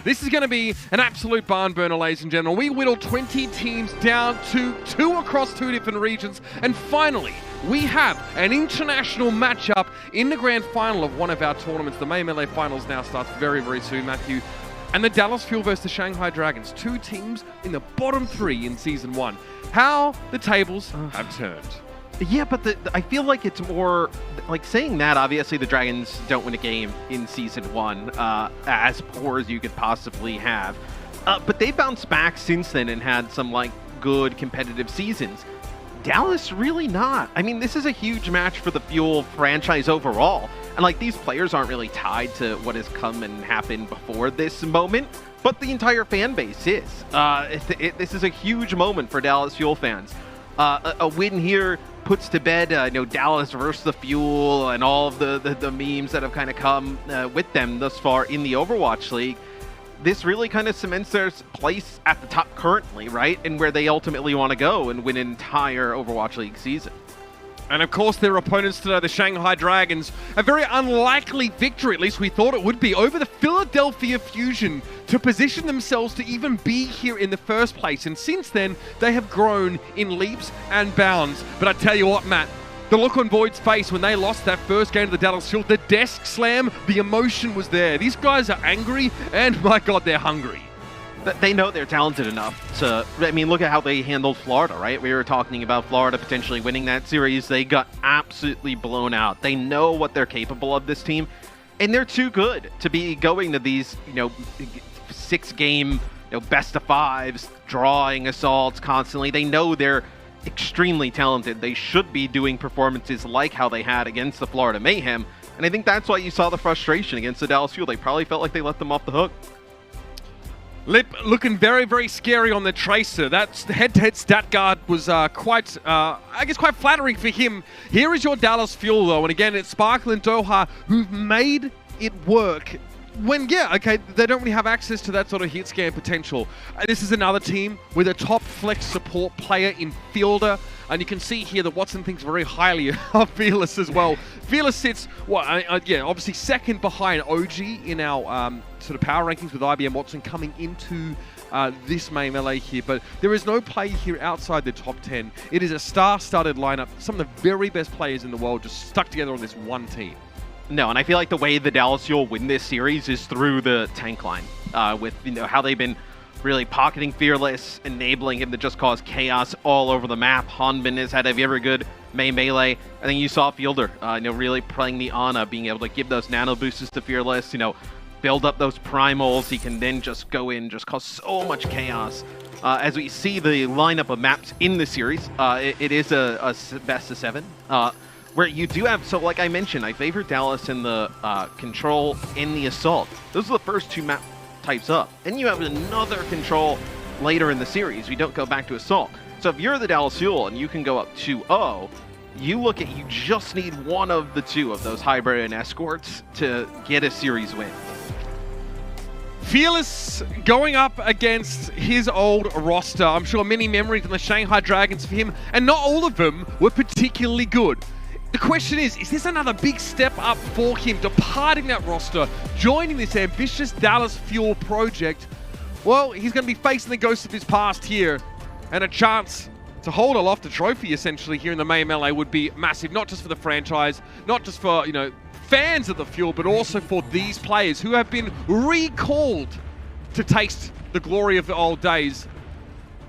This is going to be an absolute barn burner, ladies and gentlemen. We whittled 20 teams down to 2 across 2 different regions, and finally, we have an international matchup in the grand final of one of our tournaments. The Mayhem LA Finals now starts very, very soon, Matthew. And the Dallas Fuel versus the Shanghai Dragons, 2 teams in the bottom 3 in Season 1. How the tables have turned. Yeah, but I feel like it's more like saying that. Obviously, the Dragons don't win a game in Season 1, as poor as you could possibly have. But they bounced back since then and had some like good competitive seasons. Dallas really not. I mean, this is a huge match for the Fuel franchise overall. And like these players aren't really tied to what has come and happened before this moment, but the entire fan base is. This is a huge moment for Dallas Fuel fans. A win here puts to bed, Dallas versus the Fuel and all of the memes that have kind of come with them thus far in the Overwatch League. This really kind of cements their place at the top currently, right? And where they ultimately want to go and win an entire Overwatch League season. And of course, their opponents today, the Shanghai Dragons, a very unlikely victory, at least we thought it would be, over the Philadelphia Fusion to position themselves to even be here in the first place. And since then, they have grown in leaps and bounds. But I tell you what, Matt, the look on Void's face when they lost that first game to the Dallas Fuel, the desk slam, the emotion was there. These guys are angry, and my God, they're hungry. They know they're talented enough to, I mean, look at how they handled Florida, right? We were talking about Florida potentially winning that series. They got absolutely blown out. They know what they're capable of, this team, and they're too good to be going to these, 6-game, best of fives, drawing assaults constantly. They know they're extremely talented. They should be doing performances like how they had against the Florida Mayhem, and I think that's why you saw the frustration against the Dallas Fuel. They probably felt like they let them off the hook. Lip looking very, very scary on the Tracer. That head-to-head stat guard was quite flattering for him. Here is your Dallas Fuel, though, and again, it's Sparkle and Doha who've made it work. When, they don't really have access to that sort of hit scan potential. This is another team with a top flex support player in Fielder. And you can see here that Watson thinks very highly of Fearless as well. Fearless sits, obviously second behind OG in our sort of power rankings, with IBM Watson coming into this main melee here. But there is no play here outside the top 10. It is a star-studded lineup. Some of the very best players in the world just stuck together on this one team. No, and I feel like the way the Dallas Fuel win this series is through the tank line, with how they've been really pocketing Fearless, enabling him to just cause chaos all over the map. Hanbin has had a very good melee. I think you saw Fielder, really playing the Ana, being able to give those nano boosts to Fearless, build up those primals. He can then just go in, just cause so much chaos. As we see the lineup of maps in the series, it is a best of 7. Where you do have, so like I mentioned, I favor Dallas in the control in the assault. Those are the first 2 map types up. And you have another control later in the series. We don't go back to assault. So if you're the Dallas Fuel and you can go up 2-0, you just need one of the 2 of those hybrid and escorts to get a series win. Fearless going up against his old roster. I'm sure many memories on the Shanghai Dragons for him, and not all of them were particularly good. The question is this another big step up for him, departing that roster, joining this ambitious Dallas Fuel project? Well, he's going to be facing the ghosts of his past here, and a chance to hold aloft a trophy, essentially, here in the Mayhem LA would be massive, not just for the franchise, not just for, fans of the Fuel, but also for these players who have been recalled to taste the glory of the old days.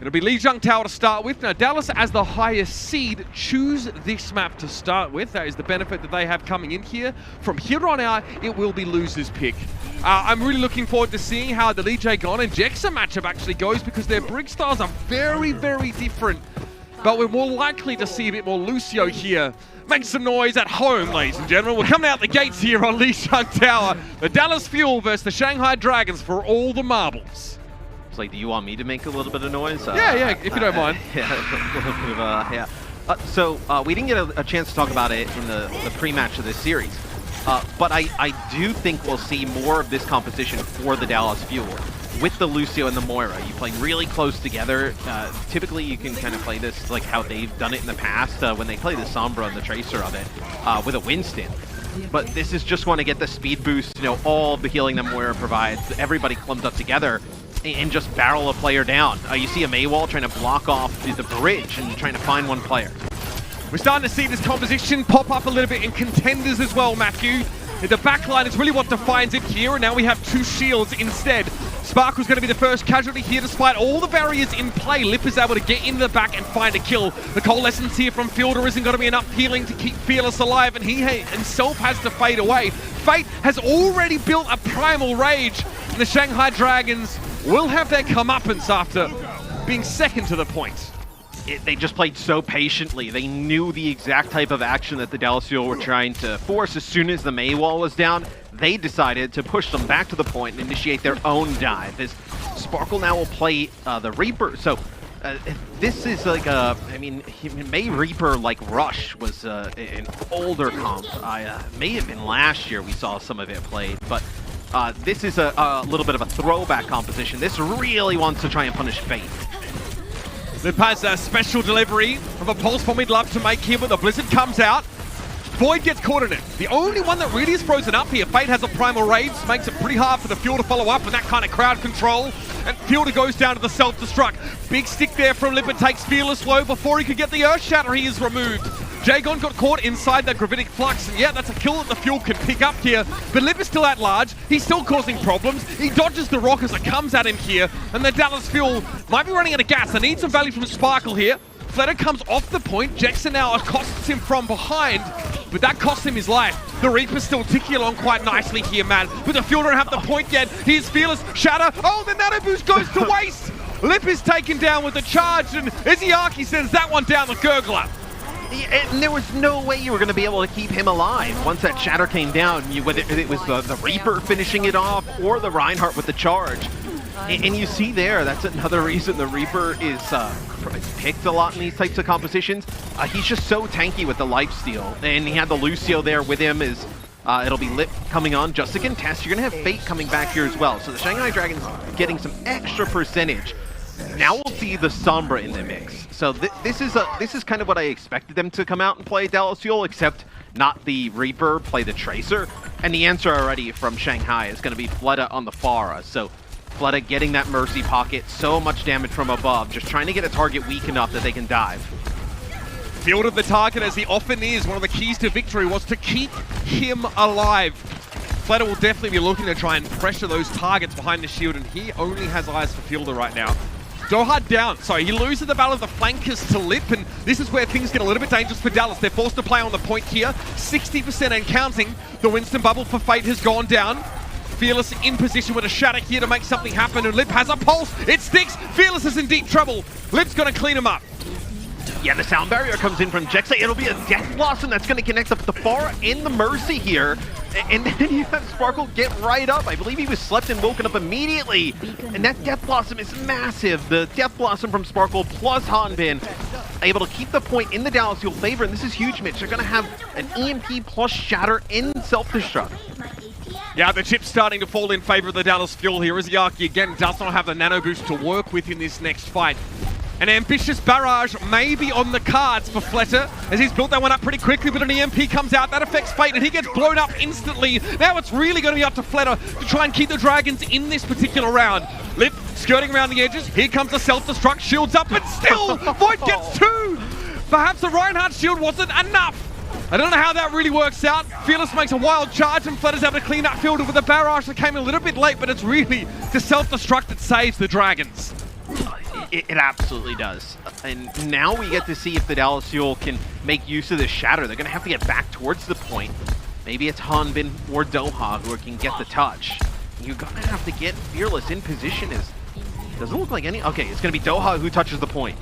It'll be Lee Jung Tower to start with. Now, Dallas, as the highest seed, choose this map to start with. That is the benefit that they have coming in here. From here on out, it will be loser's pick. I'm really looking forward to seeing how the Lee Jae-gon and Jexa matchup actually goes, because their Brig styles are very, very different. But we're more likely to see a bit more Lucio here. Make some noise at home, ladies and gentlemen. We're coming out the gates here on Lee Jung Tower. The Dallas Fuel versus the Shanghai Dragons for all the marbles. Like, do you want me to make a little bit of noise? Yeah, if you don't mind. So we didn't get a chance to talk about it in the pre-match of this series, but I do think we'll see more of this composition for the Dallas Fuel with the Lucio and the Moira. You play really close together. Typically, you can kind of play this like how they've done it in the past when they play the Sombra and the Tracer of it with a Winston. but this is just want to get the speed boost, all the healing that Moira provides. Everybody clumped up together and just barrel a player down. You see a Maywall trying to block off the bridge and trying to find one player. We're starting to see this composition pop up a little bit in contenders as well, Matthew. The backline is really what defines it here, and now we have 2 shields instead. Spark was going to be the first casualty here despite all the barriers in play. Lip is able to get in the back and find a kill. The coalescence here from Fielder isn't going to be enough healing to keep Fearless alive, and he himself has to fade away. Fate has already built a primal rage, and the Shanghai Dragons will have their comeuppance after being second to the point. They just played so patiently. They knew the exact type of action that the Dallas Fuel were trying to force. As soon as the Maywall was down, they decided to push them back to the point and initiate their own dive. As Sparkle now will play the Reaper. So this is like May Reaper like Rush was an older comp. May have been last year we saw some of it played, but this is a little bit of a throwback composition. This really wants to try and punish Fate. Lip has a special delivery of a pulse bomb he'd love to make here, but the Blizzard comes out. Void gets caught in it. The only one that really is frozen up here. Fate has a primal rage, makes it pretty hard for the Fuel to follow up, and that kind of crowd control. And Fielder goes down to the self-destruct. Big stick there from Lip, and takes Fearless low. Before he could get the Earth Shatter, he is removed. Jagon got caught inside that Gravitic Flux, and yeah, that's a kill that the Fuel can pick up here. But Lip is still at large. He's still causing problems. He dodges the rock as it comes at him here, and the Dallas Fuel might be running out of gas. They need some value from Sparkle here. Fletter comes off the point. Jackson now accosts him from behind, but that costs him his life. The Reaper's still ticking along quite nicely here, man. But the Fuel don't have the point yet. Here's Fearless. Shatter. Oh, the Nano Boost goes to waste. Lip is taken down with the charge, and Izzyaki sends that one down the Gurgler. And there was no way you were going to be able to keep him alive. Once that Shatter came down, whether it was the Reaper finishing it off or the Reinhardt with the charge. And you see there, that's another reason the Reaper is picked a lot in these types of compositions. He's just so tanky with the lifesteal. And he had the Lucio there with him as it'll be Lip coming on just to contest. You're going to have Fate coming back here as well. So the Shanghai Dragons getting some extra percentage. Now we'll see the Sombra in the mix. So this is kind of what I expected them to come out and play Dallas Fuel, except not the Reaper, play the Tracer. And the answer already from Shanghai is going to be Fleta on the Pharah. So Fleta getting that Mercy pocket, so much damage from above, just trying to get a target weak enough that they can dive. Field of the target, as he often is, one of the keys to victory was to keep him alive. Fleta will definitely be looking to try and pressure those targets behind the shield, and he only has eyes for Fielder right now. Doha down. Sorry, he loses the battle of the flankers to Lip, and this is where things get a little bit dangerous for Dallas. They're forced to play on the point here. 60% and counting. The Winston bubble for Fate has gone down. Fearless in position with a Shatter here to make something happen, and Lip has a pulse. It sticks. Fearless is in deep trouble. Lip's going to clean him up. Yeah, the sound barrier comes in from Jexa. It'll be a Death Blossom that's going to connect up the Pharah and the Mercy here. And then you have Sparkle get right up. I believe he was slept and woken up immediately. And that Death Blossom is massive. The Death Blossom from Sparkle plus Hanbin able to keep the point in the Dallas Fuel favor. And this is huge, Mitch. They're going to have an EMP plus Shatter in self-destruct. Yeah, the chip's starting to fall in favor of the Dallas Fuel here. Izzyaki again does not have the nano boost to work with in this next fight. An ambitious barrage may be on the cards for Fleta, as he's built that one up pretty quickly, but an EMP comes out, that affects Fate, and he gets blown up instantly. Now it's really going to be up to Fleta to try and keep the Dragons in this particular round. Lip skirting around the edges, here comes the self-destruct, shields up, but still, Void gets two! Perhaps the Reinhardt shield wasn't enough. I don't know how that really works out. Fearless makes a wild charge, and Fleta's able to clean up Fielder with a barrage that came a little bit late, but it's really the self-destruct that saves the Dragons. It absolutely does. And now we get to see if the Dallas Fuel can make use of this Shatter. They're going to have to get back towards the point. Maybe it's Hanbin or Doha who can get the touch. You're going to have to get Fearless in position. Doesn't look like any... Okay, it's going to be Doha who touches the point.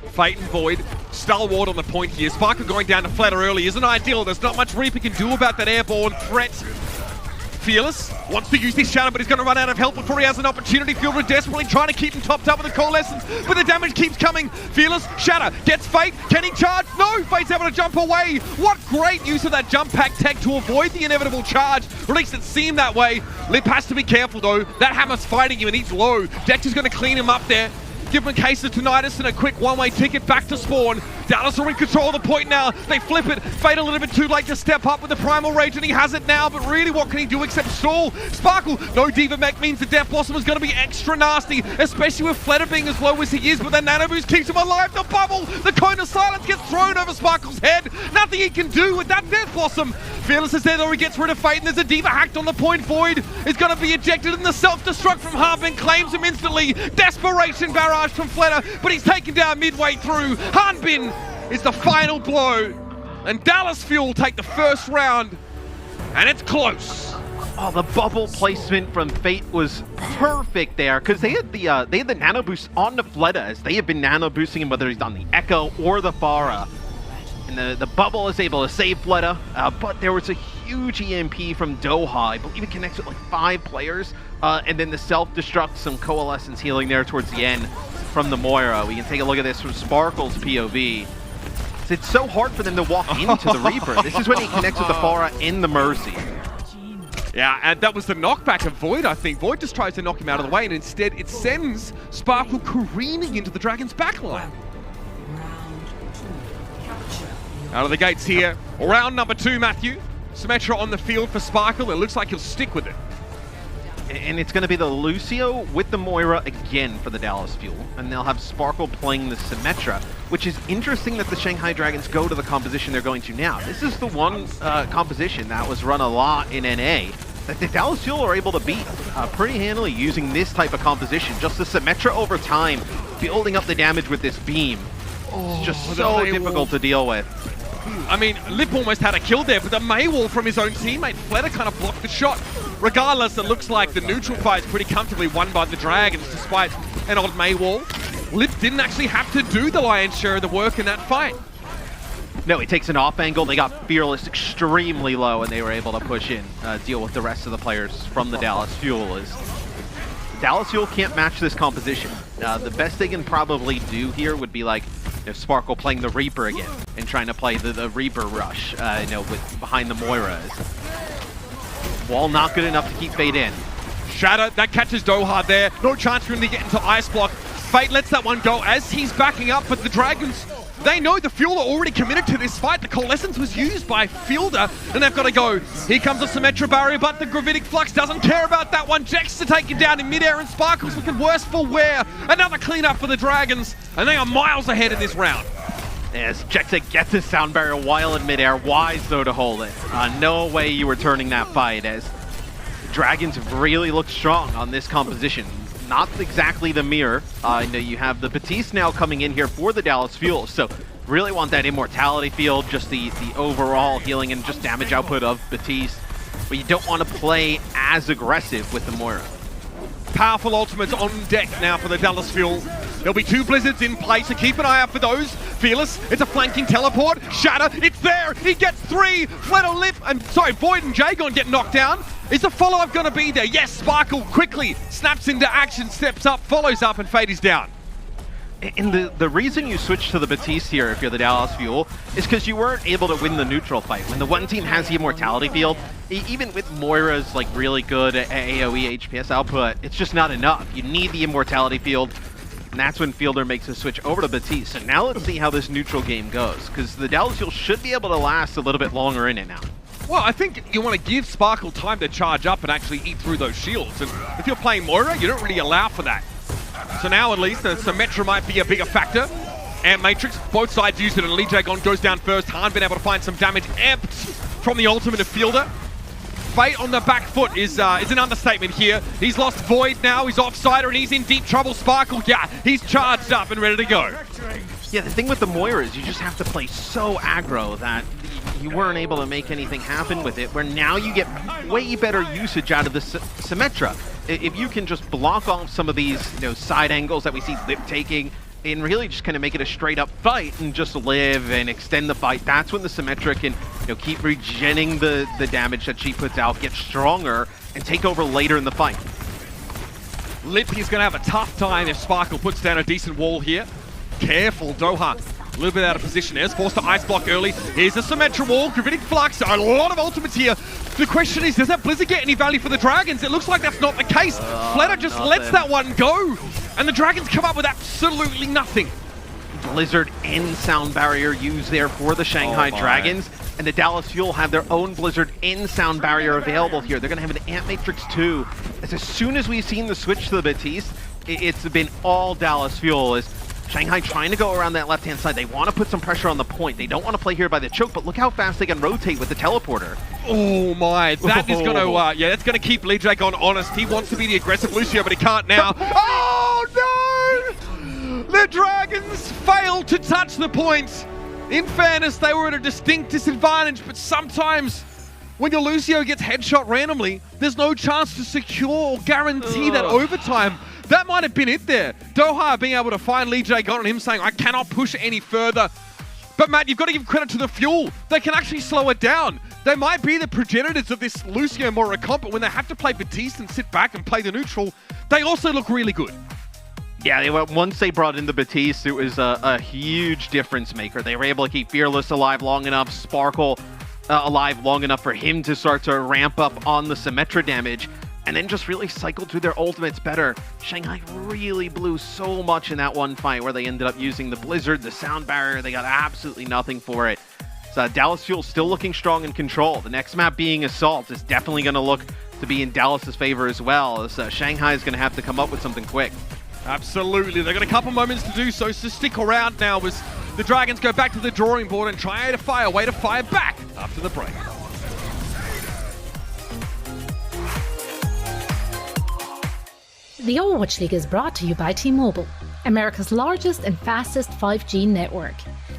Fate and Void, stalwart on the point here. Sparker going down to Fleta early isn't ideal. There's not much Reaper can do about that airborne threat. Fearless wants to use this Shatter, but he's going to run out of help before he has an opportunity. Fielder desperately trying to keep him topped up with the coalescence, but the damage keeps coming. Fearless, Shatter, gets Fate. Can he charge? No, Fate's able to jump away. What great use of that jump pack tech to avoid the inevitable charge. Or at least it seemed that way. Lip has to be careful though. That Hammer's fighting him and he's low. Dex is going to clean him up there. Give them a case of tinnitus and a quick one-way ticket back to spawn. Dallas are in control of the point now. They flip it. Fade a little bit too late to step up with the Primal Rage, and he has it now, but really what can he do except stall? Sparkle, no Diva Mech means the Death Blossom is going to be extra nasty, especially with Fleta being as low as he is, but the Nano Boost keeps him alive. The bubble, the Cone of Silence gets thrown over Sparkle's head. Nothing he can do with that Death Blossom. Fearless is there though, he gets rid of Fate, and there's a Diva hacked on the point. Void is going to be ejected, and the self-destruct from Harbin claims him instantly. Desperation barrage from Fleta, but he's taken down midway through. Harbin is the final blow, and Dallas Fuel take the first round, and it's close. Oh, the bubble placement from Fate was perfect there, because they had the nano boost on the Fleta, as they have been nano boosting him, whether he's on the Echo or the Pharah. And the bubble is able to save Fleta, but there was a huge EMP from Doha. I believe it connects with like 5 players, and then the self-destruct, some Coalescence healing there towards the end from the Moira. We can take a look at this from Sparkle's POV. It's so hard for them to walk into the Reaper. This is when he connects with the Pharah in the Mercy. Yeah, and that was the knockback of Void, I think. Void just tries to knock him out of the way, and instead it sends Sparkle careening into the Dragon's backline. Out of the gates here. Round number 2, Matthew. Symmetra on the field for Sparkle. It looks like he'll stick with it. And it's going to be the Lucio with the Moira again for the Dallas Fuel. And they'll have Sparkle playing the Symmetra, which is interesting that the Shanghai Dragons go to the composition they're going to now. This is the one composition that was run a lot in NA that the Dallas Fuel are able to beat pretty handily using this type of composition. Just the Symmetra over time, building up the damage with this beam. It's just so difficult to deal with. I mean, Lip almost had a kill there, but the Maywall from his own teammate, Fleta, kind of blocked the shot. Regardless, it looks like the neutral fight is pretty comfortably won by the Dragons, despite an odd Maywall. Lip didn't actually have to do the lion's share of the work in that fight. No, he takes an off angle. They got Fearless extremely low, and they were able to push in, deal with the rest of the players from the Dallas Fuel. Dallas Fuel can't match this composition. The best they can probably do here would be like if Sparkle playing the Reaper again and trying to play the Reaper rush, with behind the Moiras. Wall not good enough to keep Fate in. Shatter, that catches Doha there. No chance for him to get into Ice Block. Fate lets that one go as he's backing up, but the Dragons, they know the Fuel are already committed to this fight. The Coalescence was used by Fielder, and they've got to go. Here comes the Symmetra barrier, but the Gravitic Flux doesn't care about that one. Jex to take it down in midair, and Sparkle's looking worse for wear. Another cleanup for the Dragons, and they are miles ahead in this round. As Jexa gets his sound barrier while in midair, wise though to hold it. No way you were turning that fight, as Dragons really look strong on this composition. Not exactly the mirror. You have the Batiste now coming in here for the Dallas Fuel, so really want that immortality field, just the overall healing and just damage output of Batiste. But you don't want to play as aggressive with the Moira. Powerful ultimates on deck now for the Dallas Fuel. There'll be 2 Blizzards in play, so keep an eye out for those. Fearless, it's a flanking teleport. Shatter, it's there. He gets 3. Fleta, Lip, and Void and Jagon get knocked down. Is the follow-up going to be there? Yes, Sparkle quickly snaps into action, steps up, follows up, and Fate is down. And the reason you switch to the Batiste here if you're the Dallas Fuel is because you weren't able to win the neutral fight. When the one team has the immortality field, even with Moira's like really good AoE HPS output, it's just not enough. You need the immortality field, and that's when Fielder makes a switch over to Batiste. So now let's see how this neutral game goes, because the Dallas Fuel should be able to last a little bit longer in it now. Well, I think you want to give Sparkle time to charge up and actually eat through those shields. And if you're playing Moira, you don't really allow for that. So now at least the Symmetra might be a bigger factor. And Matrix, both sides use it, and Lee Jagon goes down first. Han been able to find some damage amped from the ultimate of Fielder. Fate on the back foot is an understatement here. He's lost Void now, he's offsider, and he's in deep trouble. Sparkle, yeah, he's charged up and ready to go. Yeah, the thing with the Moira is you just have to play so aggro that you weren't able to make anything happen with it, where now you get way better usage out of the Symmetra. If you can just block off some of these side angles that we see Lip taking, and really just kind of make it a straight up fight and just live and extend the fight, that's when the Symmetra can keep regenning the damage that she puts out, get stronger, and take over later in the fight. Lip is going to have a tough time if Sparkle puts down a decent wall here. Careful, Doha. A little bit out of position. Is forced to ice block early. Here's the Symmetra wall. Gravitic Flux. A lot of ultimates here. The question is, does that Blizzard get any value for the Dragons? It looks like that's not the case. Fleta just lets that one go. And the Dragons come up with absolutely nothing. Blizzard and Sound Barrier used there for the Shanghai Dragons, and the Dallas Fuel have their own Blizzard and Sound Barrier available here. They're going to have an Ant Matrix 2. As soon as we've seen the switch to the Batiste, it's been all Dallas Fuel. As Shanghai trying to go around that left-hand side. They want to put some pressure on the point. They don't want to play here by the choke, but look how fast they can rotate with the teleporter. Oh my, that is going to, yeah, that's going to keep Lee Dragon honest. He wants to be the aggressive Lucio, but he can't now. Oh no! The Dragons failed to touch the point. In fairness, they were at a distinct disadvantage, but sometimes when your Lucio gets headshot randomly, there's no chance to secure or guarantee that overtime. That might have been it there. Doha being able to find Lee Dragon and him saying, I cannot push any further. But Matt, you've got to give credit to the Fuel. They can actually slow it down. They might be the progenitors of this Lucio Mora comp, but when they have to play Batiste and sit back and play the neutral, they also look really good. Yeah, once they brought in the Batiste, it was a huge difference maker. They were able to keep Fearless alive long enough, Sparkle alive long enough for him to start to ramp up on the Symmetra damage, and then just really cycled through their ultimates better. Shanghai really blew so much in that one fight where they ended up using the Blizzard, the Sound Barrier. They got absolutely nothing for it. So Dallas Fuel still looking strong in control. The next map being Assault is definitely going to look to be in Dallas's favor as well, as Shanghai is going to have to come up with something quick. Absolutely. They've got a couple moments to do so stick around now as the Dragons go back to the drawing board and try to find a way to fire back after the break. The Overwatch League is brought to you by T-Mobile, America's largest and fastest 5G network.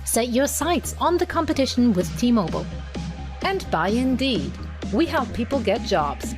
Set your sights on the competition with T-Mobile. And by Indeed. We help people get jobs.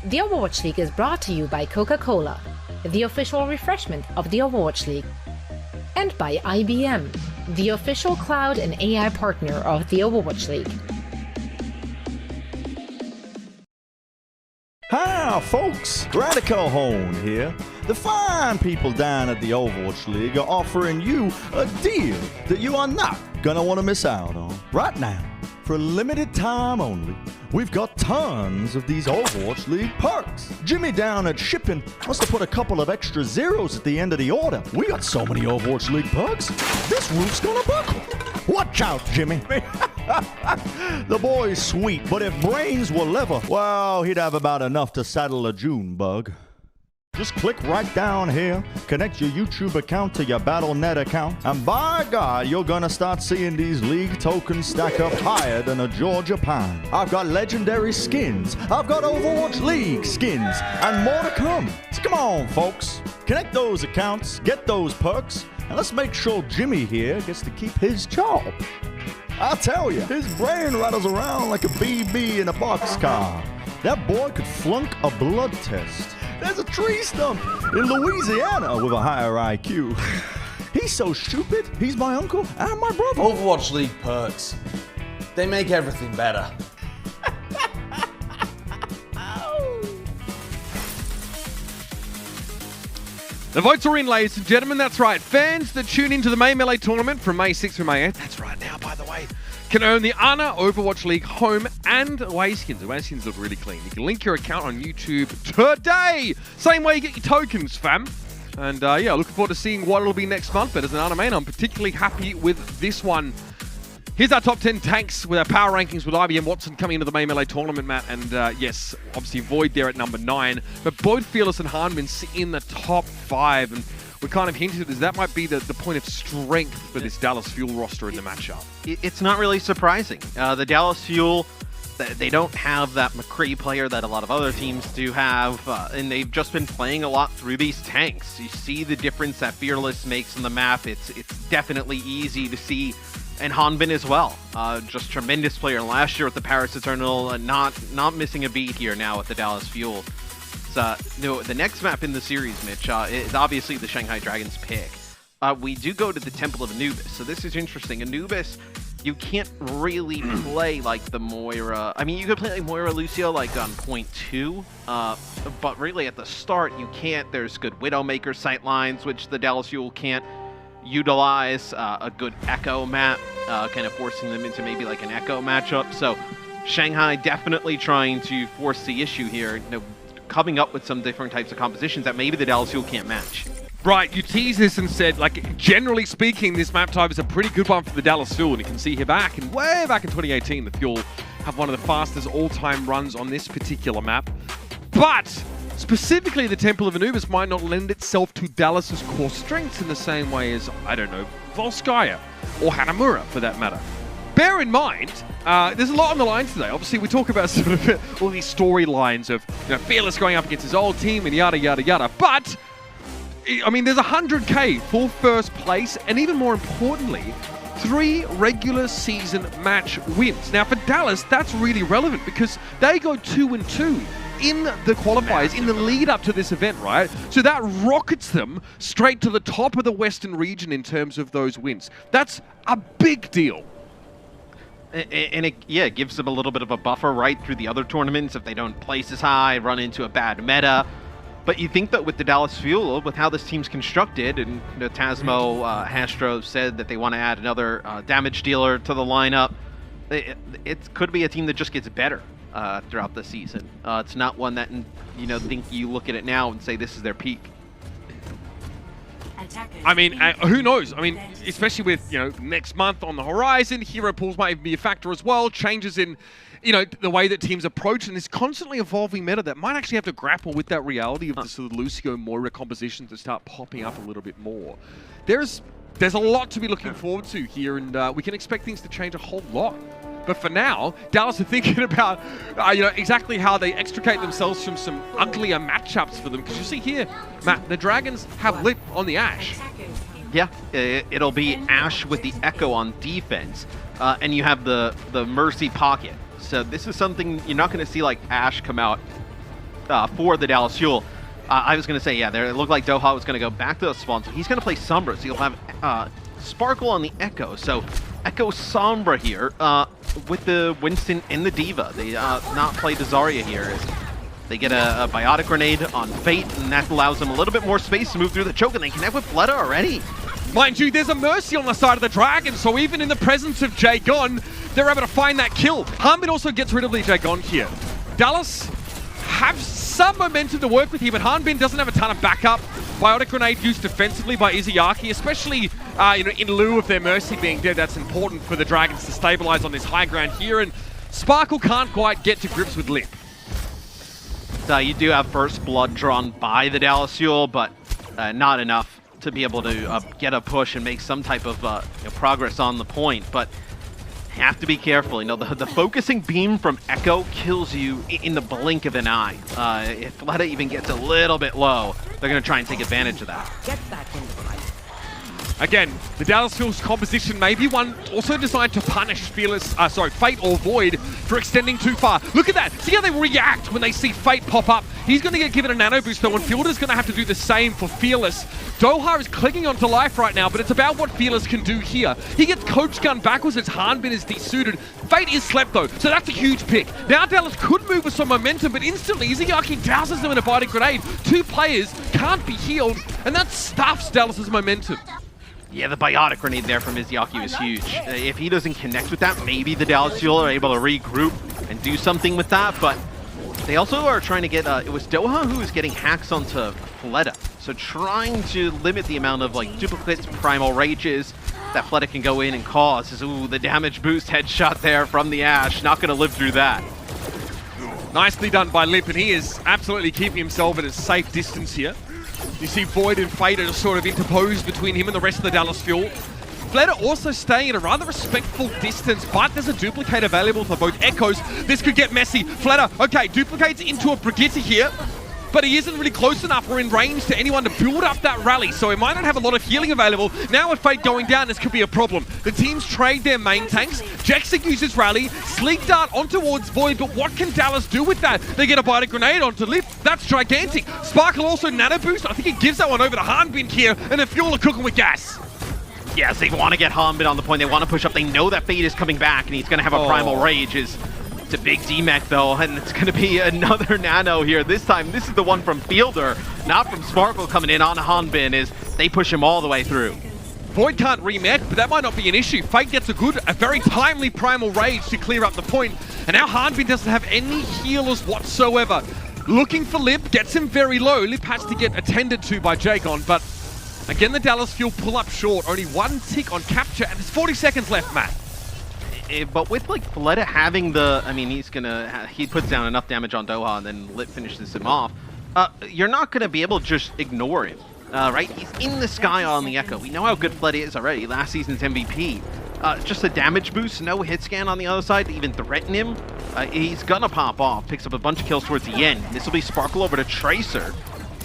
The Overwatch League is brought to you by Coca-Cola, the official refreshment of the Overwatch League, and by IBM, the official cloud and AI partner of the Overwatch League. Hi, folks. Radical Hone here. The fine people down at the Overwatch League are offering you a deal that you are not gonna want to miss out on. Right now, for a limited time only, we've got tons of these Overwatch League perks. Jimmy down at shipping must have put a couple of extra zeros at the end of the order. We got so many Overwatch League perks, this roof's gonna buckle. Watch out, Jimmy. The boy's sweet, but if brains were leather, well, he'd have about enough to saddle a June bug. Just click right down here, connect your YouTube account to your Battle.net account, and by God, you're gonna start seeing these league tokens stack up higher than a Georgia pine. I've got legendary skins, I've got Overwatch League skins, and more to come. So come on, folks. Connect those accounts, get those perks, and let's make sure Jimmy here gets to keep his job. I'll tell you, his brain rattles around like a BB in a boxcar. That boy could flunk a blood test. There's a tree stump in Louisiana with a higher IQ. He's so stupid, he's my uncle and my brother. Overwatch League perks. They make everything better. The votes are in, ladies and gentlemen. That's right. Fans that tune into the May Melee tournament from May 6th through May 8th, that's right now, by the way, can earn the Ana Overwatch League home and away skins. The away skins look really clean. You can link your account on YouTube today. Same way you get your tokens, fam. And yeah, looking forward to seeing what it'll be next month. But as an Ana main, I'm particularly happy with this one. Here's our top 10 tanks with our power rankings with IBM Watson coming into the May Melee tournament, Matt. And yes, obviously Void there at number 9. But both Fearless and Hanmin sit in the top 5. And we kind of hinted at that might be the point of strength for this Dallas Fuel roster in the matchup. It's not really surprising. The Dallas Fuel, they don't have that McCree player that a lot of other teams do have. And they've just been playing a lot through these tanks. You see the difference that Fearless makes on the map. It's definitely easy to see. And Hanbin as well. Just tremendous player last year with the Paris Eternal, not missing a beat here now with the Dallas Fuel. So, the next map in the series, Mitch, is obviously the Shanghai Dragons pick. We do go to the Temple of Anubis, so this is interesting. Anubis, you can't really play like the Moira. I mean, you could play like Moira Lucio like on point 2, but really at the start you can't. There's good Widowmaker sightlines, which the Dallas Fuel can't utilize. A good Echo map, kind of forcing them into maybe like an Echo matchup. So Shanghai definitely trying to force the issue here, coming up with some different types of compositions that maybe the Dallas Fuel can't match. Right, you teased this and said, like, generally speaking, this map type is a pretty good one for the Dallas Fuel, and you can see here way back in 2018, the Fuel have one of the fastest all-time runs on this particular map. But specifically, the Temple of Anubis might not lend itself to Dallas's core strengths in the same way as, I don't know, Volskaya or Hanamura, for that matter. Bear in mind, there's a lot on the line today. Obviously, we talk about sort of all these storylines of Fearless going up against his old team and yada, yada, yada. But I mean, there's 100K for first place, and even more importantly, 3 regular season match wins. Now, for Dallas, that's really relevant because they go 2-2 in the qualifiers, in the lead up to this event, right? So that rockets them straight to the top of the Western region in terms of those wins. That's a big deal. And it gives them a little bit of a buffer right through the other tournaments if they don't place as high, run into a bad meta. But you think that with the Dallas Fuel, with how this team's constructed, and Tasmo Hastro said that they want to add another damage dealer to the lineup, it could be a team that just gets better throughout the season. It's not one that think you look at it now and say this is their peak. I mean, who knows? I mean, especially with next month on the horizon, hero pools might even be a factor as well. Changes in the way that teams approach and this constantly evolving meta that might actually have to grapple with that reality of the sort of Lucio Moira compositions that start popping up a little bit more. There's a lot to be looking forward to here, and we can expect things to change a whole lot. But for now, Dallas are thinking about exactly how they extricate themselves from some uglier matchups for them. Because you see here, Matt, the Dragons have lit on the Ashe. Yeah, it'll be Ashe with the Echo on defense, and you have the Mercy pocket. So this is something you're not going to see like Ashe come out for the Dallas Fuel. I was going to say, yeah, it looked like Doha was going to go back to the spawn, so he's going to play Sombra, so you'll have Sparkle on the Echo. So Echo Sombra here with the Winston and the Diva. They not play the Zarya here. They get a Biotic Grenade on Fate, and that allows them a little bit more space to move through the choke, and they connect with Fleta already. Mind you, there's a Mercy on the side of the Dragon, so even in the presence of Jagon, they're able to find that kill. Hanbin also gets rid of the Jagon here. Dallas have some momentum to work with here, but Hanbin doesn't have a ton of backup. Biotic Grenade used defensively by Izayaki, especially in lieu of their Mercy being dead. That's important for the Dragons to stabilize on this high ground here, and Sparkle can't quite get to grips with Lip. So you do have first blood drawn by the Dallas Fuel, but not enough to be able to get a push and make some type of progress on the point. But have to be careful. The focusing beam from Echo kills you in the blink of an eye. If Fleta even gets a little bit low, they're going to try and take advantage of that. Get back in the fight. Again, the Dallas Fuel's composition may be one also designed to punish Fate or Void for extending too far. Look at that! See how they react when they see Fate pop up? He's going to get given a nano boost though, and Fielder's going to have to do the same for Fearless. Doha is clinging onto life right now, but it's about what Fearless can do here. He gets Coach Gun backwards as Hanbin is desuited. Fate is slept though, so that's a huge pick. Now Dallas could move with some momentum, but instantly Izayaki douses them in a Biotic Grenade. Two players can't be healed, and that stuffs Dallas's momentum. Yeah, the Biotic Grenade there from Izayaki was huge. If he doesn't connect with that, maybe the Dallas Fuel are able to regroup and do something with that, but they also are trying to get, it was Doha who was getting hacks onto Fleta. So trying to limit the amount of duplicates, primal rages that Fleta can go in and cause. Ooh, the damage boost headshot there from the Ashe. Not going to live through that. Nicely done by Lip, and he is absolutely keeping himself at a safe distance here. You see Void and Fate are just sort of interposed between him and the rest of the Dallas Fuel. Fleta also staying at a rather respectful distance, but there's a duplicate available for both Echoes. This could get messy. Fleta, okay, duplicates into a Brigitte here, but he isn't really close enough or in range to anyone to build up that rally, so he might not have a lot of healing available. Now with Fate going down, this could be a problem. The teams trade their main tanks. Jackson uses rally, Sleek Dart on towards Void, but what can Dallas do with that? They get a Biotic Grenade onto Lip. That's gigantic. Sparkle also nano boost. I think he gives that one over to Hanbin here, and the Fuel are cooking with gas. Yes, they want to get Hanbin on the point. They want to push up. They know that Fate is coming back, and he's going to have a Primal Rage. It's a big D-Mech, though, and it's going to be another nano here. This time, this is the one from Fielder, not from Sparkle coming in on Hanbin, as they push him all the way through. Void can't remech, but that might not be an issue. Fate gets a very timely Primal Rage to clear up the point, and now Hanbin doesn't have any healers whatsoever. Looking for Lip, gets him very low. Lip has to get attended to by Jagon, but again, the Dallas Fuel pull up short. Only one tick on capture, and there's 40 seconds left, Matt. But with Fleta having the, he puts down enough damage on Doha and then Lip finishes him off. You're not gonna be able to just ignore him, right? He's in the sky on the Echo. We know how good Fleta is already, last season's MVP. Just a damage boost, no hit scan on the other side to even threaten him. He's gonna pop off, picks up a bunch of kills towards the end. This will be Sparkle over to Tracer.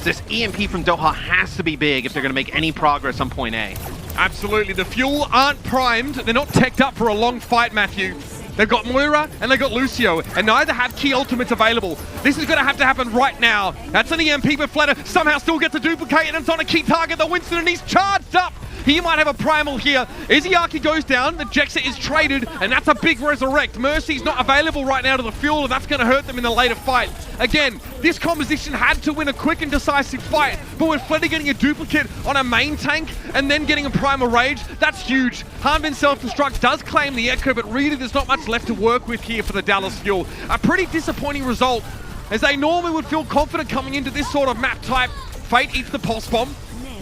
This EMP from Doha has to be big if they're going to make any progress on point A. Absolutely. The Fuel aren't primed. They're not teched up for a long fight, Matthew. They've got Moira and they've got Lucio, and neither have key ultimates available. This is going to have to happen right now. That's an EMP, but Fleta somehow still gets a duplicate, and it's on a key target, the Winston, and he's charged up. He might have a primal here. Izayaki goes down, the Jexa is traded, and that's a big resurrect. Mercy's not available right now to the Fuel, and that's going to hurt them in the later fight. Again, this composition had to win a quick and decisive fight, but with Fleta getting a duplicate on a main tank and then getting a primal rage, that's huge. Hanbin self-destruct does claim the Echo, but really there's not much left to work with here for the Dallas Fuel. A pretty disappointing result, as they normally would feel confident coming into this sort of map type. Fate eats the pulse bomb.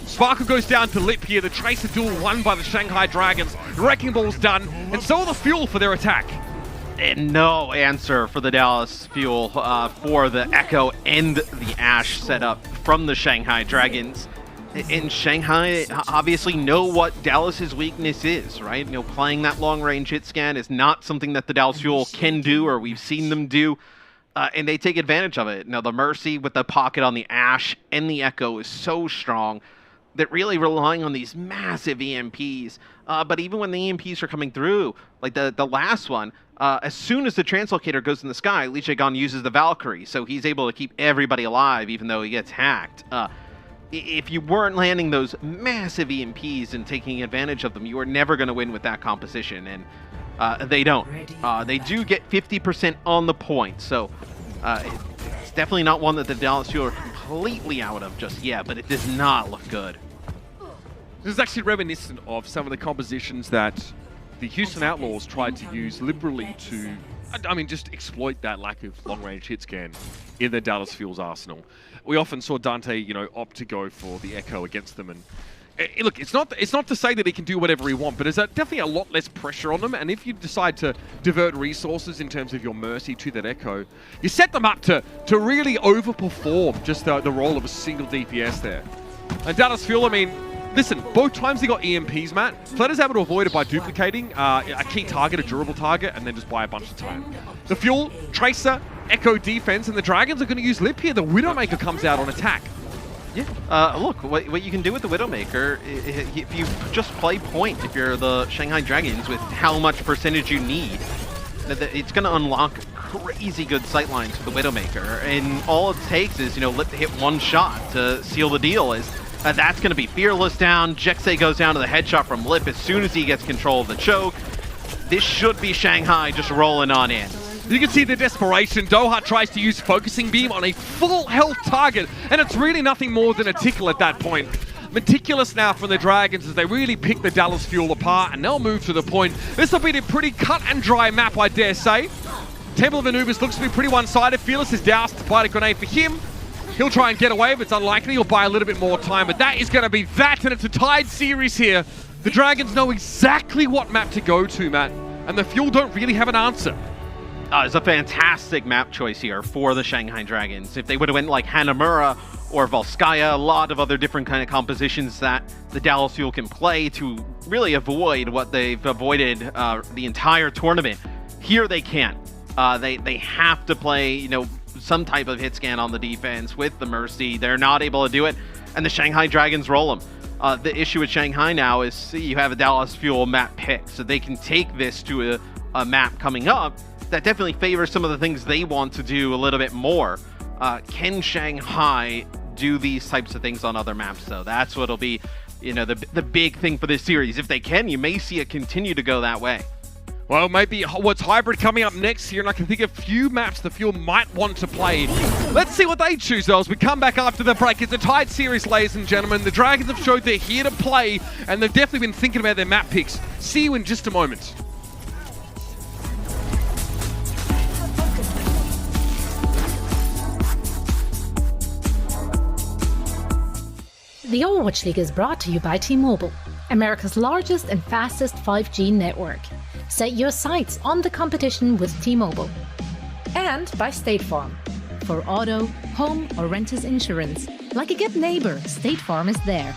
Sparkle goes down to Lip here. The Tracer duel won by the Shanghai Dragons. Wrecking Ball's done, and so are the Fuel for their attack. And no answer for the Dallas Fuel for the Echo and the Ashe setup from the Shanghai Dragons. In Shanghai, obviously know what Dallas's weakness is, right? Playing that long-range hit scan is not something that the Dallas Fuel can do, or we've seen them do. And they take advantage of it. Now, the Mercy with the pocket on the Ashe and the Echo is so strong. that really relying on these massive EMPs. But even when the EMPs are coming through, like the last one, as soon as the translocator goes in the sky, Lee Jae-gon uses the Valkyrie, so he's able to keep everybody alive even though he gets hacked. If you weren't landing those massive EMPs and taking advantage of them, you are never going to win with that composition, and they don't. They do get 50% on the point, so it's definitely not one that the Dallas Fuel are completely out of just yet, but it does not look good. This is actually reminiscent of some of the compositions that the Houston Outlaws tried to use liberally to, I mean, just exploit that lack of long-range hit scan in the Dallas Fuel's arsenal. We often saw Dante, you know, opt to go for the Echo against them, and look, it's not to say that he can do whatever he wants, but there's definitely a lot less pressure on them, and if you decide to divert resources in terms of your Mercy to that Echo, you set them up to really overperform just the role of a single DPS there. And Dallas Fuel, I mean, listen, both times they got EMPs, Matt, Flutter's able to avoid it by duplicating a key target, a durable target, and then just buy a bunch of time. The Fuel, Tracer, Echo defense, and the Dragons are going to use Lip here. The Widowmaker comes out on attack. Yeah, look, what you can do with the Widowmaker, if you just play point, if you're the Shanghai Dragons, with how much percentage you need, it's going to unlock crazy good sightlines for the Widowmaker, and all it takes is, you know, Lip to hit one shot to seal the deal. That's going to be Fearless down, Jexay goes down to the headshot from Lip as soon as he gets control of the choke. This should be Shanghai just rolling on in. You can see the desperation. Doha tries to use Focusing Beam on a full health target, and it's really nothing more than a tickle at that point. Meticulous now from the Dragons as they really pick the Dallas Fuel apart, and they'll move to the point. This will be a pretty cut and dry map, I dare say. Temple of Anubis looks to be pretty one-sided. Fearless is doused by the grenade for him. He'll try and get away, but it's unlikely. He'll buy a little bit more time, but that is going to be that, and it's a tied series here. The Dragons know exactly what map to go to, Matt, and the Fuel don't really have an answer. It's a fantastic map choice here for the Shanghai Dragons. If they would have went like Hanamura or Volskaya, a lot of other different kind of compositions that the Dallas Fuel can play to really avoid what they've avoided the entire tournament. Here they can't. They have to play, you know, some type of hit scan on the defense with the Mercy. They're not able to do it, and the Shanghai Dragons roll them. The issue with Shanghai now is you have a Dallas Fuel map pick, so they can take this to a map coming up that definitely favors some of the things they want to do a little bit more. Can Shanghai do these types of things on other maps, though? That's what'll be, you know, the big thing for this series. If they can, you may see it continue to go that way. Well, maybe what's Hybrid coming up next here, and I can think of a few maps the Fuel might want to play. Let's see what they choose, though, as we come back after the break. It's a tight series, ladies and gentlemen. The Dragons have showed they're here to play, and they've definitely been thinking about their map picks. See you in just a moment. The Overwatch League is brought to you by T-Mobile, America's largest and fastest 5G network. Set your sights on the competition with T-Mobile. And by State Farm. For auto, home, or renters insurance, like a good neighbor, State Farm is there.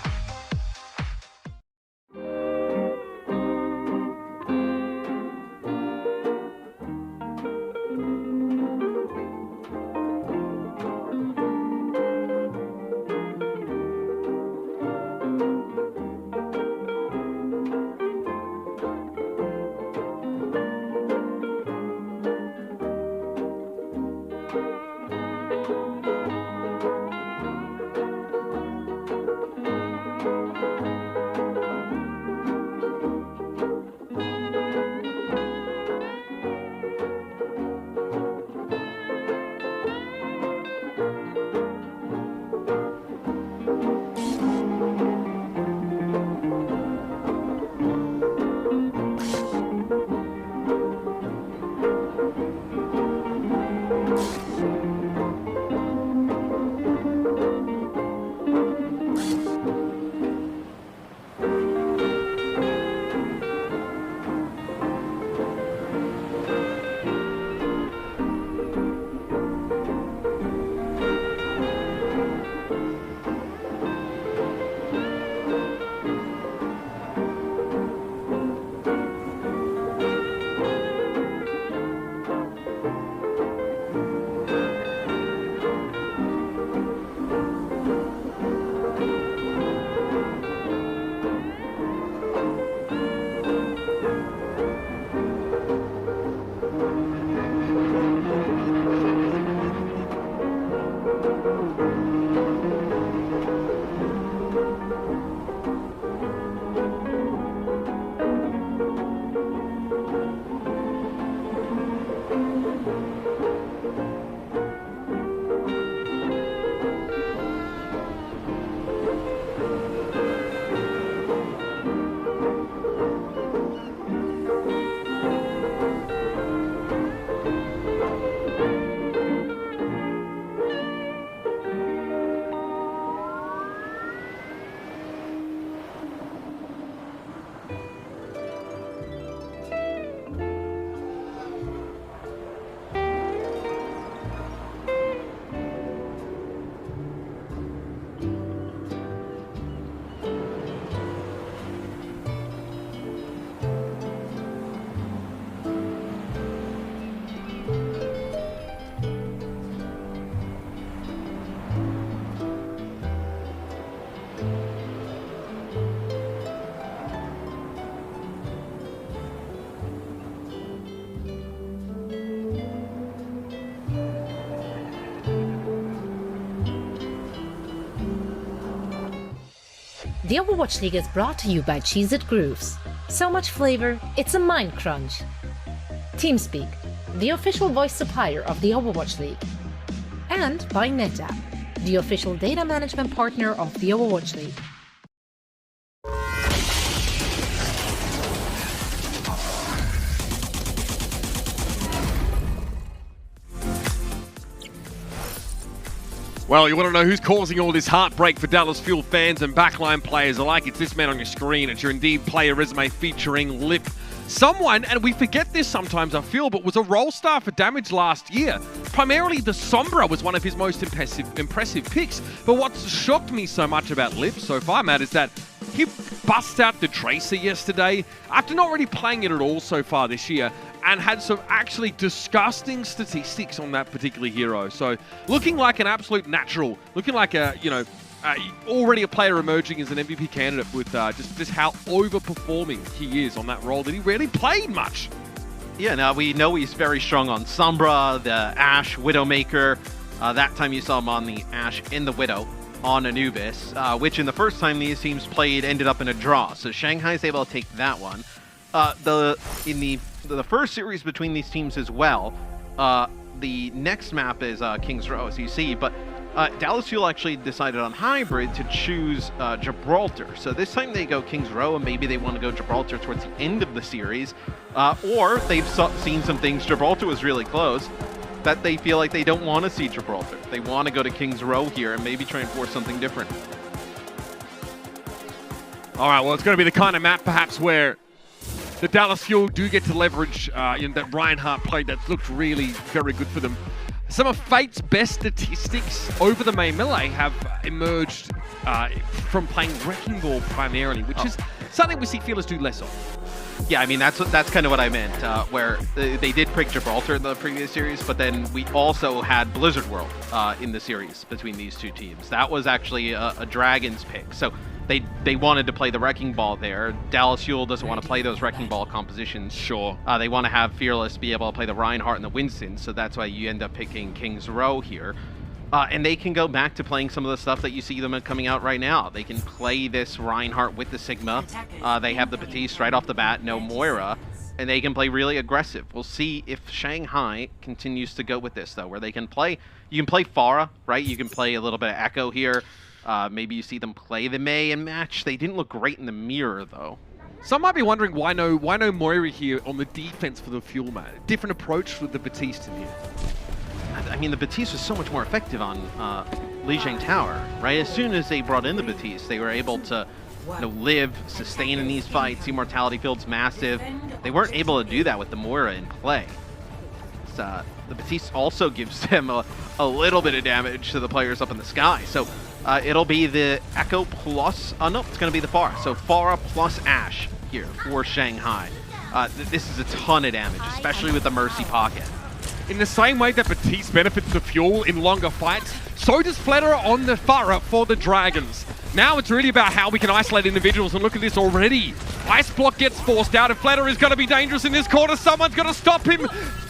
The Overwatch League is brought to you by Cheez-It Grooves. So much flavor, it's a mind crunch. TeamSpeak, the official voice supplier of the Overwatch League. And by NetApp, the official data management partner of the Overwatch League. Well, you want to know who's causing all this heartbreak for Dallas Fuel fans and backline players alike? It's this man on your screen. It's your Indeed player resume featuring Lip. Someone, and we forget this sometimes, I feel, but was a role star for Damage last year. Primarily, the Sombra was one of his most impressive picks. But what's shocked me so much about Lip so far, Matt, is that he busts out the Tracer yesterday after not really playing it at all so far this year, and had some actually disgusting statistics on that particular hero. So looking like an absolute natural, looking like a, already a player emerging as an MVP candidate with just how overperforming he is on that role that he rarely played much. Yeah, now we know he's very strong on Sombra, the Ashe, Widowmaker. That time you saw him on the Ashe and the Widow on Anubis, which in the first time these teams played ended up in a draw. So Shanghai's able to take that one. In the first series between these teams as well, the next map is King's Row, as you see, but Dallas Fuel actually decided on Hybrid to choose Gibraltar. So this time they go King's Row, and maybe they want to go Gibraltar towards the end of the series, or they've seen some things. Gibraltar was really close, that they feel like they don't want to see Gibraltar. They want to go to King's Row here and maybe try and force something different. All right, well, it's going to be the kind of map perhaps where the Dallas Fuel do get to leverage that Reinhardt play that's looked really very good for them. Some of Fate's best statistics over the main melee have emerged from playing Wrecking Ball primarily, which is something we see Fearless do less of. Yeah, I mean, that's kind of what I meant, where they did pick Gibraltar in the previous series, but then we also had Blizzard World in the series between these two teams. That was actually a Dragons pick. So they wanted to play the Wrecking Ball there. Dallas Fuel doesn't want to play those Wrecking Ball compositions. Sure. They want to have Fearless be able to play the Reinhardt and the Winston, so that's why you end up picking King's Row here. And they can go back to playing some of the stuff that you see them coming out right now. They can play this Reinhardt with the Sigma. They have the Batiste right off the bat, no Moira, and they can play really aggressive. We'll see if Shanghai continues to go with this, though, where they can play. You can play Pharah, right? You can play a little bit of Echo here. Maybe you see them play the May and match. They didn't look great in the mirror, though. Some might be wondering why no Moira here on the defense for the Fuel, Matt. Different approach with the Batiste in here. I mean, the Batiste was so much more effective on Lijiang Tower, right? As soon as they brought in the Batiste, they were able to live, sustain in these fights. The Immortality field's massive. They weren't able to do that with the Moira in play. The Batiste also gives them a little bit of damage to the players up in the sky. So it'll be the Echo plus... no, it's going to be the Pharah. So Pharah plus Ashe here for Shanghai. This is a ton of damage, especially with the Mercy Pocket. In the same way that Batiste benefits the Fuel in longer fights, so does Flutter on the Pharah for the Dragons. Now it's really about how we can isolate individuals, and look at this already. Ice Block gets forced out, and Flutter is going to be dangerous in this corner. Someone's got to stop him.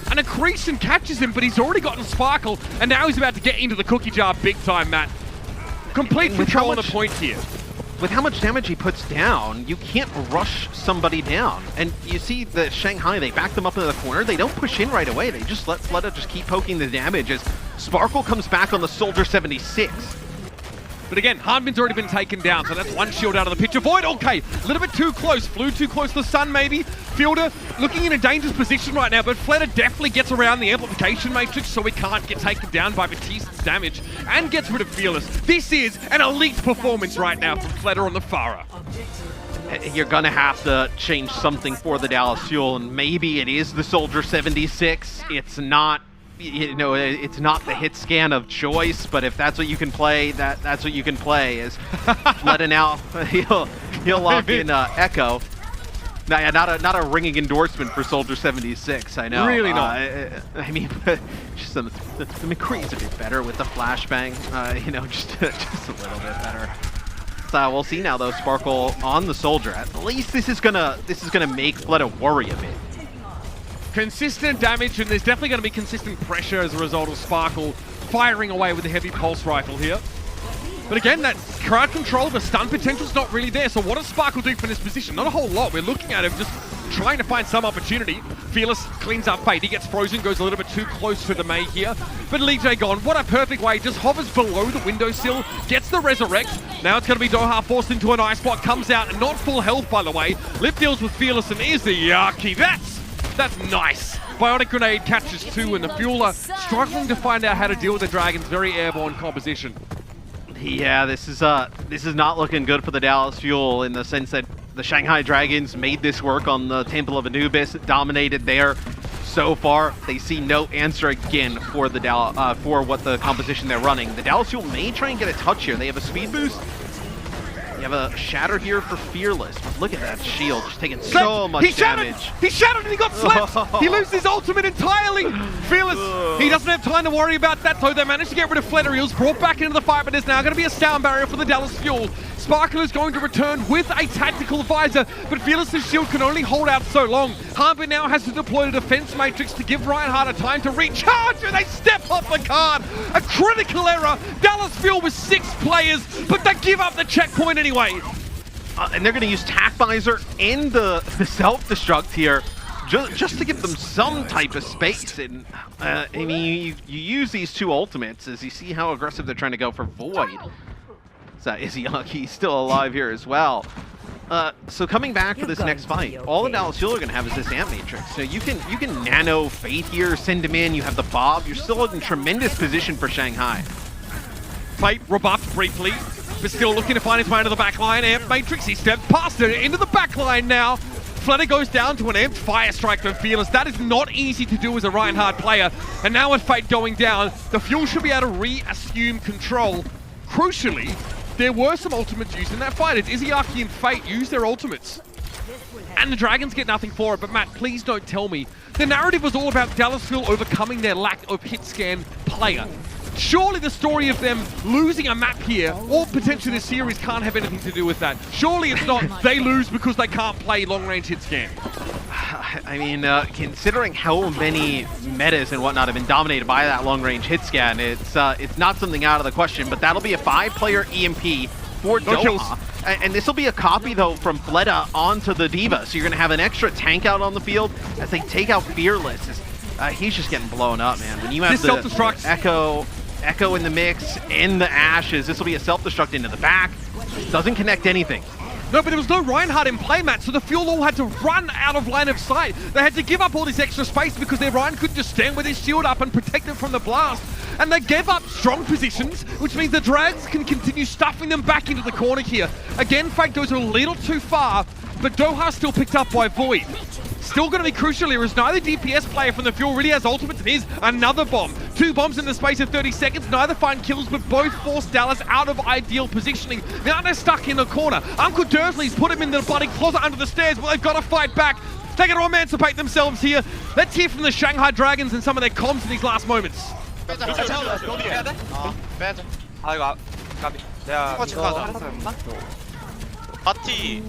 And Accretion catches him, but he's already gotten Sparkle, and now he's about to get into the cookie jar big time, Matt. Complete control on the point here. With how much damage he puts down, you can't rush somebody down. And you see the Shanghai, they back them up into the corner. They don't push in right away. They just let Flutter just keep poking the damage as Sparkle comes back on the Soldier 76. But again, Hanbin's already been taken down, so that's one shield out of the picture. Void, okay, a little bit too close. Flew too close to the sun, maybe. Fielder looking in a dangerous position right now, but Flutter definitely gets around the amplification matrix so he can't get taken down by Batiste's damage and gets rid of Fearless. This is an elite performance right now from Flutter on the Pharah. You're going to have to change something for the Dallas Fuel, and maybe it is the Soldier 76. It's not... it's not the hit scan of choice, but if that's what you can play, that's what you can play. Is letting out he'll lock in Echo. Not a ringing endorsement for Soldier 76. I know. Really not. I mean, just the McCree's a bit better with the flashbang. Just a little bit better. So we'll see now though. Sparkle on the Soldier. At least this is gonna make Flutter worry a bit. Consistent damage, and there's definitely going to be consistent pressure as a result of Sparkle firing away with the heavy pulse rifle here. But again, that crowd control, the stun potential's not really there. So what does Sparkle do from this position? Not a whole lot. We're looking at him just trying to find some opportunity. Fearless cleans up Fate. He gets frozen, goes a little bit too close to the May here. But Lee J gone. What a perfect way. Just hovers below the windowsill, gets the resurrect. Now it's going to be Doha forced into an ice block. Comes out, not full health, by the way. Lip deals with Fearless and is the Yaki. That's nice. Bionic Grenade catches 2, and the Fueler struggling to find out how to deal with the Dragons' very airborne composition. Yeah, this is not looking good for the Dallas Fuel in the sense that the Shanghai Dragons made this work on the Temple of Anubis, dominated there so far. They see no answer again for the for what the composition they're running. The Dallas Fuel may try and get a touch here. They have a speed boost. You have a shatter here for Fearless, but look at that shield, just taking so much damage. He shattered and he got slapped! He loses his ultimate entirely! Fearless, he doesn't have time to worry about that though. They managed to get rid of Flutter. He was brought back into the fight, but there's now going to be a sound barrier for the Dallas Fuel. Sparkle is going to return with a tactical visor, but Fearless's shield can only hold out so long. Harbin now has to deploy the defense matrix to give Reinhardt a time to recharge, and they step off the card. A critical error. Dallas Fuel with 6 players, but they give up the checkpoint anyway. And they're going to use Tac Visor and the self-destruct here just to give them some type of space. And I mean, you use these 2 ultimates as you see how aggressive they're trying to go for Void. So Izuyaki still alive here as well. So coming back for this next fight, all the Dallas Fuel are going to have is this Amp Matrix. So you can nano Fate here, send him in, you have the Bob. You're still in tremendous position for Shanghai. Fate rebuffed briefly, but still looking to find his way into the backline. Amp Matrix, he stepped past it, into the backline now. Flutter goes down to an amped Fire Strike from Fearless. That is not easy to do as a Reinhardt player. And now with Fate going down, the Fuel should be able to re-assume control. Crucially, there were some ultimates used in that fight as Izuyaki and Fate use their ultimates. And the Dragons get nothing for it, but Matt, please don't tell me. The narrative was all about Dallas Fuel overcoming their lack of hit scan player. Surely the story of them losing a map here, or potentially the series, can't have anything to do with that. Surely it's not they lose because they can't play long-range hit scan. I mean, considering how many metas and whatnot have been dominated by that long-range hit scan, it's not something out of the question, but that'll be a 5-player EMP for Doha. And this will be a copy, though, from Fleta onto the D.Va, so you're going to have an extra tank out on the field as they take out Fearless. He's just getting blown up, man. When you have the Echo in the mix, in the ashes, this will be a self-destruct into the back. Doesn't connect anything. No, but there was no Reinhardt in play, Matt, so the Fuel all had to run out of line of sight. They had to give up all this extra space because their Ryan couldn't just stand with his shield up and protect them from the blast. And they gave up strong positions, which means the Drags can continue stuffing them back into the corner here. Again, Fate goes a little too far, but Doha still picked up by Void. Still going to be crucial here as neither DPS player from the Fuel really has ultimates, and here's another bomb. 2 bombs in the space of 30 seconds, neither find kills, but both force Dallas out of ideal positioning. Now they're stuck in the corner. Uncle Dursley's put him in the bloody closet under the stairs, but they've got to fight back. They're going to emancipate themselves here. Let's hear from the Shanghai Dragons and some of their comms in these last moments. 파티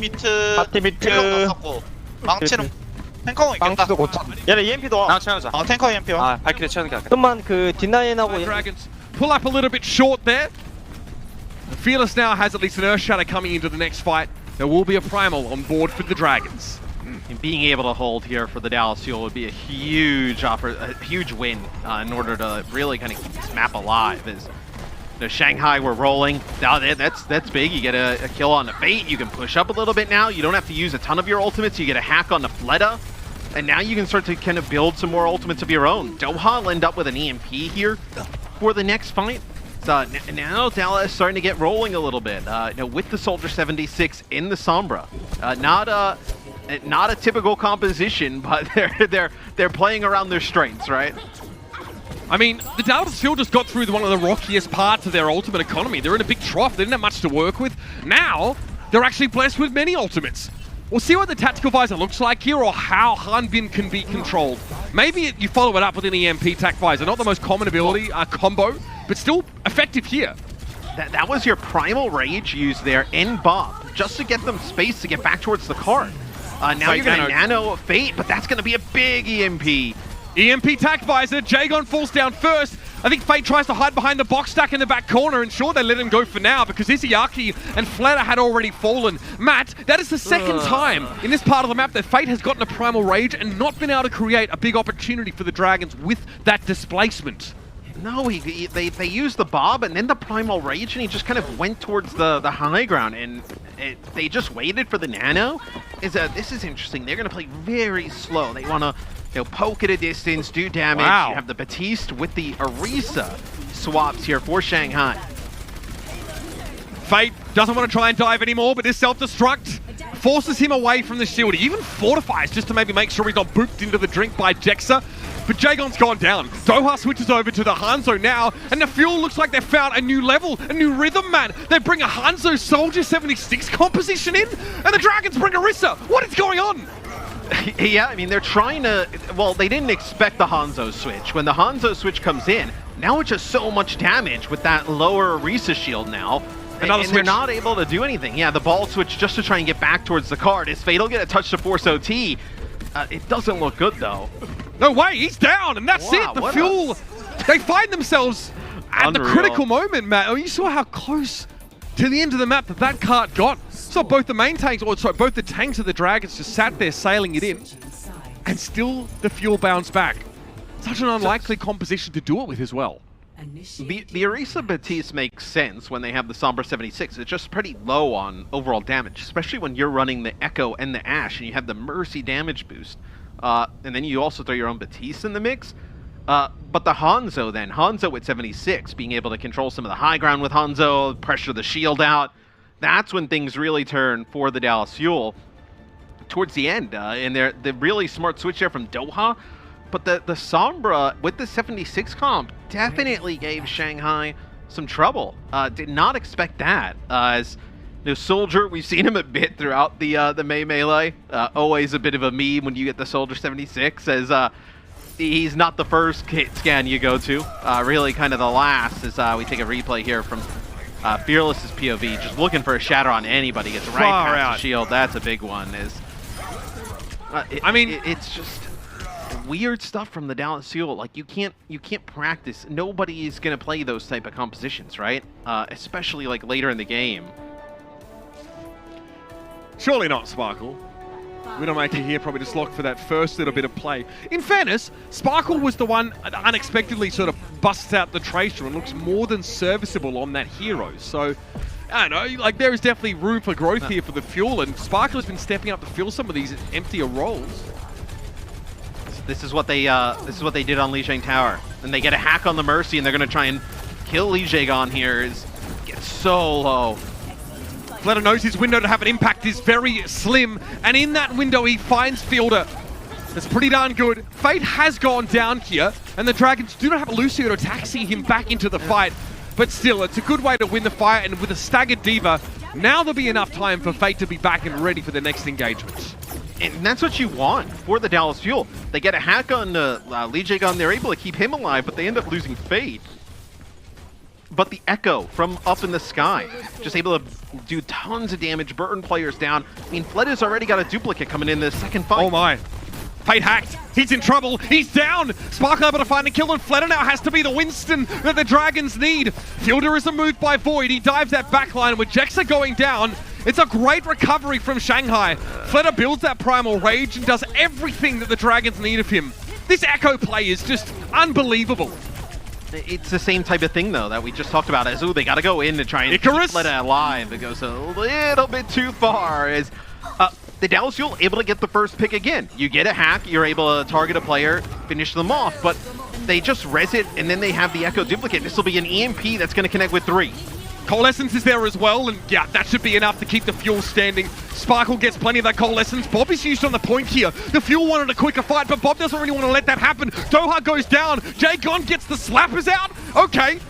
미트 망치는 탱커 있겠다. 얘네 EMP도 와. 탱커 EMP 와. 발키리 채우는 게 좀만 그 뒷라인하고 Dragons pull up a little bit short there. Fearless now has at least an Earth Shatter coming into the next fight. There will be a Primal on board for the Dragons. And being able to hold here for the Dallas Fuel would be a huge win in order to really kind of keep this map alive. As the Shanghai were rolling, now that's big. You get a kill on the Fate. You can push up a little bit now. You don't have to use a ton of your ultimates. You get a hack on the Fleta, and now you can start to kind of build some more ultimates of your own. Doha will end up with an EMP here for the next fight. So now Dallas is starting to get rolling a little bit. With the Soldier 76 in the Sombra, not a typical composition, but they're playing around their strengths, right? I mean, the Dallas Fuel just got through one of the rockiest parts of their ultimate economy. They're in a big trough. They didn't have much to work with. Now, they're actually blessed with many ultimates. We'll see what the tactical visor looks like here or how Hanbin can be controlled. Maybe you follow it up with an EMP tac visor. Not the most common ability combo, but still effective here. That was your Primal Rage used there in Bob, just to get them space to get back towards the card. Now you're going to nano Fate, but that's going to be a big EMP. EMP tac visor, Jagon falls down first. I think Fate tries to hide behind the box stack in the back corner, and sure, they let him go for now because Izayaki and Fleta had already fallen. Matt, that is the second time in this part of the map that Fate has gotten a Primal Rage and not been able to create a big opportunity for the Dragons with that displacement. No, they used the Bob and then the Primal Rage, and he just kind of went towards the high ground, and they just waited for the Nano. This is interesting. They're going to play very slow. They want to poke at a distance, do damage. Wow. You have the Batiste with the Orisa swaps here for Shanghai. Fate doesn't want to try and dive anymore, but this self-destruct forces him away from the shield. He even fortifies just to maybe make sure he's not booped into the drink by Jexa. But Jagon's gone down. Doha switches over to the Hangzhou now, and the Fuel looks like they've found a new level, a new rhythm, man. They bring a Hangzhou Soldier 76 composition in, and the Dragons bring Orisa. What is going on? Yeah, I mean, they're trying to... Well, they didn't expect the Hangzhou switch. When the Hangzhou switch comes in, now it's just so much damage with that lower Orisa shield now. And they're not able to do anything. Yeah, the ball switch just to try and get back towards the card. Is Fatal get a touch to force OT? It doesn't look good, though. No way, he's down, and that's it. The Fuel, they find themselves at the critical moment, Matt. Oh, you saw how close to the end of the map that cart got. So both the main tanks, or sorry, both the tanks of the Dragons just sat there sailing it in, and still the Fuel bounced back. Such an unlikely composition to do it with as well. The Orisa Batiste makes sense when they have the Sombra 76. It's just pretty low on overall damage, especially when you're running the Echo and the Ashe and you have the Mercy damage boost. And then you also throw your own Batiste in the mix. But the Hangzhou then, Hangzhou at 76, being able to control some of the high ground with Hangzhou, pressure the shield out, that's when things really turn for the Dallas Fuel towards the end. And the really smart switch there from Doha. But the Sombra with the 76 comp definitely gave Shanghai some trouble. Did not expect that. As Soldier, we've seen him a bit throughout the May Melee. Always a bit of a meme when you get the Soldier 76, as he's not the first hit scan you go to. Really kind of the last, as we take a replay here from Fearless's POV. Just looking for a shatter on anybody. Gets right past the shield. That's a big one. It's just weird stuff from the Dallas Fuel. Like, you can't practice. Nobody is gonna play those type of compositions, right? Especially like later in the game. Surely not, Sparkle. Widowmaker here probably just locked for that first little bit of play. In fairness, Sparkle was the one that unexpectedly sort of busts out the Tracer and looks more than serviceable on that hero. So, I don't know, like, there is definitely room for growth here for the Fuel, and Sparkle has been stepping up to fill some of these emptier roles. This is what they did on Lijiang Tower. And they get a hack on the Mercy, and they're going to try and kill Lijiang here. Gets so low. Fleta knows his window to have an impact is very slim, and in that window he finds Fielder. That's pretty darn good. Fate has gone down here, and the Dragons do not have a Lucio to taxi him back into the fight. But still, it's a good way to win the fight, and with a staggered Diva, now there'll be enough time for Fate to be back and ready for the next engagement. And that's what you want for the Dallas Fuel. They get a hack on Lijiang, they're able to keep him alive, but they end up losing Fate. But the Echo from up in the sky, just able to do tons of damage, burn players down. I mean, Fleta's already got a duplicate coming in the second fight. Oh my. Fate hacked. He's in trouble. He's down. Sparkle able to find a kill, and Fleta now has to be the Winston that the Dragons need. Fielder is removed by Void. He dives that backline with Jexa going down. It's a great recovery from Shanghai. Fleta builds that Primal Rage and does everything that the Dragons need of him. This Echo play is just unbelievable. It's the same type of thing, though, that we just talked about, as, they got to go in to try and keep Fleta alive. It goes a little bit too far, as the Dallas Fuel able to get the first pick again. You get a hack, you're able to target a player, finish them off, but they just res it, and then they have the Echo duplicate. This will be an EMP that's going to connect with 3. Coalescence is there as well, and yeah, that should be enough to keep the Fuel standing. Sparkle gets plenty of that Coalescence. Bob is used on the point here. The Fuel wanted a quicker fight, but Bob doesn't really want to let that happen. Doha goes down. Jagon gets the slappers out. Okay.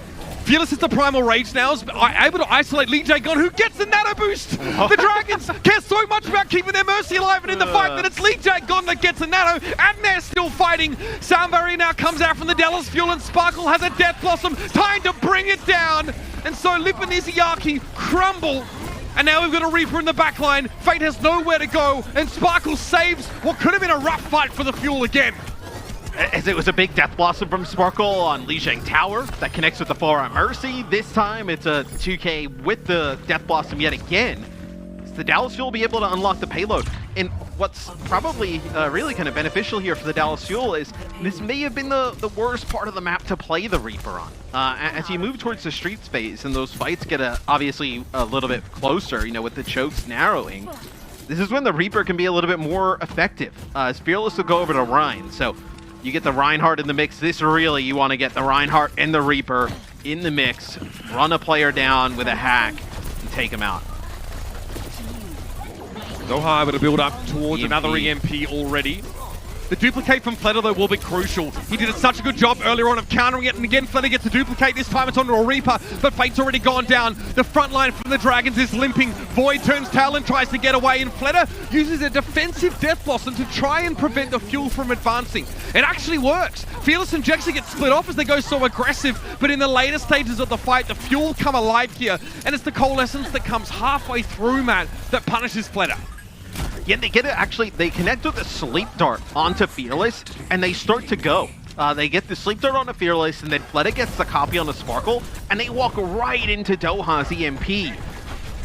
Fearless is the Primal Rage now, is able to isolate Lijiang, who gets the Nano Boost. The Dragons care so much about keeping their Mercy alive, and in the fight that it's Lijiang that gets a Nano, and they're still fighting. Sound Barrier now comes out from the Dallas Fuel, and Sparkle has a Death Blossom, time to bring it down. And so Lip and Izayaki crumble. And now we've got a Reaper in the backline. Fate has nowhere to go, and Sparkle saves what could have been a rough fight for the Fuel again. As it was a big Death Blossom from Sparkle on Lijiang Tower that connects with the Forearm Mercy. This time it's a 2K with the Death Blossom yet again. So the Dallas Fuel will be able to unlock the payload. And what's probably really kind of beneficial here for the Dallas Fuel is this may have been the worst part of the map to play the Reaper on. As you move towards the street space and those fights get obviously a little bit closer, you know, with the chokes narrowing, this is when the Reaper can be a little bit more effective. As Fearless will go over to Rhine, so you get the Reinhardt in the mix. This really, you want to get the Reinhardt and the Reaper in the mix, run a player down with a hack, and take him out. Doha able to build up towards another EMP already. The duplicate from Fleta, though, will be crucial. He did such a good job earlier on of countering it, and again, Fleta gets a duplicate. This time it's onto a Reaper, but Fate's already gone down. The front line from the Dragons is limping. Void turns tail and tries to get away, and Fleta uses a defensive Death Blossom to try and prevent the Fuel from advancing. It actually works. Fearless and Jexer get split off as they go so aggressive, but in the later stages of the fight, the Fuel come alive here, and it's the Coalescence that comes halfway through, Matt, that punishes Fleta. Yeah, they get it. Actually, they connect with the Sleep Dart onto Fearless, and they start to go. They get the Sleep Dart onto Fearless, and then Fleta gets the copy on the Sparkle, and they walk right into Doha's EMP.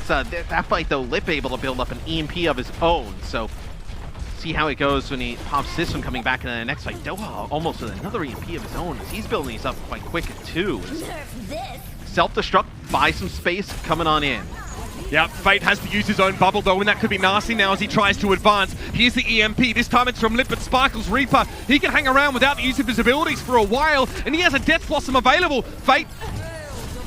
So that fight, though, Lip able to build up an EMP of his own. So see how it goes when he pops this one coming back into the next fight. Doha almost with another EMP of his own as he's building these up quite quick too. Self-destruct, buy some space, coming on in. Yeah, Fate has to use his own bubble though, and that could be nasty now as he tries to advance. Here's the EMP. This time it's from Lip, but Sparkle's Reaper. He can hang around without the use of his abilities for a while, and he has a Death Blossom available. Fate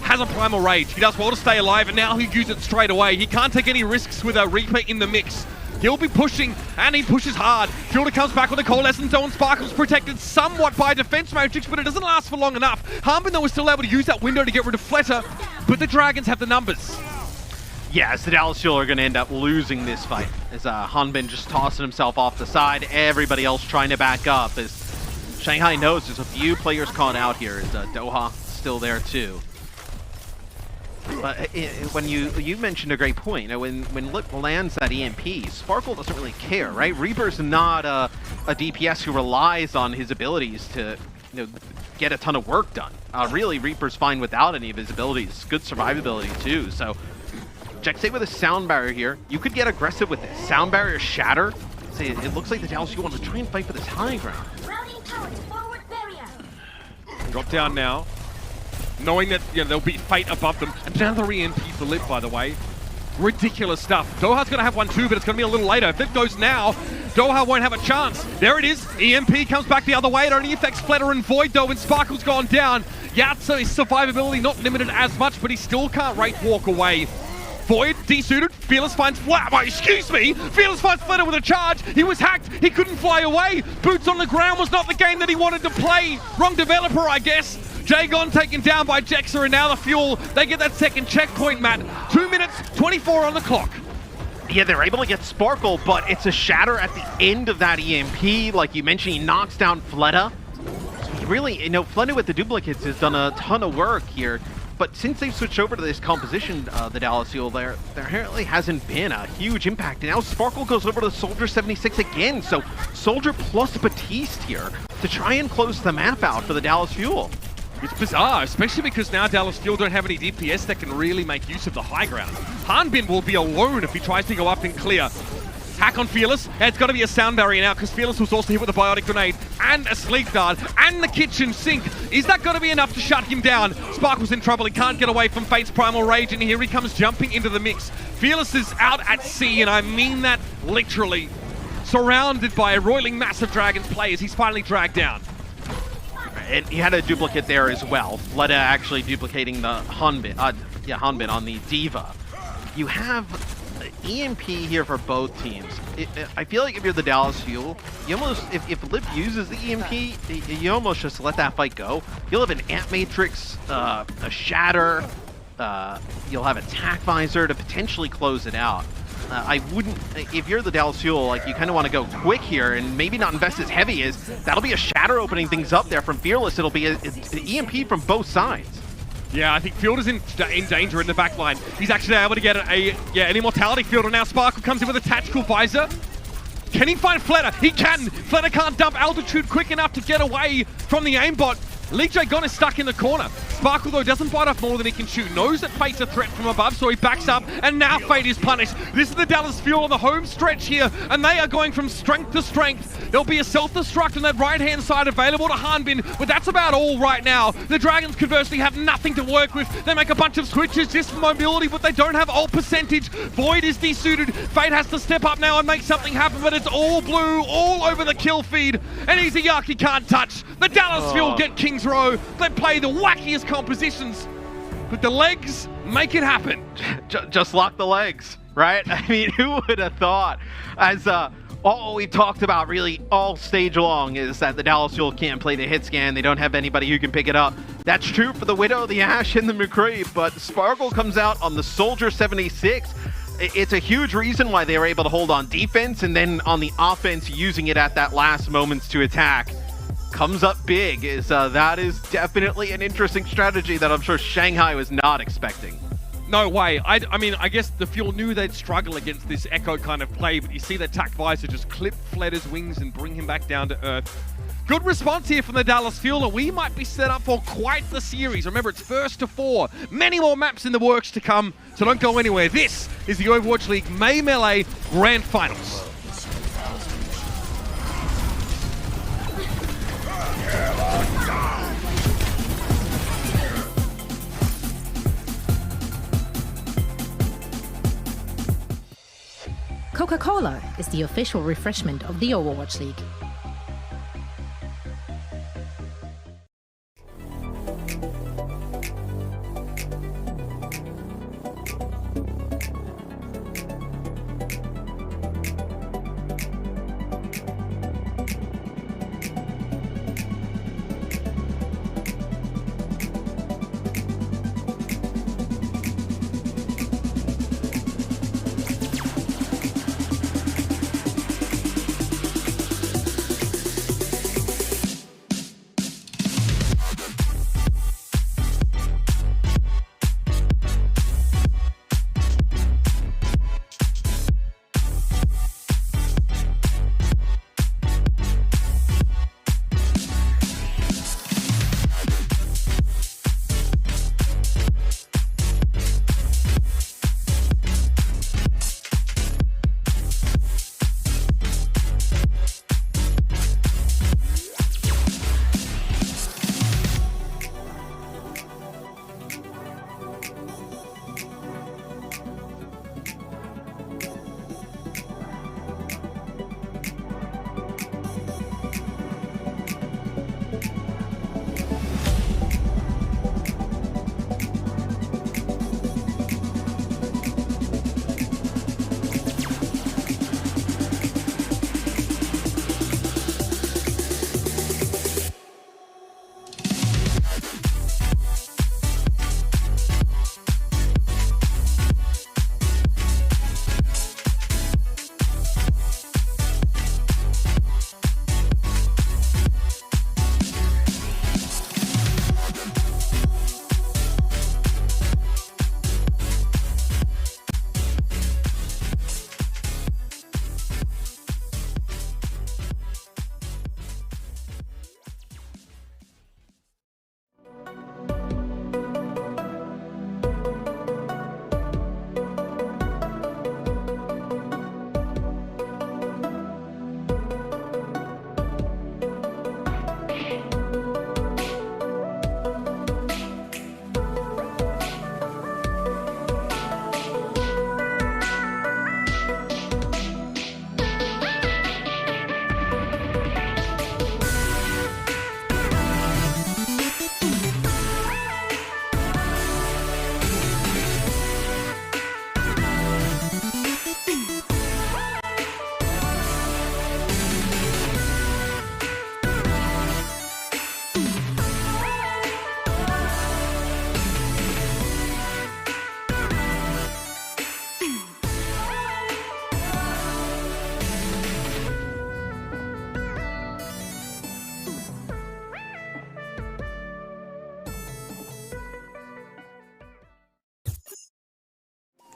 has a Primal Rage. He does well to stay alive, and now he'll use it straight away. He can't take any risks with a Reaper in the mix. He'll be pushing, and he pushes hard. Fielder comes back with a Coalescence, and Sparkle's protected somewhat by Defense Matrix, but it doesn't last for long enough. Harbin, though, is still able to use that window to get rid of Fleta, but the Dragons have the numbers. Yeah, as the Dallas Fuel are going to end up losing this fight. As Hanbin just tossing himself off the side, everybody else trying to back up. As Shanghai knows there's a few players caught out here. Is Doha still there too? But when you mentioned a great point, you know, when Lip lands that EMP, Sparkle doesn't really care, right? Reaper's not a DPS who relies on his abilities to, you know, get a ton of work done. Really, Reaper's fine without any of his abilities. Good survivability too. So Jexay with a Sound Barrier here. You could get aggressive with it. Sound Barrier Shatter. See, it looks like the Dallas Fuel want to try and fight for this high ground. Drop down now, knowing that, you know, there'll be Fate above them. Another EMP for Lip, by the way. Ridiculous stuff. Doha's going to have one too, but it's going to be a little later. If it goes now, Doha won't have a chance. There it is. EMP comes back the other way. It only affects Fleta and Void, though, and Sparkle's gone down. Yatsa, his survivability not limited as much, but he still can't Wraith walk away. Void, desuited, Fearless finds excuse me! Fearless finds Fleta with a charge! He was hacked! He couldn't fly away! Boots on the ground was not the game that he wanted to play! Wrong developer, I guess! Jagon taken down by Jexer, and now the Fuel, they get that second checkpoint, Matt. 2 minutes, 24 on the clock. Yeah, they're able to get Sparkle, but it's a Shatter at the end of that EMP. Like you mentioned, he knocks down Fleta. So he really, you know, Fleta with the duplicates has done a ton of work here. But since they've switched over to this composition, the Dallas Fuel, there apparently hasn't been a huge impact. And now Sparkle goes over to Soldier 76 again. So Soldier plus Batiste here to try and close the map out for the Dallas Fuel. It's bizarre, especially because now Dallas Fuel don't have any DPS that can really make use of the high ground. Hanbin will be alone if he tries to go up and clear. Hack on Fearless. It's got to be a Sound Barrier now because Fearless was also hit with a Biotic Grenade and a Sleep Dart and the Kitchen Sink. Is that going to be enough to shut him down? Sparkle's in trouble. He can't get away from Fate's Primal Rage, and here he comes jumping into the mix. Fearless is out at sea, and I mean that literally. Surrounded by a roiling mass of Dragons players, he's finally dragged down. And he had a duplicate there as well. Fleta actually duplicating the Hanbin on the Diva. You have EMP here for both teams. I feel like if you're the Dallas Fuel, you almost, if Lip uses the EMP, you almost just let that fight go. You'll have an Ant Matrix, a Shatter, you'll have a Tac Visor to potentially close it out. I wouldn't, if you're the Dallas Fuel, like you kind of want to go quick here and maybe not invest as heavy as, that'll be a Shatter opening things up there from Fearless. It'll be an EMP from both sides. Yeah, I think Fielder's in danger in the back line. He's actually able to get an Immortality Fielder now. Sparkle comes in with a Tactical Visor. Can he find Fleta? He can! Fleta can't dump altitude quick enough to get away from the aimbot. Lee Gon is stuck in the corner. Sparkle, though, doesn't bite off more than he can shoot. Knows that Fate's a threat from above, so he backs up, and now Fate is punished. This is the Dallas Fuel on the home stretch here, and they are going from strength to strength. There'll be a self-destruct on that right-hand side available to Hanbin, but that's about all right now. The Dragons, conversely, have nothing to work with. They make a bunch of switches just for mobility, but they don't have ult percentage. Void is desuited. Fate has to step up now and make something happen, but it's all blue, all over the kill feed, and he's a yuck he can't touch. The Dallas Fuel get King's Row. They play the wackiest compositions, but the legs make it happen. Just lock the legs, right? I mean, who would have thought? As all we've talked about really all stage long is that the Dallas Fuel can't play the hit scan. They don't have anybody who can pick it up. That's true for the Widow, the Ashe, and the McCree, but Sparkle comes out on the Soldier 76. It's a huge reason why they were able to hold on defense, and then on the offense, using it at that last moments to attack. Comes up big. That is definitely an interesting strategy that I'm sure Shanghai was not expecting. No way. I mean, I guess the Fuel knew they'd struggle against this Echo kind of play, but you see that Tac Visor just clip Fleta's wings and bring him back down to earth. Good response here from the Dallas Fuel, and we might be set up for quite the series. Remember, it's first to 4. Many more maps in the works to come, so don't go anywhere. This is the Overwatch League May Melee Grand Finals. Coca-Cola is the official refreshment of the Overwatch League.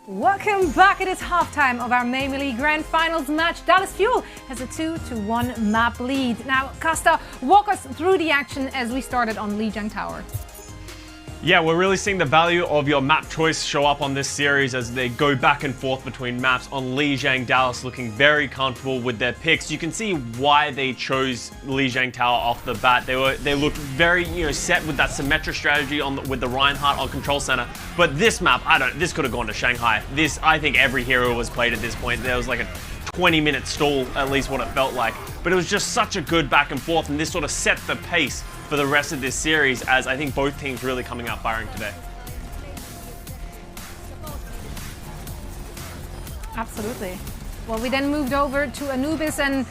Welcome back. It is halftime of our Mayhem League Grand Finals match. Dallas Fuel has a 2-1 map lead. Now, Costa, walk us through the action as we started on Lijiang Tower. Yeah, we're really seeing the value of your map choice show up on this series as they go back and forth between maps. On Lijiang, Dallas looking very comfortable with their picks. You can see why they chose Lijiang Tower off the bat. They looked very set with that symmetric strategy with the Reinhardt on control center. But this map, this could have gone to Shanghai. I think every hero was played at this point. There was like a 20-minute stall, at least what it felt like. But it was just such a good back and forth, and this sort of set the pace for the rest of this series, as I think both teams really coming out firing today. Absolutely. Well, we then moved over to Anubis, and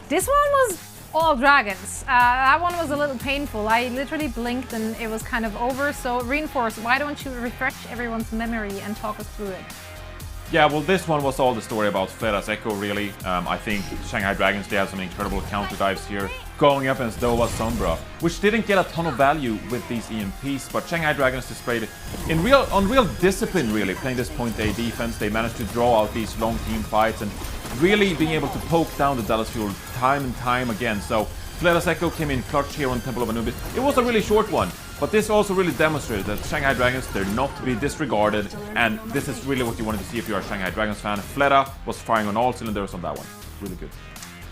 this one was all dragons. That one was a little painful. I literally blinked and it was kind of over. So Reinforce, why don't you refresh everyone's memory and talk us through it? Yeah, well, this one was all the story about Flera's Echo, really. I think Shanghai Dragons, they have some incredible counter dives here, going up against Dova Sombra, which didn't get a ton of value with these EMPs, but Shanghai Dragons displayed on real discipline, really, playing this point A defense. They managed to draw out these long team fights and really being able to poke down the Dallas Fuel time and time again. So Flera's Echo came in clutch here on Temple of Anubis. It was a really short one, but this also really demonstrated that Shanghai Dragons, they're not to be disregarded, and this is really what you wanted to see if you're a Shanghai Dragons fan. Flera was firing on all cylinders on that one. Really good.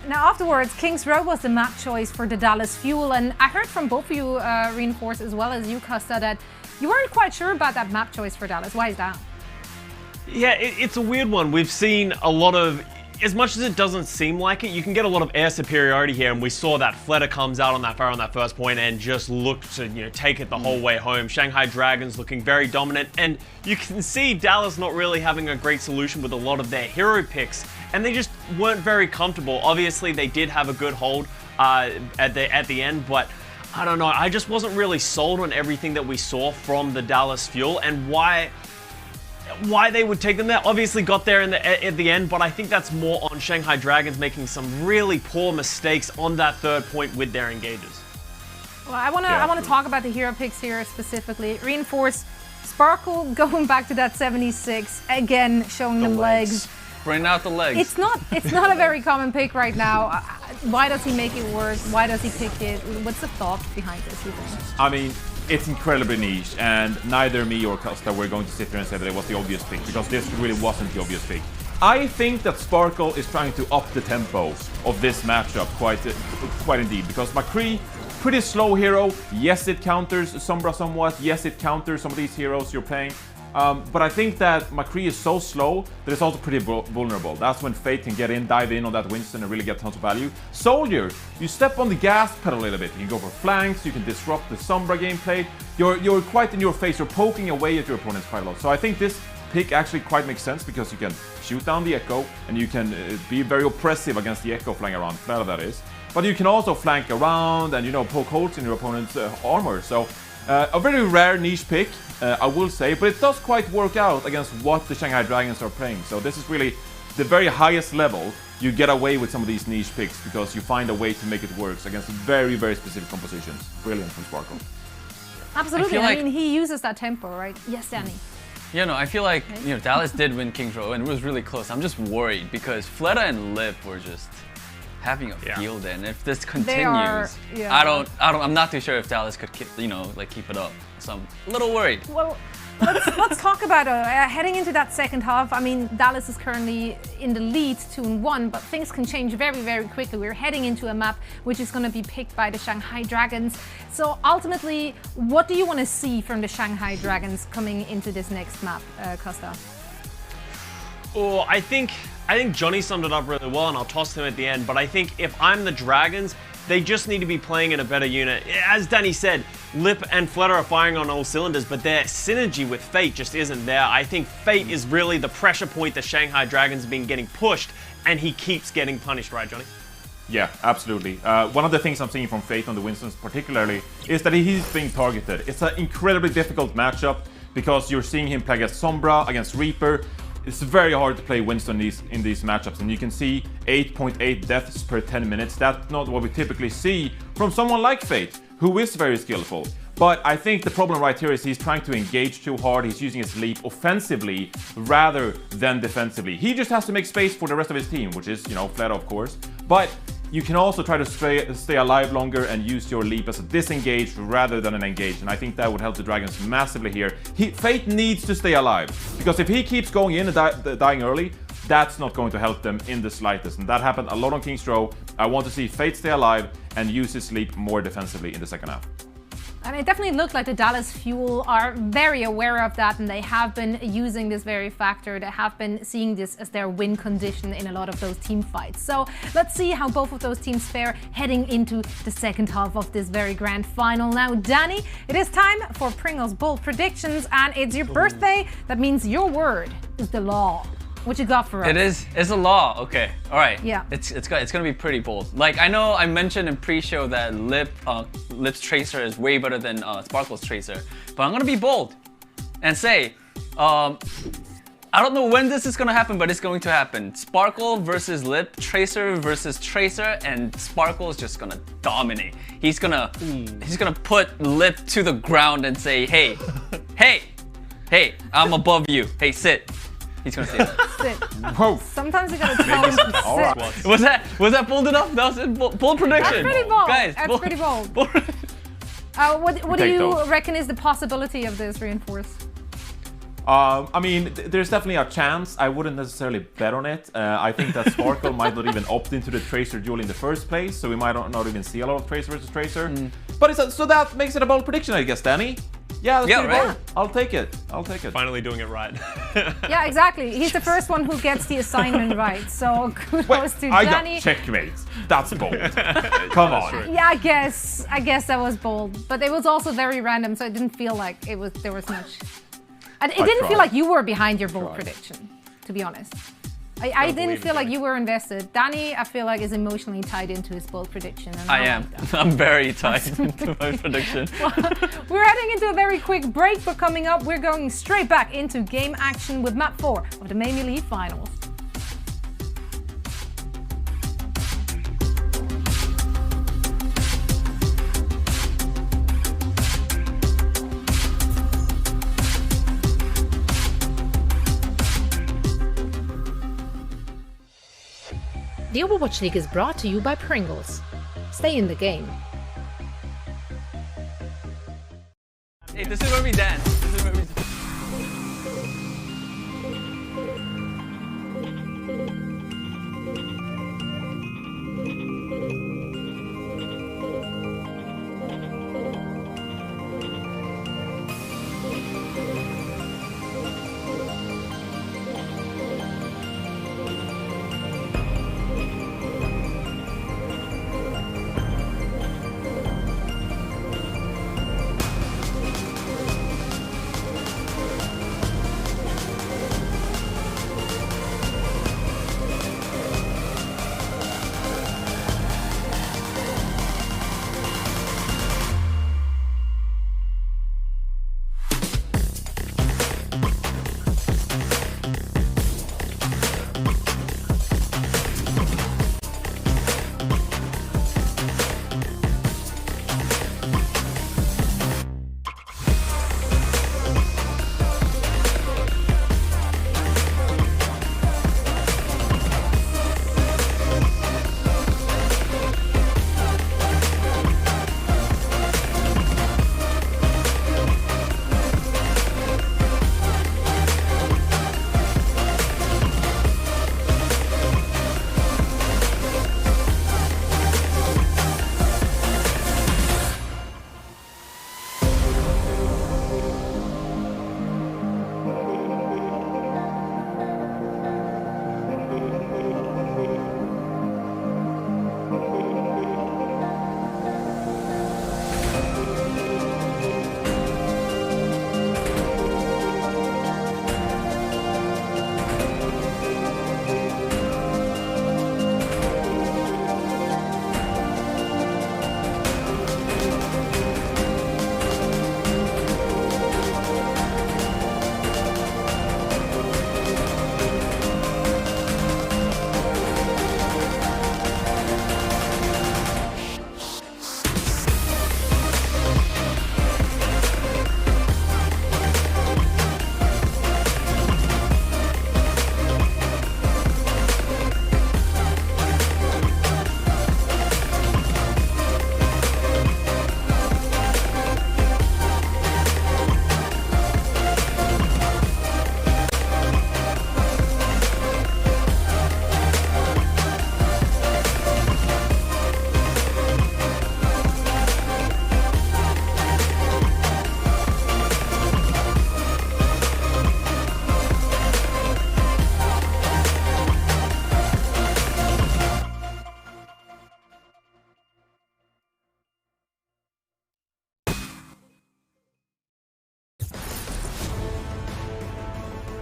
Now afterwards, King's Row was the map choice for the Dallas Fuel, and I heard from both of you, Reinforce, as well as you, Costa, that you weren't quite sure about that map choice for Dallas. Why is that? Yeah, it's a weird one. We've seen a lot of, as much as it doesn't seem like it, you can get a lot of air superiority here, and we saw that Fleta comes out on that fire on that first point and just looked to take it the whole way home. Shanghai Dragons looking very dominant, and you can see Dallas not really having a great solution with a lot of their hero picks, and they just weren't very comfortable. Obviously, they did have a good hold at the end, but I don't know. I just wasn't really sold on everything that we saw from the Dallas Fuel and why they would take them there. Obviously got there at the end, but I think that's more on Shanghai Dragons making some really poor mistakes on that third point with their engages. Well, I want to talk about the hero picks here specifically. Reinforce, Sparkle going back to that 76 again, showing them legs. Bring out the legs. It's not a very common pick right now. Why does he make it work? Why does he pick it? What's the thought behind this, you think? I mean, it's incredibly niche, and neither me or Costa were going to sit here and say that it was the obvious pick, because this really wasn't the obvious pick. I think that Sparkle is trying to up the tempo of this matchup quite indeed, because McCree, pretty slow hero. Yes, it counters Sombra somewhat. Yes, it counters some of these heroes you're playing. But I think that McCree is so slow that it's also pretty vulnerable. That's when Fate can get in, dive in on that Winston and really get tons of value. Soldier, you step on the gas pedal a little bit. You can go for flanks, you can disrupt the Sombra gameplay. You're quite in your face, you're poking away at your opponents quite a lot. So I think this pick actually quite makes sense, because you can shoot down the Echo and you can be very oppressive against the Echo flying around, Flera that is. But you can also flank around and, poke holes in your opponent's armor. So a very rare niche pick, I will say, but it does quite work out against what the Shanghai Dragons are playing. So this is really the very highest level you get away with some of these niche picks, because you find a way to make it work against very, very specific compositions. Brilliant from Sparkle. Absolutely. I mean, he uses that tempo, right? Yes, Danny. Yeah, no, I feel like Dallas did win King's Row, and it was really close. I'm just worried because Fleta and Lip were just having a field, and if this continues, I'm not too sure if Dallas could keep it up. So I'm a little worried. Well, let's talk about heading into that second half. I mean, Dallas is currently in the lead 2-1, but things can change very, very quickly. We're heading into a map which is going to be picked by the Shanghai Dragons. So ultimately, what do you want to see from the Shanghai Dragons coming into this next map, Costa? Oh, I think Johnny summed it up really well, and I'll toss him at the end. But I think if I'm the Dragons, they just need to be playing in a better unit. As Danny said, Lip and Fleta are firing on all cylinders, but their synergy with Fate just isn't there. I think Fate is really the pressure point that Shanghai Dragons have been getting pushed, and he keeps getting punished, right, Johnny? Yeah, absolutely. One of the things I'm seeing from Fate on the Winstons particularly is that he's being targeted. It's an incredibly difficult matchup, because you're seeing him play against Sombra, against Reaper. It's very hard to play Winston in these matchups, and you can see 8.8 deaths per 10 minutes. That's not what we typically see from someone like Fate, who is very skillful. But I think the problem right here is he's trying to engage too hard. He's using his leap offensively rather than defensively. He just has to make space for the rest of his team, which is, you know, Fleta, of course. But you can also try to stay alive longer and use your leap as a disengaged rather than an engaged. And I think that would help the Dragons massively here. Fate needs to stay alive, because if he keeps going in and dying early, that's not going to help them in the slightest. And that happened a lot on King's Row. I want to see Fate stay alive and use his leap more defensively in the second half. And it definitely looked like the Dallas Fuel are very aware of that, and they have been using this very factor. They have been seeing this as their win condition in a lot of those team fights. So let's see how both of those teams fare heading into the second half of this very grand final. Now, Danny, it is time for Pringle's bold predictions, and it's your birthday. That means your word is the law. What you got for us? It is. It's a law. Okay. All right. Yeah. It's gonna be pretty bold. Like, I know I mentioned in pre-show that Lip's Tracer is way better than Sparkle's Tracer, but I'm gonna be bold and say, I don't know when this is gonna happen, but it's going to happen. Sparkle versus Lip, Tracer versus Tracer, and Sparkle is just gonna dominate. He's gonna put Lip to the ground and say, hey, hey, I'm above you. Hey, sit. He's gonna say that. Sit. Whoa. Sometimes you gotta tell him to sit. Right. Was that bold enough? That was a bold prediction. That's pretty bold. Guys, that's pretty bold. What do you reckon is the possibility of this reinforce? I mean, there's definitely a chance. I wouldn't necessarily bet on it. I think that Sparkle might not even opt into the Tracer duel in the first place, so we might not even see a lot of Tracer versus Tracer. But so that makes it a bold prediction, I guess, Danny. Yeah, that's pretty bold. I'll take it. Finally doing it right. Yeah, exactly. He's the first one who gets the assignment right. So kudos to I Danny. got checkmate. That's bold. Come on. Yeah, I guess that was bold, but it was also very random, so it didn't feel like there was much. And it didn't feel like you were behind your bold prediction, to be honest. I didn't feel like you were invested. Danny, I feel like, is emotionally tied into his bold prediction. And I am. I'm very tied into my prediction. Well, we're heading into a very quick break, but coming up, we're going straight back into game action with Map 4 of the Mayhem Elite Finals. The Overwatch League is brought to you by Pringles. Stay in the game. Hey, this is where we dance. This is where we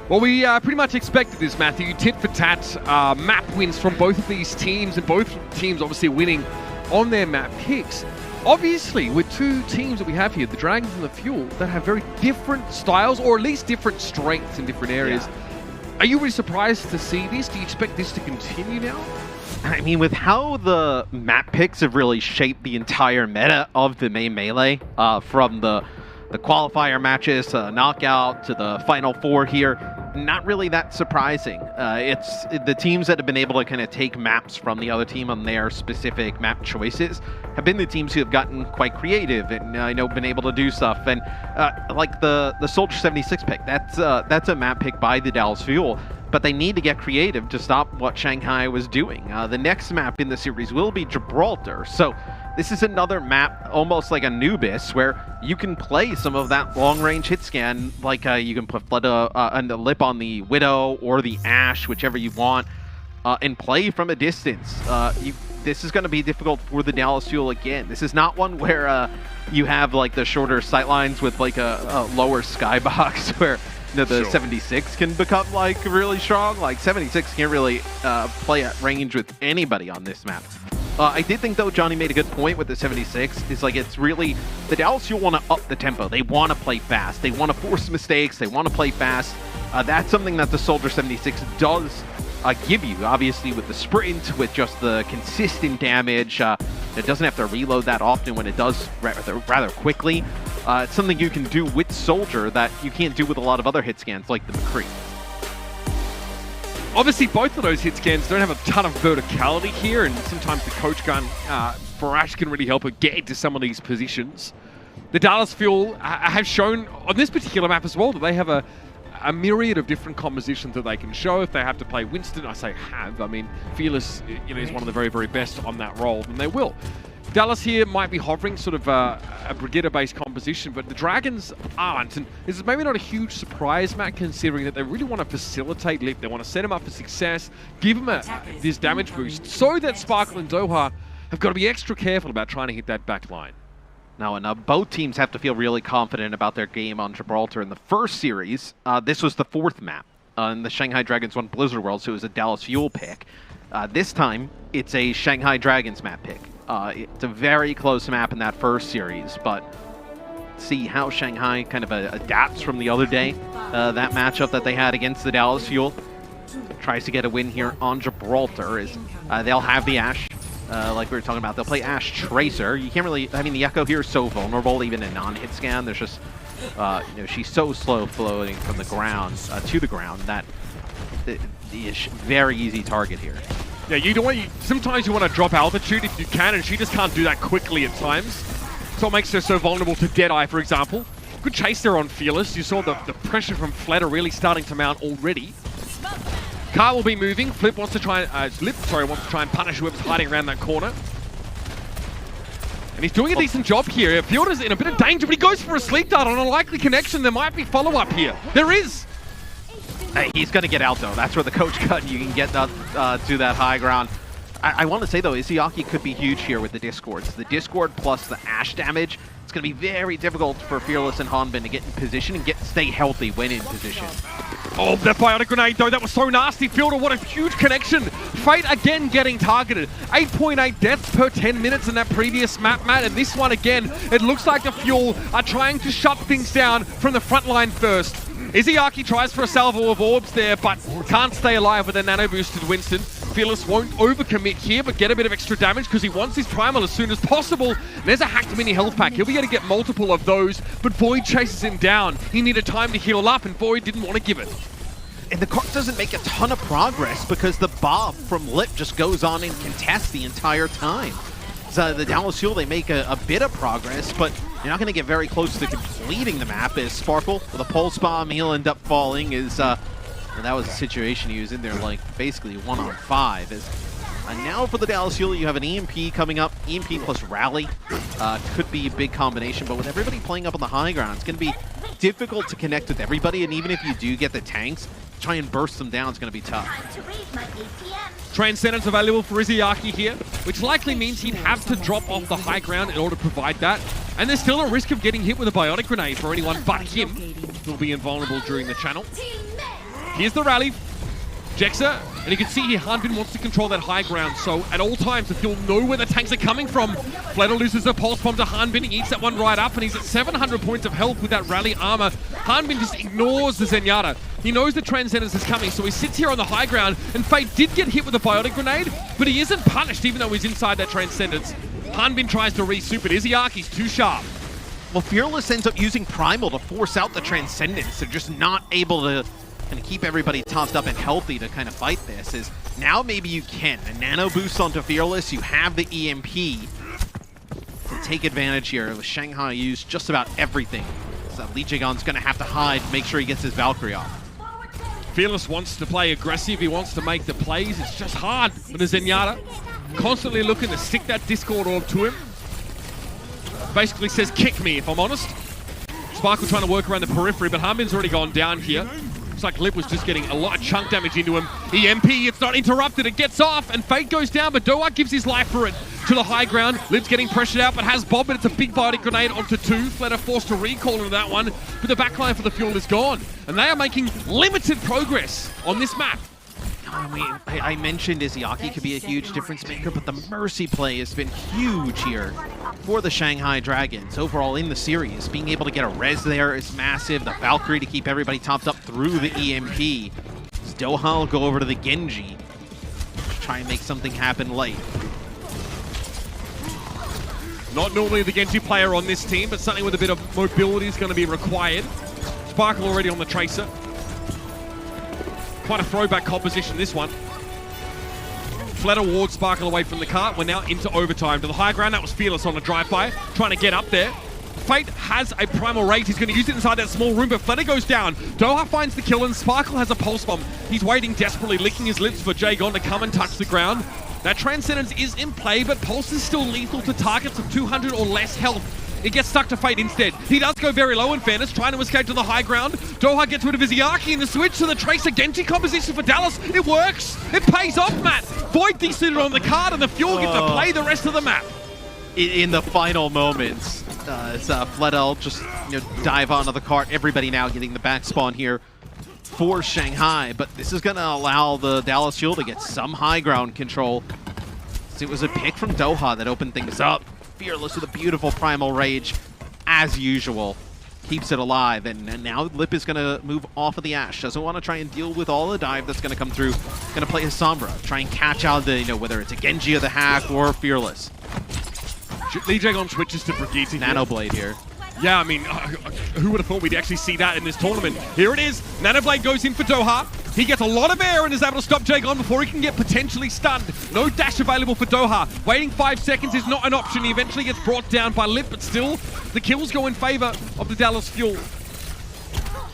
Well, we pretty much expected this, Matthew. Tit for tat map wins from both of these teams, and both teams obviously winning on their map picks. Obviously, with two teams that we have here, the Dragons and the Fuel, that have very different styles, or at least different strengths in different areas. Yeah. Are you really surprised to see this? Do you expect this to continue now? I mean, with how the map picks have really shaped the entire meta of the main Melee, from the qualifier matches to knockout to the Final Four here, not really that surprising. It's the teams that have been able to kind of take maps from the other team on their specific map choices have been the teams who have gotten quite creative and been able to do stuff. And like the Soldier 76 pick, that's a map pick by the Dallas Fuel. But they need to get creative to stop what Shanghai was doing. The next map in the series will be Gibraltar. So this is another map, almost like Anubis, where you can play some of that long-range hit scan. Like you can put Fleta and the Lip on the Widow or the Ashe, whichever you want, and play from a distance. This is going to be difficult for the Dallas Fuel again. This is not one where you have like the shorter sightlines with like a lower skybox where the 76 can become like really strong. Like 76 can't really play at range with anybody on this map. I did think though Johnny made a good point with the 76. Is like it's really the Dallas Fuel want to up the tempo. They want to play fast. They want to force mistakes. They want to play fast. That's something that the Soldier 76 does give you. Obviously with the sprint, with just the consistent damage. It doesn't have to reload that often when it does rather quickly. It's something you can do with Soldier that you can't do with a lot of other hit scans like the McCree. Obviously, both of those hit scans don't have a ton of verticality here, and sometimes the coach gun for Ashe can really help her get into some of these positions. The Dallas Fuel have shown on this particular map as well that they have a myriad of different compositions that they can show. If they have to play Winston, I say have. I mean, Fearless is one of the very, very best on that role, and they will. Dallas here might be hovering sort of a Brigitte-based composition, but the Dragons aren't. And this is maybe not a huge surprise, Matt, considering that they really want to facilitate Lip. They want to set him up for success, give him this damage boost, so that Sparkle and Doha have got to be extra careful about trying to hit that back line. Now, and both teams have to feel really confident about their game on Gibraltar. In the first series, this was the fourth map. And the Shanghai Dragons won Blizzard World, so it was a Dallas Fuel pick. This time, it's a Shanghai Dragons map pick. It's a very close map in that first series, but see how Shanghai kind of adapts from the other day. That matchup that they had against the Dallas Fuel. Tries to get a win here on Gibraltar. They'll have the Ashe, like we were talking about. They'll play Ashe Tracer. You can't really, I mean, the Echo here is so vulnerable, even in non-hit scan. There's just, she's so slow floating from the ground to the ground that is very easy target here. Yeah, sometimes you want to drop altitude if you can, and she just can't do that quickly at times. So it makes her so vulnerable to Deadeye, for example. Good chase there on Fearless. You saw the pressure from Fleta really starting to mount already. Car will be moving. Lip wants to try and punish whoever's hiding around that corner. And he's doing a decent job here. Fjorda's in a bit of danger, but he goes for a sleep dart on a likely connection. There might be follow-up here. There is! He's going to get out, though. That's where the coach cut. You can get to that high ground. I want to say, though, Izayaki could be huge here with the Discords. The Discord plus the Ashe damage, it's going to be very difficult for Fearless and Hanbin to get in position and stay healthy when in position. Oh, that Bionic Grenade, though, that was so nasty. Fielder, what a huge connection. Fate again getting targeted. 8.8 deaths per 10 minutes in that previous map, Matt, and this one again, it looks like the Fuel are trying to shut things down from the front line first. Izayaki tries for a salvo of orbs there, but can't stay alive with a nano-boosted Winston. Fearless won't overcommit here, but get a bit of extra damage because he wants his primal as soon as possible. And there's a hacked mini health pack. He'll be able to get multiple of those, but Void chases him down. He needed time to heal up, and Void didn't want to give it. And the cart doesn't make a ton of progress because the Bob from Lip just goes on and contests the entire time. So the Dallas Fuel, they make a bit of progress, but you're not going to get very close to completing the map as Sparkle with a pulse bomb, he'll end up falling. And that was a situation he was in there like basically 1-on-5. And now for the Dallas Fuel, you have an EMP coming up. EMP plus Rally could be a big combination, but with everybody playing up on the high ground, it's going to be difficult to connect with everybody, and even if you do get the tanks, try and burst them down, it's going to be tough. Transcendence available for Izayaki here, which likely means he'd have to drop off the high ground in order to provide that. And there's still a risk of getting hit with a Bionic Grenade for anyone but him. He'll be invulnerable during the channel. Here's the rally. Jexa, and you can see here Hanbin wants to control that high ground, so at all times, if you'll know where the tanks are coming from, Fleta loses a pulse bomb to Hanbin, he eats that one right up, and he's at 700 points of health with that rally armor. Hanbin just ignores the Zenyatta. He knows the Transcendence is coming, so he sits here on the high ground, and Fate did get hit with a Biotic Grenade, but he isn't punished even though he's inside that Transcendence. Hanbin tries to re-soup it. Izyaki's too sharp. Well, Fearless ends up using Primal to force out the Transcendence. They're just not able to and keep everybody tossed up and healthy to kind of fight this. Is now maybe you can. A nano boost onto Fearless, you have the EMP to take advantage here. With Shanghai used just about everything. So Lee Jae-gon's gonna have to hide, make sure he gets his Valkyrie off. Fearless wants to play aggressive, he wants to make the plays, it's just hard for the Zenyatta. Constantly looking to stick that Discord orb to him. Basically says, kick me if I'm honest. Sparkle trying to work around the periphery, but Hanbin's already gone down here. Looks like Lip was just getting a lot of chunk damage into him. EMP, it's not interrupted, it gets off, and Fate goes down, but Doha gives his life for it to the high ground. Lip's getting pressured out, but has Bob, but it's a big Biotic Grenade onto 2. Fleta forced to recall into that one, but the backline for the Fuel is gone. And they are making limited progress on this map. I mentioned Izayaki could be a huge difference maker, but the Mercy play has been huge here for the Shanghai Dragons. Overall in the series, being able to get a res there is massive. The Valkyrie to keep everybody topped up through the EMP. Doha will go over to the Genji to try and make something happen late. Not normally the Genji player on this team, but something with a bit of mobility is going to be required. Sparkle already on the Tracer. Quite a throwback composition, this one. Fleta wards Sparkle away from the cart. We're now into overtime. To the high ground, that was Fearless on a drive-by, trying to get up there. Fate has a Primal Rage. He's going to use it inside that small room, but Fleta goes down. Doha finds the kill, and Sparkle has a Pulse Bomb. He's waiting desperately, licking his lips for Jae-gon to come and touch the ground. That Transcendence is in play, but Pulse is still lethal to targets of 200 or less health. It gets stuck to Fate instead. He does go very low in fairness, trying to escape to the high ground. Doha gets rid of Izayaki in the switch to the Tracer Genji composition for Dallas. It works. It pays off, Matt. Void desuited on the card, and the Fuel gets to play the rest of the map. In the final moments, Fleta just dive onto the cart. Everybody now getting the back spawn here for Shanghai, but this is going to allow the Dallas Fuel to get some high ground control. So it was a pick from Doha that opened things up. Fearless with a beautiful Primal Rage, as usual. Keeps it alive, and now Lip is going to move off of the Ash. Doesn't want to try and deal with all the dive that's going to come through. Going to play his Sombra, try and catch out the, whether it's a Genji or the Hack or Fearless. Lee Jae-gon switches to Brigitte. Nanoblade here. Yeah, I mean, who would have thought we'd actually see that in this tournament? Here it is. Nanoblade goes in for Doha. He gets a lot of air and is able to stop Jae-gon before he can get potentially stunned. No dash available for Doha. Waiting 5 seconds is not an option. He eventually gets brought down by Lip, but still, the kills go in favor of the Dallas Fuel.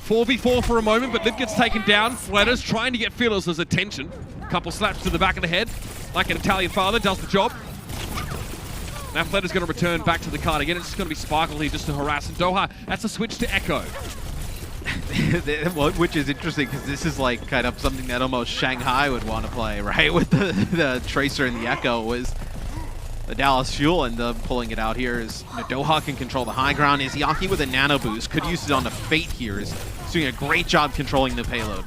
4v4 for a moment, but Lip gets taken down. Fleta's trying to get Fearless's attention. Couple slaps to the back of the head, like an Italian father, does the job. Now Fleta's going to return back to the card again. It's just going to be Sparkle here just to harass. And Doha, that's a switch to Echo. Which is interesting because this is like kind of something that almost Shanghai would want to play, right? With the Tracer and the Echo was the Dallas Fuel, and pulling it out here is Doha can control the high ground. Izayaki with a nano boost could use it on the Fate here. Is doing a great job controlling the payload.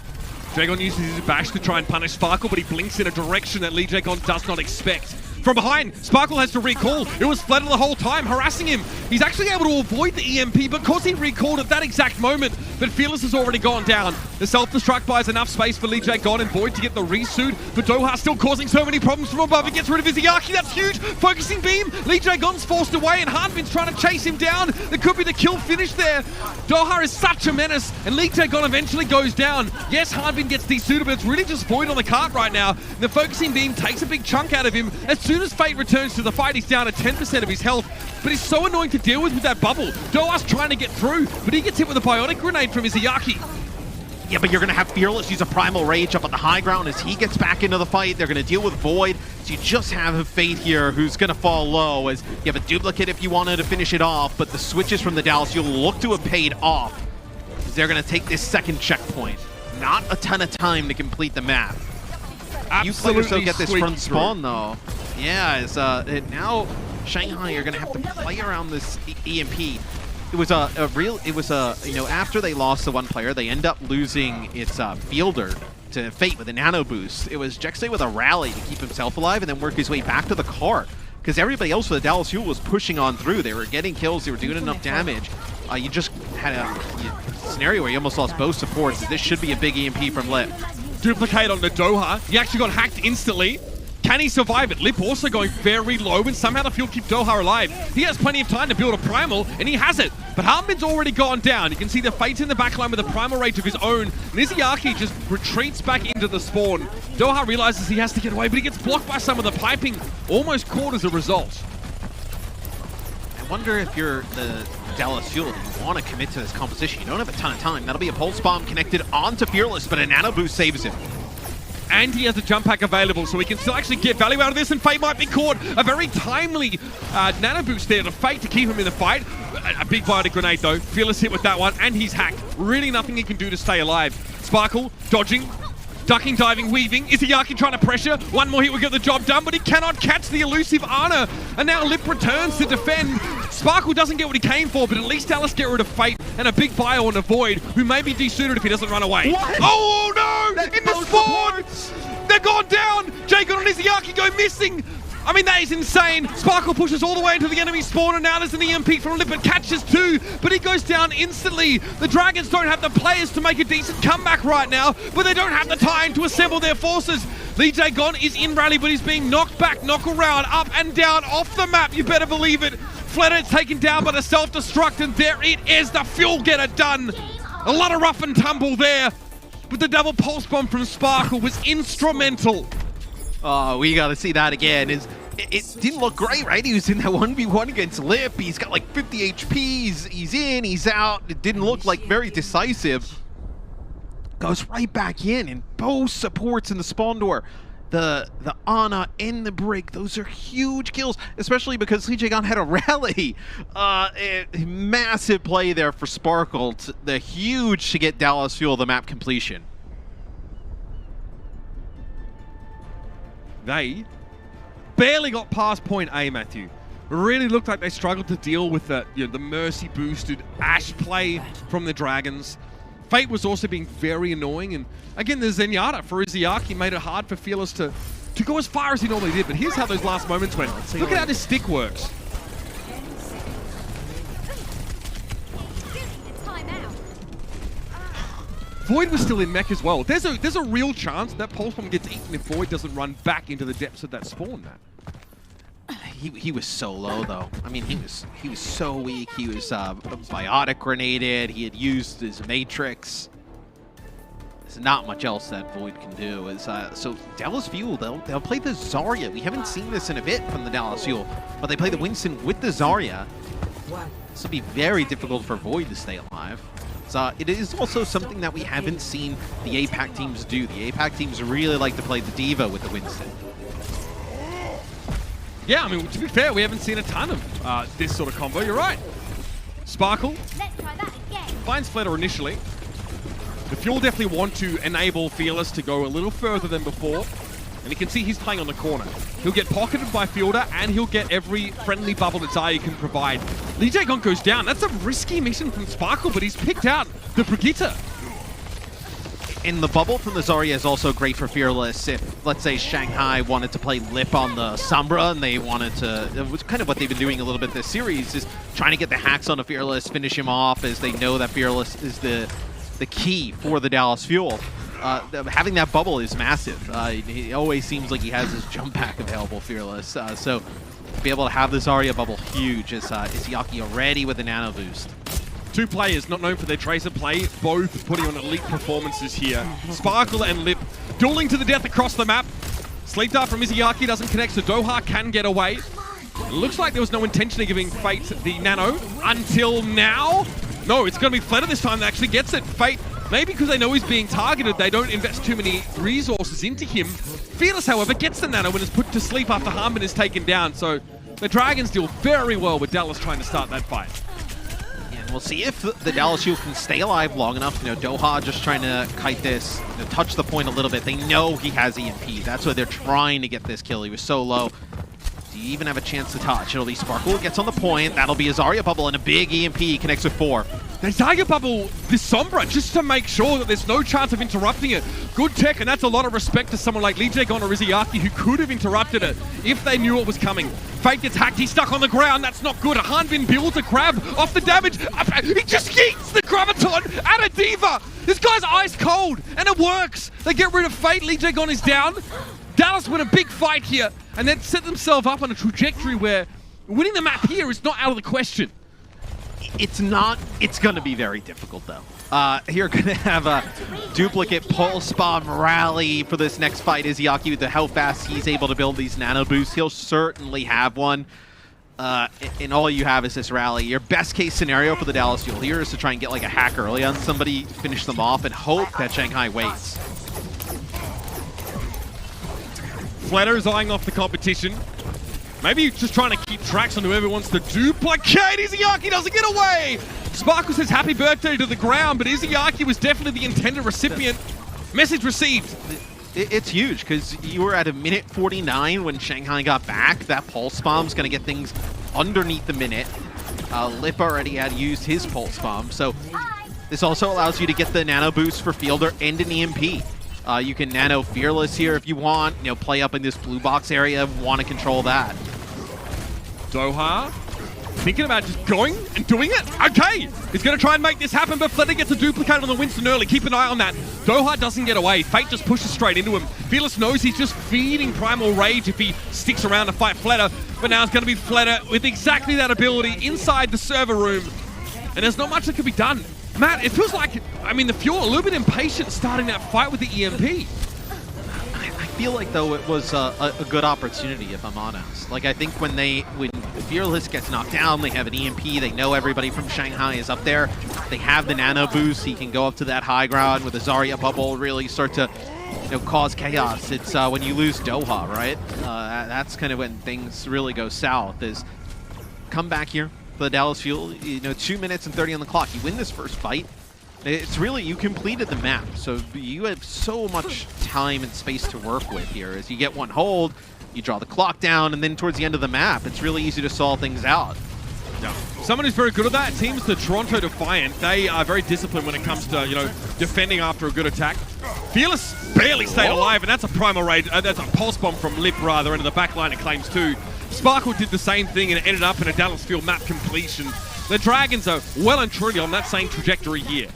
Jae-gon uses his bash to try and punish Sparkle, but he blinks in a direction that Lee Jae-gon does not expect. From behind, Sparkle has to recall. It was Fleta the whole time, harassing him. He's actually able to avoid the EMP because he recalled at that exact moment, but Fearless has already gone down. The self-destruct buys enough space for Lee Jae-gon and Void to get the resuit, but Doha still causing so many problems from above. He gets rid of Izayaki, that's huge. Focusing beam, Lee Jae-gon's forced away, and Hanbin's trying to chase him down. There could be the kill finish there. Doha is such a menace, and Lee Jae-gon eventually goes down. Yes, Hanbin gets desuited, but it's really just Void on the cart right now. The focusing beam takes a big chunk out of him. As soon as Fate returns to the fight, he's down to 10% of his health, but he's so annoying to deal with that bubble. Doha's trying to get through, but he gets hit with a Biotic Grenade from Izayaki. Yeah, but you're going to have Fearless use a Primal Rage up on the high ground as he gets back into the fight. They're going to deal with Void, so you just have a Fate here who's going to fall low as you have a duplicate if you wanted to finish it off, but the switches from the Dallas you'll look to have paid off because they're going to take this second checkpoint. Not a ton of time to complete the map. You players don't get this front spawn though. Yeah, as now Shanghai are going to have to play around this EMP. you know, after they lost the one player, they end up losing its fielder to Fate with a nano boost. It was Jexay with a rally to keep himself alive and then work his way back to the car. Because everybody else for the Dallas Fuel was pushing on through. They were getting kills, they were doing enough damage. You just had a scenario where you almost lost both supports. This should be a big EMP from Lip. Duplicate on the Doha. He actually got hacked instantly. Can he survive it? Lip also going very low, and somehow the Fuel keep Doha alive. He has plenty of time to build a Primal, and he has it. But Harmin's already gone down. You can see the Fate's in the backline with a Primal rage of his own. Niziaki just retreats back into the spawn. Doha realizes he has to get away, but he gets blocked by some of the piping, almost caught as a result. I wonder if you're the Dallas Fuel and you want to commit to this composition. You don't have a ton of time. That'll be a Pulse Bomb connected onto Fearless, but a Nano Boost saves him. And he has a jump pack available, so he can still actually get value out of this, and Fate might be caught. A very timely nano boost there to Fate to keep him in the fight. A big biotic grenade though. Fearless hit with that one, and he's hacked. Really nothing he can do to stay alive. Sparkle, dodging, ducking, diving, weaving. Izayaki trying to pressure. One more hit will get the job done, but he cannot catch the elusive Ana. And now Lip returns to defend. Sparkle doesn't get what he came for, but at least Dallas get rid of Fate and a big bio on the Void, who may be desuited if he doesn't run away. What? Oh no! In the spawn! They're gone down! Jacob and Izayaki go missing! I mean, that is insane. Sparkle pushes all the way into the enemy spawn, and now there's an EMP from Lip, and catches two, but he goes down instantly. The Dragons don't have the players to make a decent comeback right now, but they don't have the time to assemble their forces. Lee Jae-gon is in rally, but he's being knocked back, knock around, up and down, off the map, you better believe it. Fleta taken down by the self-destruct, and there it is, the Fuel getter done. A lot of rough and tumble there, but the double pulse bomb from Sparkle was instrumental. Oh, we got to see that again. It didn't look great, right? He was in that 1v1 against Lip. He's got like 50 HPs. He's in, he's out. It didn't look like very decisive. Goes right back in, and both supports in the spawn door. The Ana and the Brig, those are huge kills, especially because Lee Jae-gon had a rally. A massive play there for Sparkle. The huge to get Dallas Fuel the map completion. They barely got past point A, Matthew. Really looked like they struggled to deal with the mercy boosted Ashe play from the Dragons. Fate was also being very annoying, and again the Zenyatta for Izayaki made it hard for Fearless to go as far as he normally did, but here's how those last moments went. Look at how this stick works. Void was still in mech as well. There's a real chance that Pulse Bomb gets eaten if Void doesn't run back into the depths of that spawn, Matt. He was so low though. I mean, he was so weak. He was biotic grenaded. He had used his Matrix. There's not much else that Void can do. So Dallas Fuel, they'll play the Zarya. We haven't seen this in a bit from the Dallas Fuel, but they play the Winston with the Zarya. This will be very difficult for Void to stay alive. It is also something that we haven't seen the APAC teams do. The APAC teams really like to play the Diva with the Winston. Yeah, I mean, to be fair, we haven't seen a ton of this sort of combo. You're right. Sparkle finds Fleta initially. The Fuel definitely want to enable Fearless to go a little further than before. And you can see he's playing on the corner. He'll get pocketed by Fielder, and he'll get every friendly bubble that Zarya can provide. Lee Jae-gon goes down. That's a risky mission from Sparkle, but he's picked out the Brigitte. And the bubble from the Zarya is also great for Fearless. If, let's say, Shanghai wanted to play Lip on the Sombra, and they wanted to, it was kind of what they've been doing a little bit this series, is trying to get the hacks on the Fearless, finish him off, as they know that Fearless is the key for the Dallas Fuel. Having that bubble is massive. He always seems like he has his jump pack available, Fearless. So to be able to have the Zarya bubble, huge. Is Yaki already with the nano boost. Two players not known for their Tracer play, both putting on elite performances here. Sparkle and Lip dueling to the death across the map. Sleep Dart from Izayaki doesn't connect, so Doha can get away. It looks like there was no intention of giving Fate the nano until now. No, it's going to be Fleta this time that actually gets it. Fate, maybe because they know he's being targeted, they don't invest too many resources into him. Fearless, however, gets the nano and is put to sleep after Harmon is taken down. So the Dragons deal very well with Dallas trying to start that fight. We'll see if the Dallas Fuel can stay alive long enough. Doha just trying to kite this, touch the point a little bit. They know he has EMP. That's why they're trying to get this kill. He was so low. Do you even have a chance to touch? It'll be Sparkle, gets on the point. That'll be a Zarya Bubble and a big EMP, connects with 4. They Zarya Bubble this Sombra just to make sure that there's no chance of interrupting it. Good tech, and that's a lot of respect to someone like Lee Jae-gon or Izayaki who could have interrupted it if they knew it was coming. Fate gets hacked, he's stuck on the ground, that's not good. Hanbin builds a grab off the damage. He just yeets the Graviton at a Diva. This guy's ice cold, and it works. They get rid of Fate, Lee Jae-gon is down. Dallas win a big fight here, and then set themselves up on a trajectory where winning the map here is not out of the question. It's not. It's going to be very difficult, though. You're going to have a duplicate pulse bomb rally for this next fight. Izayaki, with how fast he's able to build these nano boosts, he'll certainly have one. And all you have is this rally. Your best case scenario for the Dallas Fuel here is to try and get like a hack early on somebody, finish them off, and hope that Shanghai waits. Fletter's eyeing off the competition. Maybe just trying to keep tracks on whoever wants to duplicate. Izayaki doesn't get away! Sparkle says happy birthday to the ground, but Izayaki was definitely the intended recipient. Message received. It's huge, because you were at a minute 49 when Shanghai got back. That pulse bomb's going to get things underneath the minute. Lip already had used his pulse bomb, so this also allows you to get the nano boost for Fielder and an EMP. You can nano Fearless here if you want, play up in this blue box area, want to control that. Doha thinking about just going and doing it. Okay, he's going to try and make this happen, but Fletcher gets a duplicate on the Winston early. Keep an eye on that. Doha doesn't get away. Fate just pushes straight into him. Fearless knows he's just feeding Primal Rage if he sticks around to fight Fletcher, but now it's going to be Fletcher with exactly that ability inside the server room, and there's not much that can be done. Matt, it feels like, the Fuel a little bit impatient starting that fight with the EMP. I feel like, though, it was a good opportunity, if I'm honest. Like, I think when Fearless gets knocked down, they have an EMP, they know everybody from Shanghai is up there, they have the nano boost, he can go up to that high ground with a Zarya Bubble, really start to cause chaos. It's when you lose Doha, right? That's kind of when things really go south, is come back here for the Dallas Fuel, 2 minutes and 30 on the clock. You win this first fight. It's really, you completed the map, so you have so much time and space to work with here. As you get one hold, you draw the clock down, and then towards the end of the map, it's really easy to solve things out. Yeah. Someone who's very good at that team's the Toronto Defiant. They are very disciplined when it comes to, defending after a good attack. Fearless barely stayed alive, and that's a Primal Rage, that's a Pulse Bomb from Lip, rather, into the back line, it claims too. Sparkle did the same thing, and it ended up in a Dallas Field map completion. The Dragons are well and truly on that same trajectory here.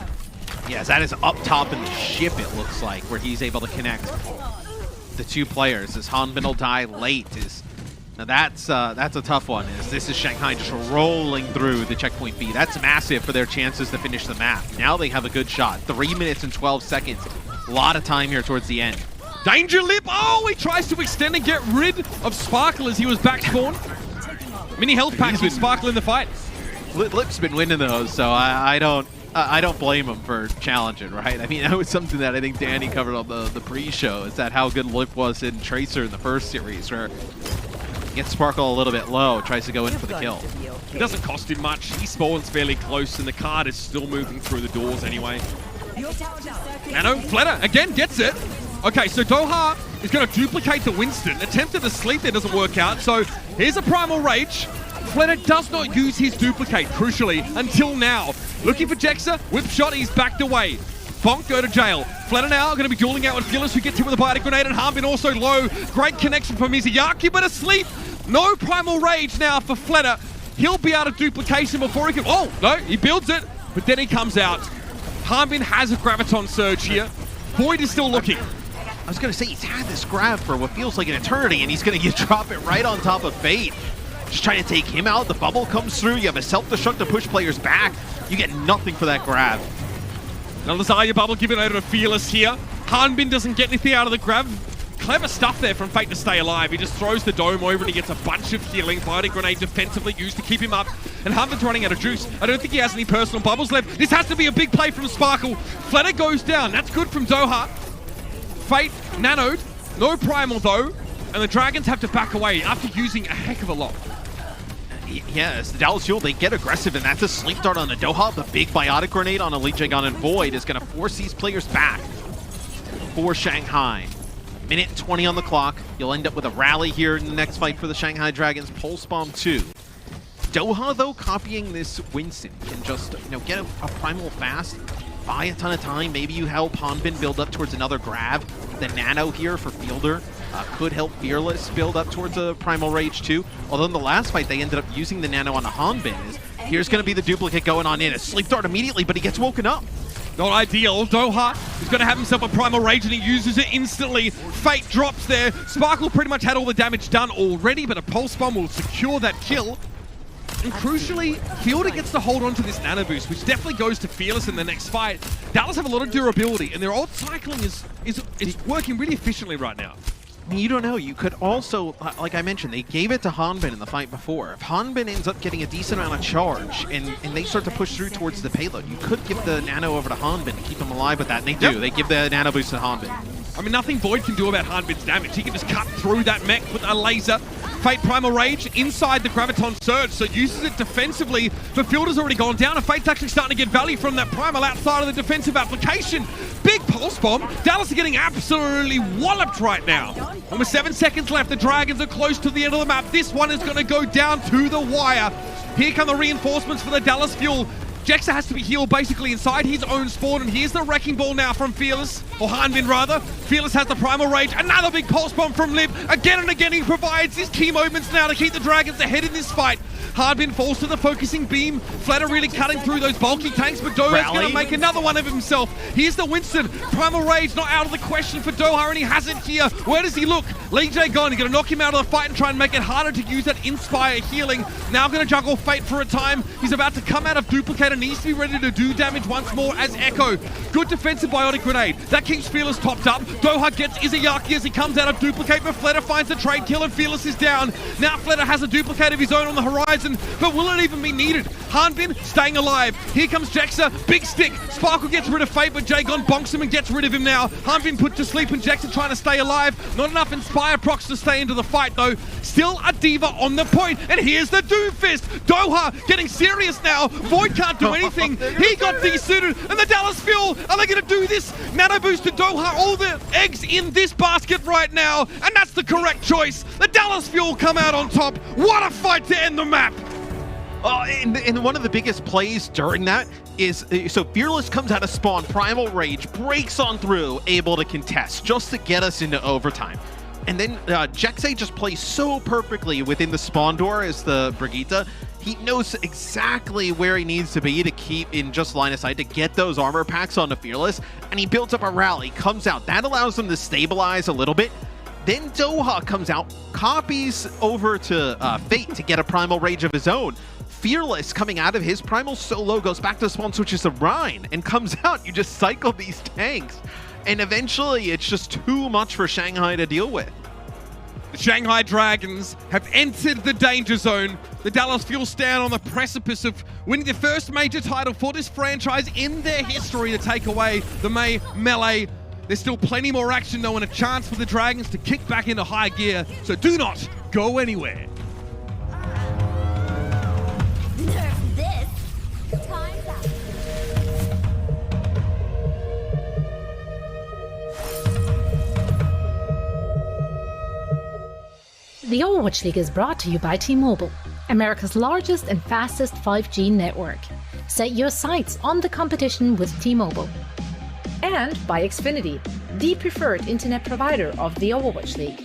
Yes, that is up top in the ship, it looks like, where he's able to connect the two players. As Hanbin will die late. Now that's a tough one. This is Shanghai just rolling through the checkpoint B. That's massive for their chances to finish the map. Now they have a good shot. 3 minutes and 12 seconds. A lot of time here towards the end. Danger Lip! Oh, he tries to extend and get rid of Sparkle as he was back spawn. Mini health packs with Sparkle in the fight. Lip's been winning those, so I don't blame him for challenging, right? That was something that I think Danny covered on the pre-show, is that how good Lip was in Tracer in the first series, where he gets Sparkle a little bit low, tries to go in for the kill. It doesn't cost him much. He spawns fairly close, and the card is still moving through the doors anyway. Nano, Fletcher, again, gets it. Okay, so Doha is going to duplicate the Winston. Attempted to sleep there, doesn't work out. So here's a Primal Rage. Fletcher does not use his duplicate, crucially, until now. Looking for Jexa, whip shot, he's backed away. Bonk go to jail. Fletcher now going to be dueling out with Fearless, who gets hit with a biotic grenade, and Hanbin also low. Great connection from Izayaki, but asleep. No Primal Rage now for Fletcher. He'll be out of duplication before he can... Oh, no, he builds it, but then he comes out. Hanbin has a Graviton Surge here. Void is still looking. I was going to say, he's had this grab for what feels like an eternity, and he's going to drop it right on top of Fate. Just trying to take him out. The bubble comes through. You have a self-destruct to push players back. You get nothing for that grab. Now the Zarya Bubble given over to Fearless here. Hanbin doesn't get anything out of the grab. Clever stuff there from Fate to stay alive. He just throws the dome over and he gets a bunch of healing. Biotic grenade defensively used to keep him up. And Hanbin's running out of juice. I don't think he has any personal bubbles left. This has to be a big play from Sparkle. Fletcher goes down. That's good from Doha. Fate nanoed. No Primal though. And the Dragons have to back away after using a heck of a lot. Yes, the Dallas Fuel, they get aggressive, and that's a sleep dart on the Doha. The big biotic grenade on a Lee Jae-gon and Void is going to force these players back for Shanghai. Minute and 20 on the clock. You'll end up with a rally here in the next fight for the Shanghai Dragons. Pulse Bomb 2. Doha, though, copying this Winston, can just, get a primal fast, buy a ton of time. Maybe you help Hanbin build up towards another grab. The Nano here for Fielder could help Fearless build up towards a Primal Rage too. Although in the last fight, they ended up using the Nano on the Hanbin. Here's going to be the duplicate going on in. A Sleep Dart immediately, but he gets woken up. Not ideal. Doha is going to have himself a Primal Rage and he uses it instantly. Fate drops there. Sparkle pretty much had all the damage done already, but a Pulse Bomb will secure that kill. And crucially, Fielder gets to hold on to this Nano Boost, which definitely goes to Fearless in the next fight. Dallas have a lot of durability, and their ult cycling is working really efficiently right now. You don't know. You could also, like I mentioned, they gave it to Hanbin in the fight before. If Hanbin ends up getting a decent amount of charge and they start to push through towards the payload, you could give the Nano over to Hanbin to keep him alive with that, and they do. Yep. They give the Nano Boost to Hanbin. I mean, nothing Void can do about Hanbin's damage. He can just cut through that mech with a laser. Fate Primal Rage inside the Graviton Surge, so uses it defensively, but Fielder's already gone down, and Fate's actually starting to get value from that Primal outside of the defensive application. Big Pulse Bomb. Dallas are getting absolutely walloped right now. Almost 7 seconds left. The Dragons are close to the end of the map. This one is going to go down to the wire. Here come the reinforcements for the Dallas Fuel. Jexa has to be healed basically inside his own spawn, and here's the Wrecking Ball now from Fearless, or Hanbin rather. Fearless has the Primal Rage, another big Pulse Bomb from Lib. Again and again he provides his key moments now to keep the Dragons ahead in this fight. Hanbin falls to the focusing beam. Flatter really cutting through those bulky tanks, but Doha's going to make another one of himself. Here's the Winston. Primal Rage not out of the question for Doha, and he has it here. Where does he look? Lee J gone. He's going to knock him out of the fight and try and make it harder to use that Inspire healing. Now going to juggle Fate for a time. He's about to come out of Duplicate and needs to be ready to do damage once more as Echo. Good defensive Biotic Grenade. That keeps Fearless topped up. Doha gets Izayaki as he comes out of Duplicate, but Flatter finds the trade kill and Fearless is down. Now Flatter has a Duplicate of his own on the horizon, but will it even be needed? Hanbin staying alive. Here comes Jexa. Big stick. Sparkle gets rid of Fate, but Jagon bonks him and gets rid of him now. Hanbin put to sleep and Jexa trying to stay alive. Not enough Inspire procs to stay into the fight though. Still a Diva on the point. And here's the Doomfist. Doha getting serious now. Void can't do anything. He got desuited. And the Dallas Fuel, are they going to do this? Nano Boost to Doha. All the eggs in this basket right now. And that's the correct choice. The Dallas Fuel come out on top. What a fight to end the map. And one of the biggest plays during that is, so Fearless comes out of spawn, Primal Rage, breaks on through, able to contest, just to get us into overtime. And then Jexa just plays so perfectly within the spawn door as the Brigitte. He knows exactly where he needs to be to keep in just line of sight to get those armor packs onto Fearless, and he builds up a rally, comes out. That allows him to stabilize a little bit. Then Doha comes out, copies over to Fate to get a Primal Rage of his own. Fearless coming out of his Primal solo goes back to spawn, switches to Rhine, and comes out. You just cycle these tanks. And eventually, it's just too much for Shanghai to deal with. The Shanghai Dragons have entered the danger zone. The Dallas Fuel stand on the precipice of winning the first major title for this franchise in their history to take away the May Melee. There's still plenty more action though, and a chance for the Dragons to kick back into high gear. So do not go anywhere. The Overwatch League is brought to you by T-Mobile, America's largest and fastest 5G network. Set your sights on the competition with T-Mobile. And by Xfinity, the preferred internet provider of the Overwatch League.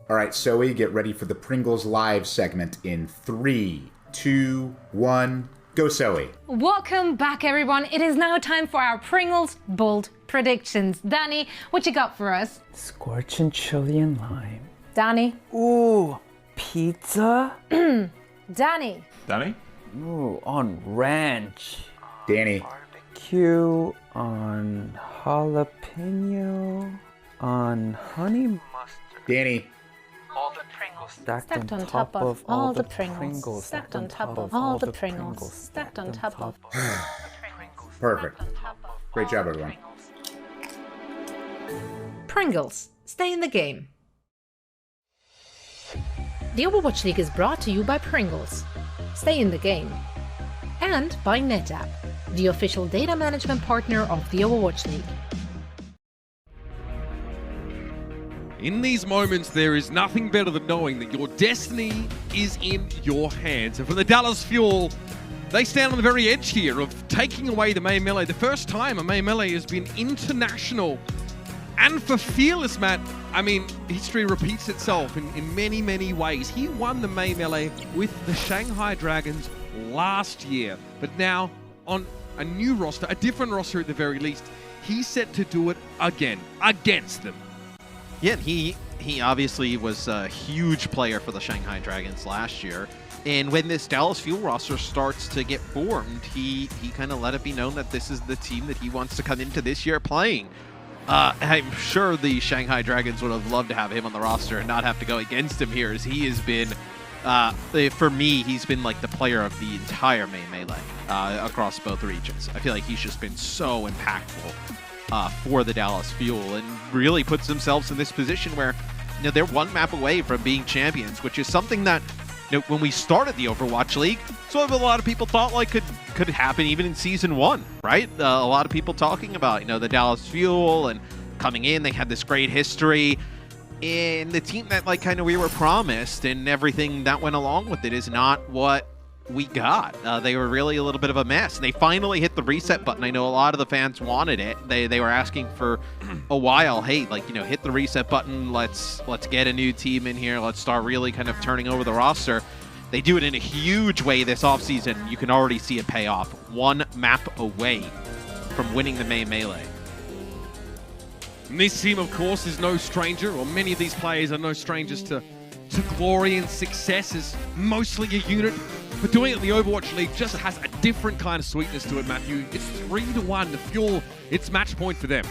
All right, Zoe, get ready for the Pringles Live segment in 3, 2, 1, go Zoe. Welcome back, everyone. It is now time for our Pringles Bold Predictions. Danny, what you got for us? Scorching chili and lime. Danny? Ooh, pizza? Danny? Danny? Ooh, on ranch. Danny? Barbecue on jalapeno on honey mustard. Danny? All the Pringles Stacked on top of all the Pringles. Stacked on top of all the Pringles. Stacked on top of. Perfect. Great job, everyone. Pringles, stay in the game. The Overwatch League is brought to you by Pringles. Stay in the game. And by NetApp, the official data management partner of the Overwatch League. In these moments, there is nothing better than knowing that your destiny is in your hands. And for the Dallas Fuel, they stand on the very edge here of taking away the May Melee. The first time a May Melee has been international. And for Fearless, Matt, I mean, history repeats itself in many, many ways. He won the May Melee with the Shanghai Dragons last year. But now, on a new roster, a different roster at the very least, he's set to do it again, against them. Yeah, he obviously was a huge player for the Shanghai Dragons last year. And when this Dallas Fuel roster starts to get formed, he kind of let it be known that this is the team that he wants to come into this year playing. I'm sure the Shanghai Dragons would have loved to have him on the roster and not have to go against him here, as he has been, for me, he's been like the player of the entire May Melee across both regions. I feel like he's just been so impactful for the Dallas Fuel and really puts themselves in this position where, you know, they're one map away from being champions, which is something that, you know, when we started the Overwatch League, so a lot of people thought like could happen even in Season 1, right? A lot of people talking about, you know, the Dallas Fuel and coming in, they had this great history, and the team that like kind of we were promised and everything that went along with it is not what we got. They were really a little bit of a mess. They finally hit the reset button. I know a lot of the fans wanted it. They were asking for a while, hey, like, you know, hit the reset button. Let's get a new team in here. Let's start really kind of turning over the roster. They do it in a huge way this offseason. You can already see it pay off. One map away from winning the May Melee. And this team, of course, is no stranger, or many of these players are no strangers to glory and success as mostly a unit. But doing it in the Overwatch League just has a different kind of sweetness to it, Matthew. It's 3-1. The Fuel, it's match point for them.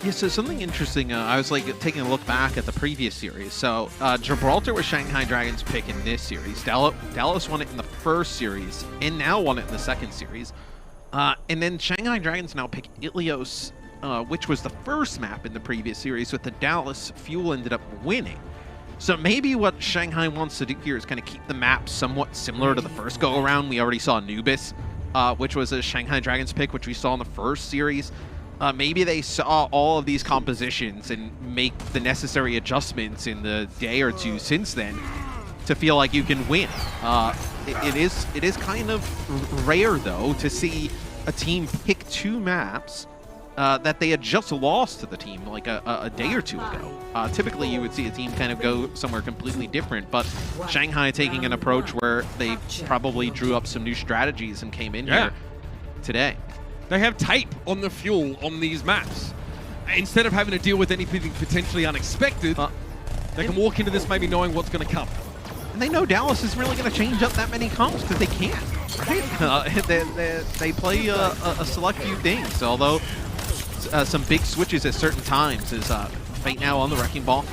Yeah, so something interesting, I was like taking a look back at the previous series. So Gibraltar was Shanghai Dragons' pick in this series. Dallas won it in the first series and now won it in the second series. And then Shanghai Dragons now pick Ilios, which was the first map in the previous series, with the Dallas Fuel ended up winning. So maybe what Shanghai wants to do here is kind of keep the map somewhat similar to the first go-around. We already saw Anubis, which was a Shanghai Dragons pick, which we saw in the first series. Maybe they saw all of these compositions and make the necessary adjustments in the day or two since then to feel like you can win. It is kind of rare, though, to see a team pick two maps that they had just lost to the team like a day or two ago. Typically, you would see a team kind of go somewhere completely different, but Shanghai taking an approach where they probably drew up some new strategies and came in here today. They have tape on the Fuel on these maps. Instead of having to deal with anything potentially unexpected, they can walk into this maybe knowing what's going to come. And they know Dallas is really going to change up that many comps because they can, right? They play a select few things, although some big switches at certain times is Fate now on the Wrecking Ball.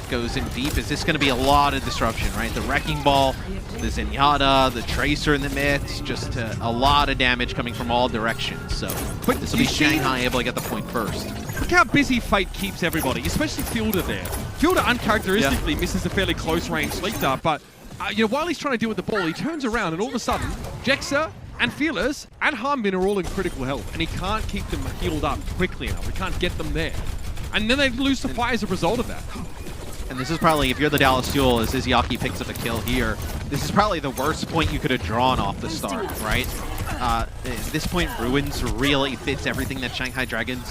Goes in deep. Is this going to be a lot of disruption, right? The Wrecking Ball, the Zenyatta, the Tracer in the midst, just a lot of damage coming from all directions. So this will be Shanghai able to get the point first. Look how busy Fate keeps everybody, especially Fielder there. Fielder uncharacteristically misses a fairly close range sleep dart, but you know, while he's trying to deal with the ball, he turns around and all of a sudden, Jexa and Fearless and Harbin are all in critical health, and he can't keep them healed up quickly enough. He can't get them there. And then they lose the fight as a result of that. And this is probably, if you're the Dallas Fuel, as Izzyaki picks up a kill here, this is probably the worst point you could have drawn off the start, right? At this point, Ruins really fits everything that Shanghai Dragons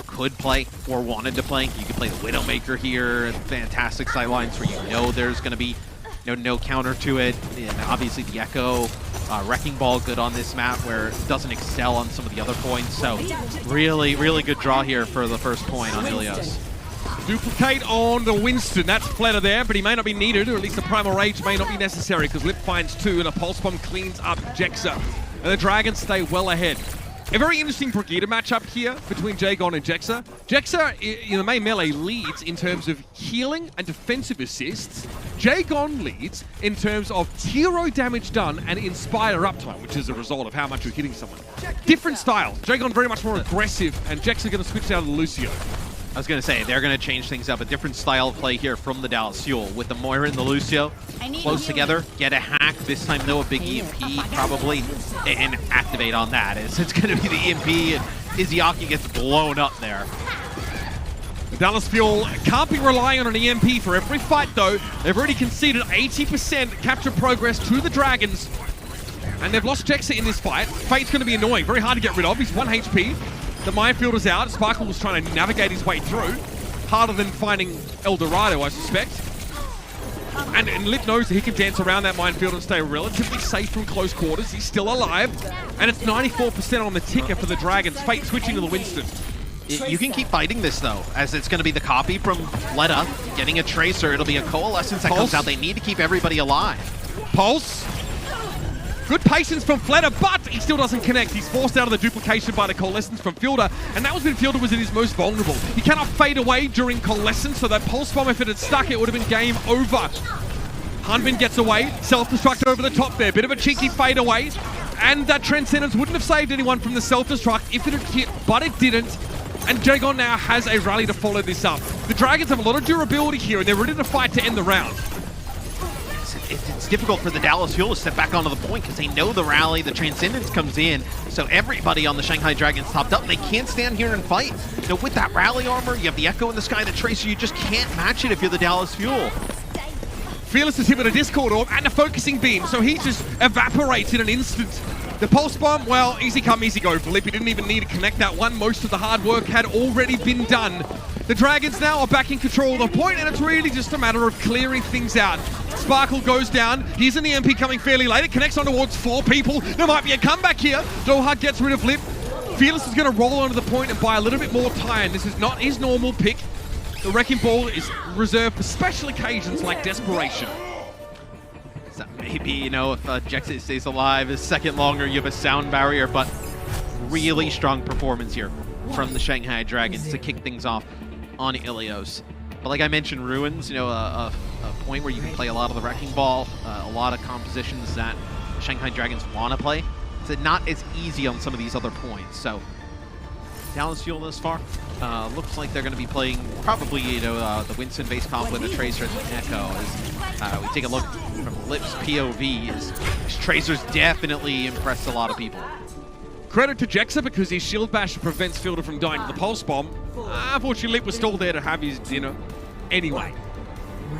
could play or wanted to play. You could play the Widowmaker here, fantastic sightlines where you know there's going to be no counter to it. And obviously the Echo, Wrecking Ball good on this map where it doesn't excel on some of the other points. So really, really good draw here for the first point on Ilios. Duplicate on the Winston. That's Fletter there, but he may not be needed, or at least the Primal Rage may not be necessary because Lip finds 2 and a Pulse Bomb cleans up Jexa. And the Dragons stay well ahead. A very interesting Brigida matchup here between Jagon and Jexa. Jexa, in the main melee, leads in terms of healing and defensive assists. Jagon leads in terms of hero damage done and Inspire uptime, which is a result of how much you're hitting someone. Different style. Jagon very much more aggressive, and Jexa going to switch down to Lucio. I was going to say, they're going to change things up. A different style of play here from the Dallas Fuel. With the Moira and the Lucio close together, get a hack. This time, though, a big EMP probably, and activate on that. It's going to be the EMP, and Izzyaki gets blown up there. The Dallas Fuel can't be relying on an EMP for every fight, though. They've already conceded 80% capture progress to the Dragons, and they've lost Jexa in this fight. Fate's going to be annoying, very hard to get rid of. He's 1 HP. The minefield is out. Sparkle was trying to navigate his way through. Harder than finding El Dorado, I suspect. And Lip knows that he can dance around that minefield and stay relatively safe from close quarters. He's still alive. And it's 94% on the ticker for the Dragons. Fate switching to the Winston. You can keep fighting this, though, as it's going to be the copy from Fleta getting a Tracer. It'll be a Coalescence that comes out. They need to keep everybody alive. Pulse. Good patience from Fleta, but he still doesn't connect. He's forced out of the duplication by the Coalescence from Fielder, and that was when Fielder was at his most vulnerable. He cannot fade away during Coalescence, so that Pulse Bomb, if it had stuck, it would have been game over. Hanbin gets away, self-destruct over the top there. Bit of a cheeky fade away, and that Transcendence wouldn't have saved anyone from the self-destruct if it had hit, but it didn't. And Jagon now has a rally to follow this up. The Dragons have a lot of durability here, and they're ready to fight to end the round. It's difficult for the Dallas Fuel to step back onto the point because they know the rally, the Transcendence comes in, so everybody on the Shanghai Dragons topped up, and they can't stand here and fight. With that rally armor, you have the Echo in the sky, the Tracer, you just can't match it if you're the Dallas Fuel. Fearless is hit with a Discord Orb and a Focusing Beam, so he just evaporates in an instant. The Pulse Bomb, well, easy come, easy go for Lip. He didn't even need to connect that one. Most of the hard work had already been done. The Dragons now are back in control of the point, and it's really just a matter of clearing things out. Sparkle goes down. Here's an EMP coming fairly late. It connects on towards 4 people. There might be a comeback here. Doha gets rid of Lip. Fearless is going to roll onto the point and buy a little bit more time. This is not his normal pick. The Wrecking Ball is reserved for special occasions like Desperation. So maybe, if Jexa stays alive a second longer, you have a sound barrier, but really strong performance here from the Shanghai Dragons to kick things off on Ilios. But like I mentioned, Ruins, a point where you can play a lot of the Wrecking Ball, a lot of compositions that Shanghai Dragons want to play. It's not as easy on some of these other points. So Dallas Fuel this far looks like they're going to be playing probably the Winston base comp with the Tracer and the Echo. As we take a look from Lip's POV, his Tracer's definitely impressed a lot of people. Credit to Jexa because his Shield Bash prevents Fielder from dying to the Pulse Bomb. Unfortunately, Lip was still there to have his dinner. Anyway,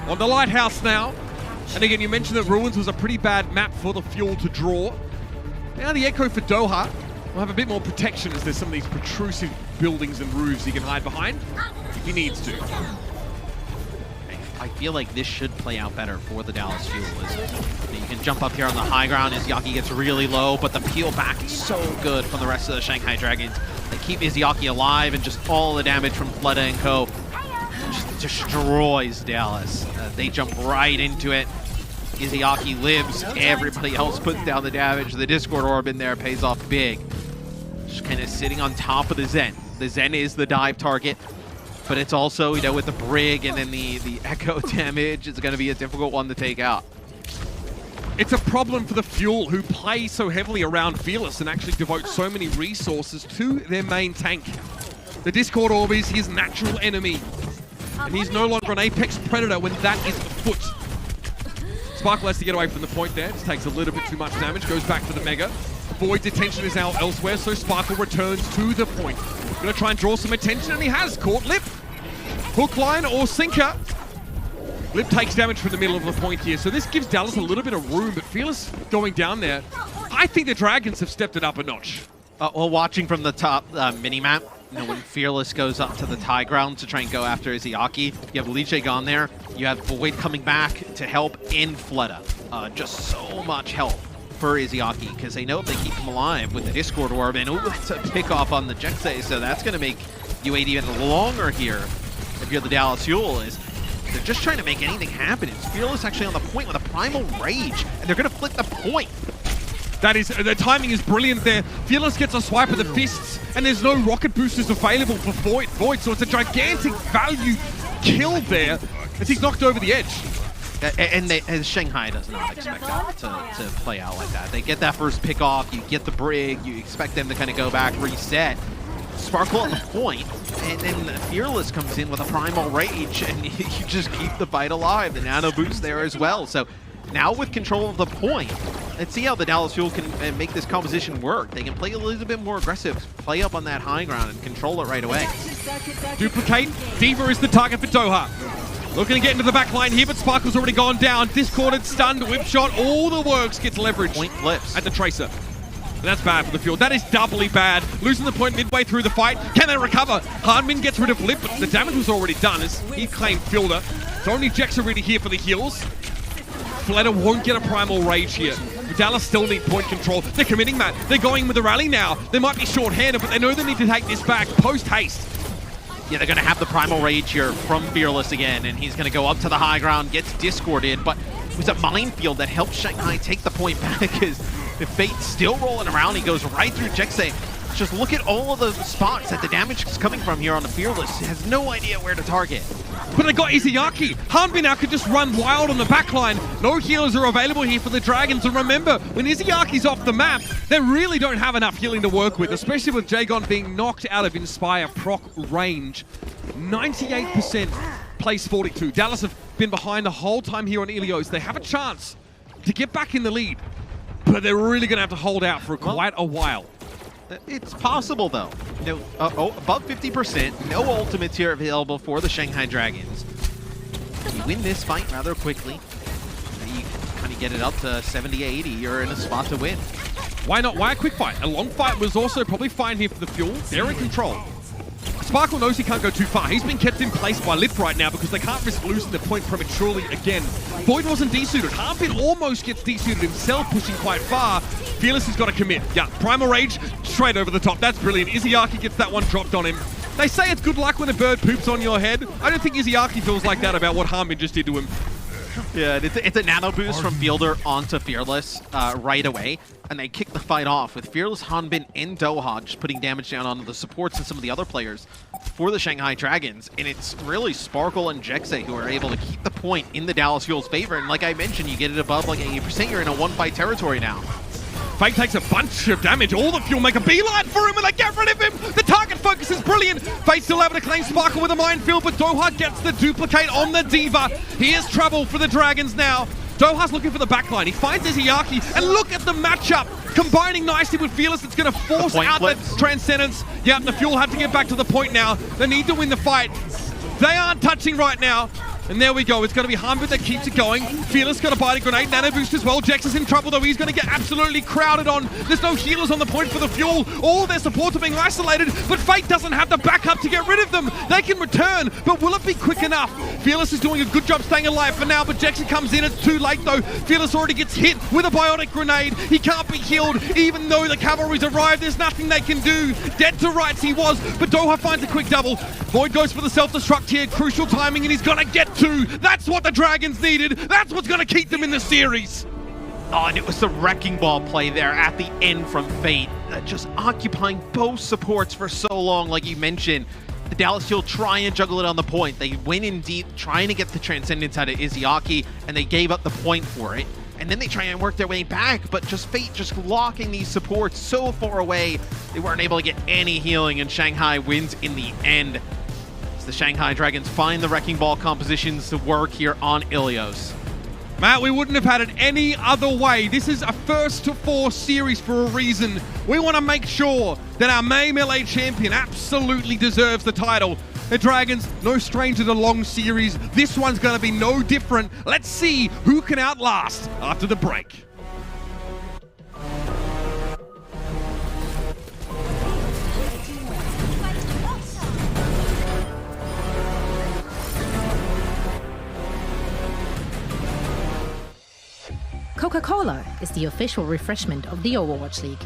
on the Lighthouse now. And again, you mentioned that Ruins was a pretty bad map for the Fuel to draw. Now the Echo for Doha will have a bit more protection as there's some of these protrusive buildings and roofs he can hide behind if he needs to. I feel like this should play out better for the Dallas Fuel. You can jump up here on the high ground as Yaki gets really low, but the peel back is so good from the rest of the Shanghai Dragons. They keep Izzyaki alive, and just all the damage from Fleta and Co. just destroys Dallas. They jump right into it. Izzyaki lives, everybody else puts down the damage. The Discord Orb in there pays off big. Just kind of sitting on top of the Zen. The Zen is the dive target. But it's also, with the Brig and then the Echo damage, it's going to be a difficult one to take out. It's a problem for the Fuel, who play so heavily around Fearless and actually devote so many resources to their main tank. The Discord Orb is his natural enemy, and he's no longer an Apex Predator when that is afoot. Sparkle has to get away from the point there, just takes a little bit too much damage, goes back to the Mega. Void detention is now elsewhere, so Sparkle returns to the point. Gonna try and draw some attention, and he has caught Lip. Hook, line, or sinker. Lip takes damage from the middle of the point here, so this gives Dallas a little bit of room, but Fearless going down there. I think the Dragons have stepped it up a notch. Well, watching from the top mini-map, when Fearless goes up to the high ground to try and go after Izayaki, you have Liche gone there, you have Void coming back to help in Fleta. Just so much help for Izayaki, because they know if they keep him alive with the Discord Orb, and it's a pick off on the Jexay, so that's going to make you wait even longer here if you're the Dallas Fuel. They're just trying to make anything happen. It's Fearless actually on the point with a Primal Rage, and they're going to flip the point. That is, the timing is brilliant there. Fearless gets a swipe of the fists, and there's no rocket boosters available for Void, so it's a gigantic value kill there as he's knocked over the edge. And Shanghai does not expect that to play out like that. They get that first pick off, you get the Brig, you expect them to kind of go back, reset. Sparkle on the point, and then Fearless comes in with a Primal Rage, and you just keep the fight alive. The Nano Boost there as well. So now with control of the point, let's see how the Dallas Fuel can make this composition work. They can play a little bit more aggressive, play up on that high ground, and control it right away. Duplicate. D.Va is the target for Doha. Looking to get into the back line here, but Sparkle's already gone down. Discorded, stunned, whip shot, all the works gets leverage. Point flips. At the Tracer. And that's bad for the Fuel. That is doubly bad. Losing the point midway through the fight. Can they recover? Hardman gets rid of Lip, but the damage was already done as he claimed Fielder. So only Jex are really here for the heals. Fleta won't get a Primal Rage here. Dallas still need point control. They're committing that. They're going with the rally now. They might be short-handed, but they know they need to take this back post-haste. Yeah, they're going to have the Primal Rage here from Fearless again, and he's going to go up to the high ground, gets discorded, but it was a minefield that helped Shanghai take the point back as the Fate's still rolling around. He goes right through Jexay. Just look at all of the spots that the damage is coming from here on the Fearless. He has no idea where to target. But they got Izayaki. Hanbin now could just run wild on the backline. No healers are available here for the Dragons. And remember, when Izayaki's off the map, they really don't have enough healing to work with, especially with Jagon being knocked out of Inspire proc range. 98% place 42. Dallas have been behind the whole time here on Ilios. They have a chance to get back in the lead, but they're really going to have to hold out for quite a while. It's possible, though. Above 50%, no ultimates here available for the Shanghai Dragons. You win this fight rather quickly. You kind of get it up to 70-80. You're in a spot to win. Why not? Why a quick fight? A long fight was also probably fine here for the Fuel. They're in control. Sparkle knows he can't go too far. He's been kept in place by Lip right now because they can't risk losing the point prematurely again. Void wasn't desuited. Harbin almost gets desuited himself, pushing quite far. Fearless has got to commit. Yeah, Primal Rage straight over the top. That's brilliant. Izayaki gets that one dropped on him. They say it's good luck when a bird poops on your head. I don't think Izayaki feels like that about what Harbin just did to him. Yeah, it's a nano boost from Fielder onto Fearless right away, and they kick the fight off with Fearless, Hanbin, and Doha just putting damage down onto the supports and some of the other players for the Shanghai Dragons. And it's really Sparkle and Jexay who are able to keep the point in the Dallas Fuel's favor. And like I mentioned, you get it above like 80%, you're in a one-fight territory now. Fate takes a bunch of damage. All the Fuel make a beeline for him and they get rid of him. The target focus is brilliant. Fate still able to claim Sparkle with a minefield, but Doha gets the duplicate on the D.Va. Here's trouble for the Dragons now. Doha's looking for the backline. He finds Izayaki, and look at the matchup. Combining nicely with Fearless, it's going to force out the Transcendence. Yeah, the Fuel have to get back to the point now. They need to win the fight. They aren't touching right now. And there we go. It's going to be Hanbin that keeps it going. Fearless got a biting grenade. Nano boost as well. Jex is in trouble, though. He's going to get absolutely crowded on. There's no healers on the point for the Fuel. All their supports are being isolated, but Fate doesn't have the backup to get rid of them. They can return, but will it be quick enough? Fearless is doing a good job staying alive for now, but Jackson comes in. It's too late, though. Fearless already gets hit with a biotic grenade. He can't be healed, even though the cavalry's arrived. There's nothing they can do. Dead to rights he was, but Doha finds a quick double. Void goes for the self-destruct here. Crucial timing, and he's going to get two. That's what the Dragons needed. That's what's going to keep them in the series. Oh, and it was the Wrecking Ball play there at the end from Fate. Just occupying both supports for so long, like you mentioned. The Dallas Fuel try and juggle it on the point. They went in deep, trying to get the Transcendence out of Izayaki, and they gave up the point for it. And then they try and work their way back, but just Fate just locking these supports so far away, they weren't able to get any healing, and Shanghai wins in the end. The Shanghai Dragons find the Wrecking Ball compositions to work here on Ilios. Matt, we wouldn't have had it any other way. This is a first to four series for a reason. We want to make sure that our Mayhem LA champion absolutely deserves the title. The Dragons, no stranger to long series. This one's going to be no different. Let's see who can outlast after the break. Coca-Cola is the official refreshment of the Overwatch League.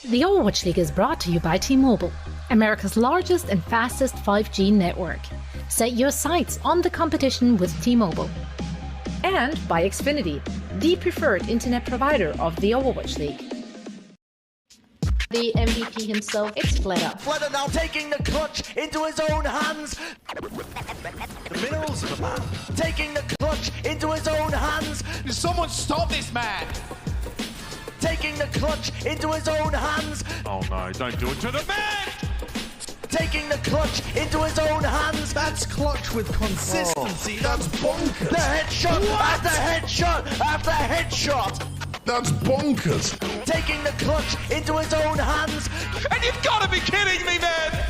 The Overwatch League is brought to you by T-Mobile, America's largest and fastest 5G network. Set your sights on the competition with T-Mobile. And by Xfinity, the preferred internet provider of the Overwatch League. The MVP himself, it's Fleta. Fleta now taking the clutch into his own hands. The minerals of the man. Taking the clutch into his own hands. Someone stop this man! Taking the clutch into his own hands. Oh no, don't do it to the man! Taking the clutch into his own hands. That's clutch with consistency. That's bonkers. The headshot after headshot after headshot. That's bonkers. Taking the clutch into his own hands. And you've got to be kidding me, man!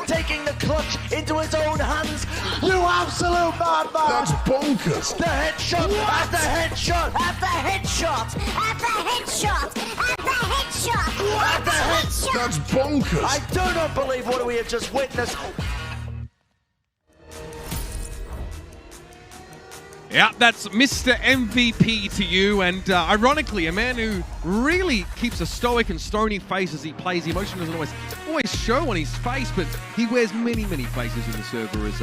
Taking the clutch into his own hands. You absolute madman! That's bonkers. The headshot after headshot after headshot after headshot after headshot after headshot. That's bonkers. I do not believe what we have just witnessed. Yeah, that's Mr. MVP to you, and ironically, a man who really keeps a stoic and stony face as he plays. The emotion doesn't always show on his face, but he wears many, many faces in the server as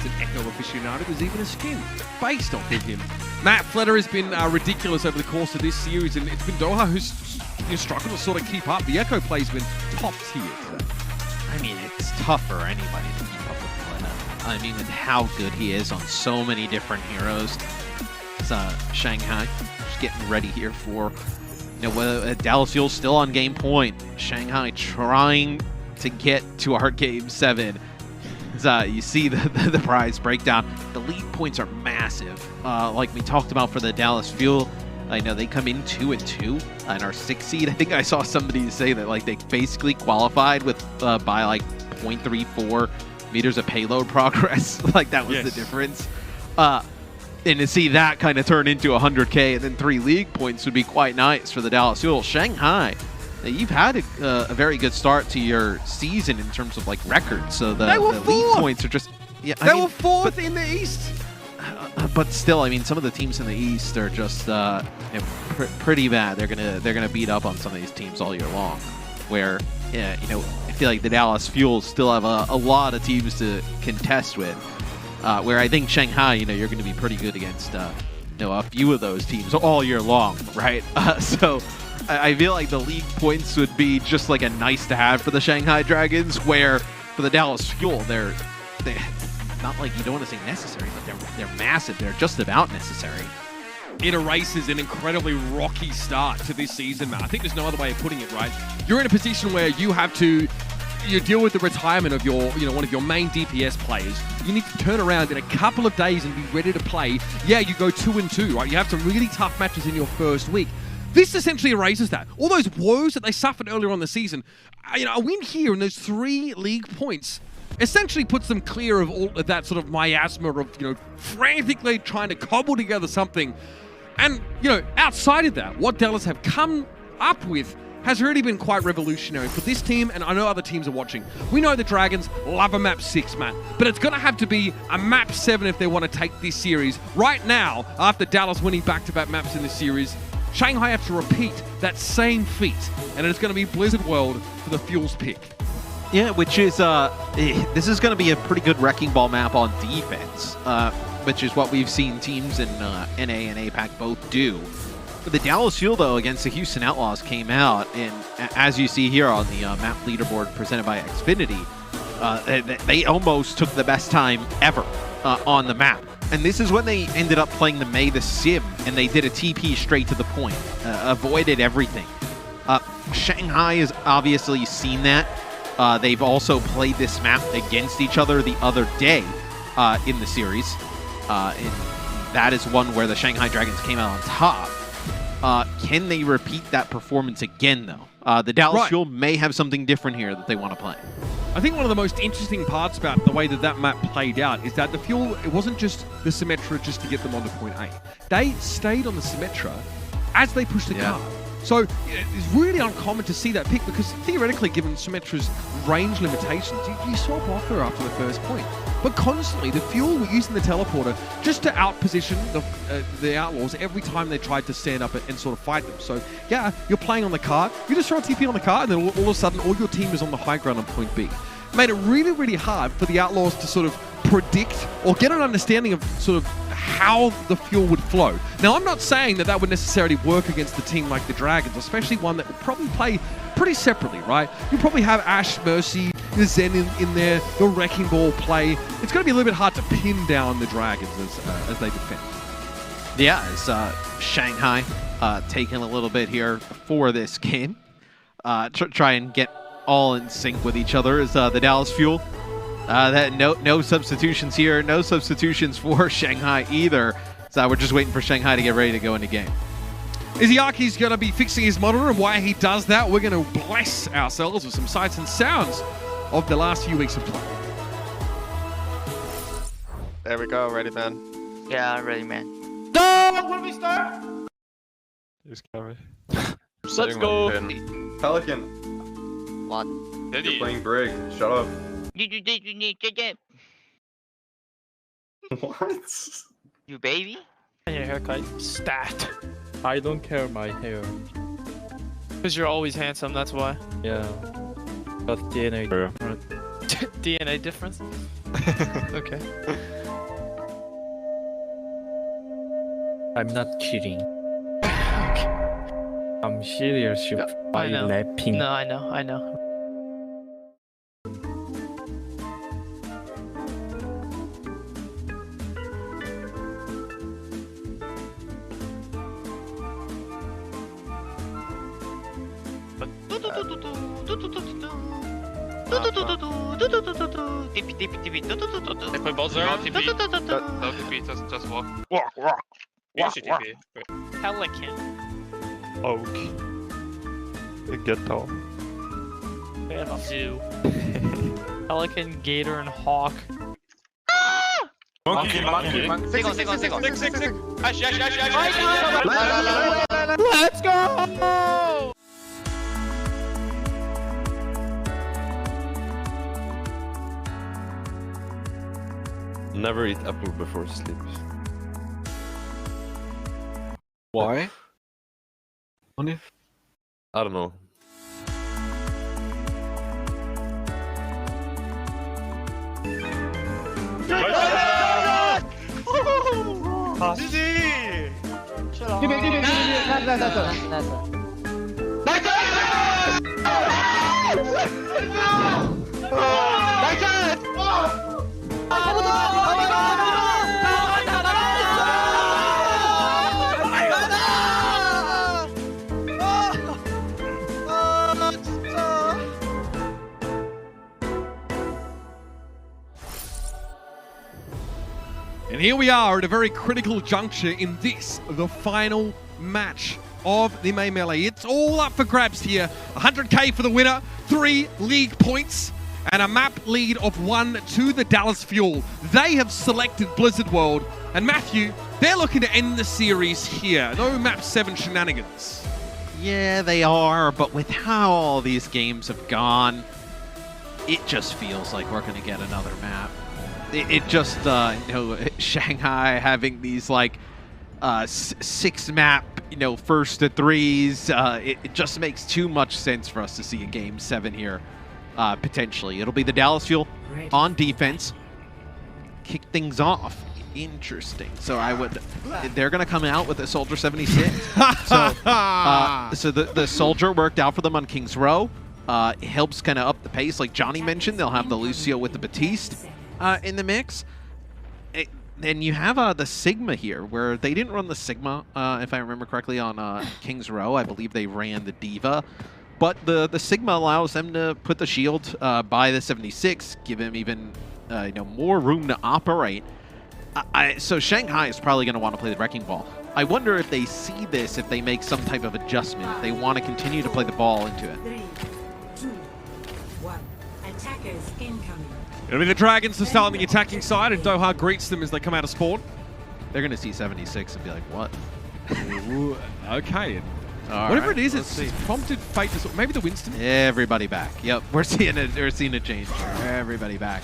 an Echo aficionado. There's even a skin based off of him. Matt Fleta has been ridiculous over the course of this series, and it's been Doha who's struggled to sort of keep up. The Echo play's been top tier today. I mean, it's tough for anybody to keep up with Fleta. I mean, with how good he is on so many different heroes. It's Shanghai just getting ready here for, whether Dallas Fuel's still on game point. Shanghai trying to get to our game 7. you see the prize breakdown. The league points are massive. Like we talked about for the Dallas Fuel, I know they come in 2-2 and are 6th seed. I think I saw somebody say that like they basically qualified with by like 0.34 meters of payload progress. Like that was the difference. And to see that kind of turn into 100K and then 3 league points would be quite nice for the Dallas Fuel. Shanghai, you've had a very good start to your season in terms of like records. So the league points are just they were 4th in the East. But still, I mean, some of the teams in the East are just pretty bad. They're gonna beat up on some of these teams all year long. Where I feel like the Dallas Fuel still have a lot of teams to contest with. Where I think Shanghai, you're going to be pretty good against a few of those teams all year long, right? So I feel like the league points would be just like a nice to have for the Shanghai Dragons. Where for the Dallas Fuel, they're not like you don't want to say necessary, but they're massive. They're just about necessary. It erases an incredibly rocky start to this season, Matt. I think there's no other way of putting it, right? You're in a position where you have to deal with the retirement of your, one of your main DPS players. You need to turn around in a couple of days and be ready to play. Yeah, you go 2-2, right? You have some really tough matches in your first week. This essentially erases that. All those woes that they suffered earlier on the season, a win here and those 3 league points essentially puts them clear of all of that sort of miasma of, frantically trying to cobble together something. And, outside of that, what Dallas have come up with has really been quite revolutionary for this team, and I know other teams are watching. We know the Dragons love a map 6, Matt, but it's going to have to be a map 7 if they want to take this series. Right now, after Dallas winning back-to-back maps in this series, Shanghai have to repeat that same feat, and it's going to be Blizzard World for the Fuel's pick. Yeah, which is, this is going to be a pretty good wrecking ball map on defense, which is what we've seen teams in NA and APAC both do. But the Dallas Fuel, though, against the Houston Outlaws came out, and as you see here on the map leaderboard presented by Xfinity, they almost took the best time ever on the map. And this is when they ended up playing the May the Sim, and they did a TP straight to the point, avoided everything. Shanghai has obviously seen that. They've also played this map against each other the other day in the series. And that is one where the Shanghai Dragons came out on top. Can they repeat that performance again, though? The Dallas Fuel may have something different here that they want to play. I think one of the most interesting parts about the way that map played out is that the Fuel, it wasn't just the Symmetra just to get them onto point A. They stayed on the Symmetra as they pushed the card. So it's really uncommon to see that pick because theoretically, given Symmetra's range limitations, you swap off her after the first point. But constantly, the Fuel were using the teleporter just to outposition the Outlaws every time they tried to stand up and sort of fight them. So yeah, you're playing on the cart, you just throw a TP on the cart, and then all of a sudden, all your team is on the high ground on point B. Made it really, really hard for the Outlaws to sort of predict or get an understanding of sort of how the Fuel would flow. Now, I'm not saying that would necessarily work against a team like the Dragons, especially one that would probably play pretty separately, right? You probably have Ashe, Mercy, the Zen in there, the Wrecking Ball play. It's going to be a little bit hard to pin down the Dragons as they defend. Yeah, it's Shanghai taking a little bit here for this game. Try and get all in sync with each other as the Dallas Fuel. No substitutions here. No substitutions for Shanghai either. So we're just waiting for Shanghai to get ready to go into game. Izyaki's going to be fixing his monitor, and while he does that, we're going to bless ourselves with some sights and sounds of the last few weeks of play. There we go. Ready, man? Yeah, I'm ready, man. Go! When we start? Just cover. Let's go. Pelican. What? You're playing Brig. Shut up. What? You baby? Your haircut. Stat. I don't care my hair. Because you're always handsome, that's why. Yeah. Got DNA. DNA difference? Okay. I'm not kidding. I'm serious by rapping. No, I know. They play both zero. TP. No TP. Just walk. Walk. You should TP. Pelican. Oak. Ghetto. Zoo. Pelican, Gator, and Hawk. Monkey. Six. Ash. Let's go! Never eat apple before sleep. Why? I don't know. GG! And here we are at a very critical juncture in this, the final match of the May Melee. It's all up for grabs here. 100k for the winner, 3 league points, and a map lead of 1 to the Dallas Fuel. They have selected Blizzard World, and Matthew, they're looking to end the series here. No map 7 shenanigans. Yeah, they are, but with how all these games have gone, it just feels like we're going to get another map. It just, Shanghai having these, like, 6-map, first to 3s, it just makes too much sense for us to see a Game 7 here, potentially. It'll be the Dallas Fuel on defense. Kick things off. Interesting. So they're going to come out with a Soldier 76. So the Soldier worked out for them on King's Row. It helps kind of up the pace. Like Johnny mentioned, they'll have the Lucio with the Batiste in the mix. Then you have the Sigma here, where they didn't run the Sigma, if I remember correctly, on King's Row. I believe they ran the Diva. But the Sigma allows them to put the shield by the 76, give him even more room to operate. So Shanghai is probably going to want to play the Wrecking Ball. I wonder if they see this, if they make some type of adjustment, if they want to continue to play the ball into it. 3, 2, 1. Attackers incoming. It'll be the Dragons to start on the attacking side, and Doha greets them as they come out of spawn. They're going to see 76 and be like, what? Ooh, okay. Whatever it is, it's prompted fate to... Maybe the Winston? Everybody back. Yep, we're seeing a change. Everybody back.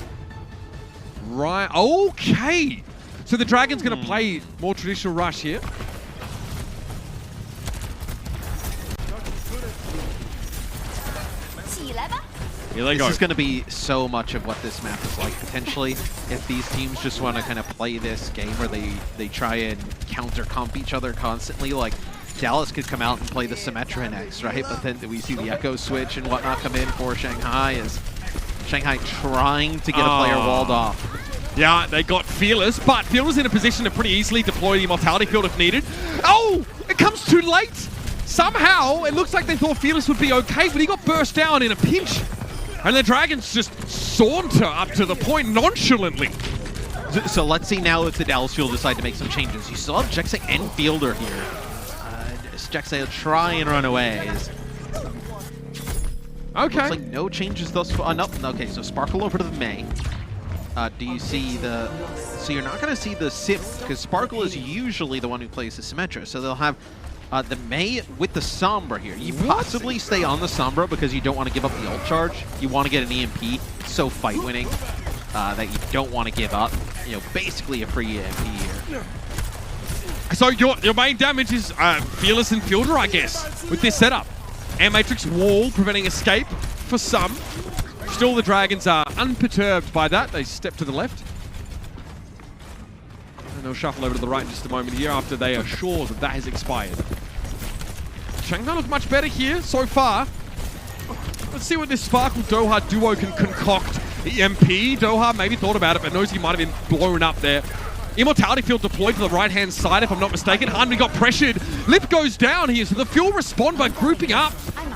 Right, okay. So the Dragons going to play more traditional rush here. Here they go. This is going to be so much of what this map is like, potentially, if these teams just want to kind of play this game where they try and counter-comp each other constantly. Like, Dallas could come out and play the Symmetra next, right? But then we see the Echo switch and whatnot come in for Shanghai, as Shanghai trying to get a player walled off. Yeah, they got Fearless, but Fearless in a position to pretty easily deploy the Immortality Field if needed. Oh, it comes too late. Somehow, it looks like they thought Fearless would be okay, but he got burst down in a pinch. And the Dragons just saunter up to the point nonchalantly. So let's see now if the Dallas Fuel decide to make some changes. You still have Jexay and Fielder here. Jexay will try and run away. Okay. Looks like no changes thus far. No, okay, so Sparkle over to the May. Do you see the... So you're not going to see the Sip, because Sparkle is usually the one who plays the Symmetra. So they'll have the May with the Sombra here. You possibly stay on the Sombra because you don't want to give up the ult charge. You want to get an EMP, so fight winning, that you don't want to give up. Basically a free EMP here. So your main damage is Fearless and Fielder, I guess, with this setup. Air Matrix wall preventing escape for some. Still, the Dragons are unperturbed by that. They step to the left. And they'll shuffle over to the right in just a moment here after they are sure that has expired. Shanghai look much better here so far. Let's see what this Sparkle Doha duo can concoct. EMP, Doha maybe thought about it, but knows he might have been blown up there. Immortality Field deployed to the right-hand side, if I'm not mistaken. Hanmi got pressured. Lip goes down here, so the Fuel respond by grouping up.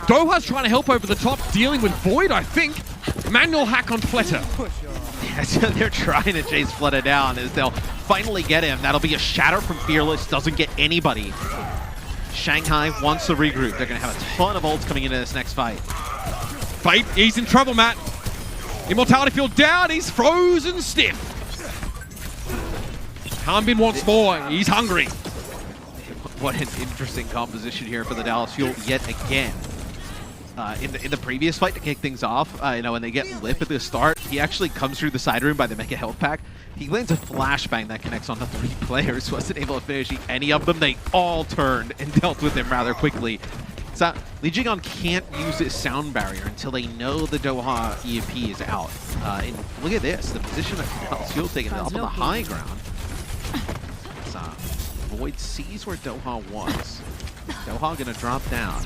Doha's trying to help over the top, dealing with Void, I think. Manual hack on Fleta. Yeah, so they're trying to chase Fleta down as they'll finally get him. That'll be a shatter from Fearless, doesn't get anybody. Shanghai wants to regroup. They're going to have a ton of ults coming into this next fight. Fate, he's in trouble, Matt. Immortality Field down, he's frozen stiff. Harbin wants more, he's hungry. What an interesting composition here for the Dallas Fuel yet again. In the previous fight to kick things off, when they get Lip at the start, he actually comes through the side room by the Mega Health Pack. He lands a flashbang that connects onto 3 players, wasn't able to finish any of them. They all turned and dealt with him rather quickly. So Lee Jigon can't use his sound barrier until they know the Doha EMP is out. And look at this, the position that Dallas Fuel's taking up on the high ground. So Void sees where Doha was. Doha gonna drop down.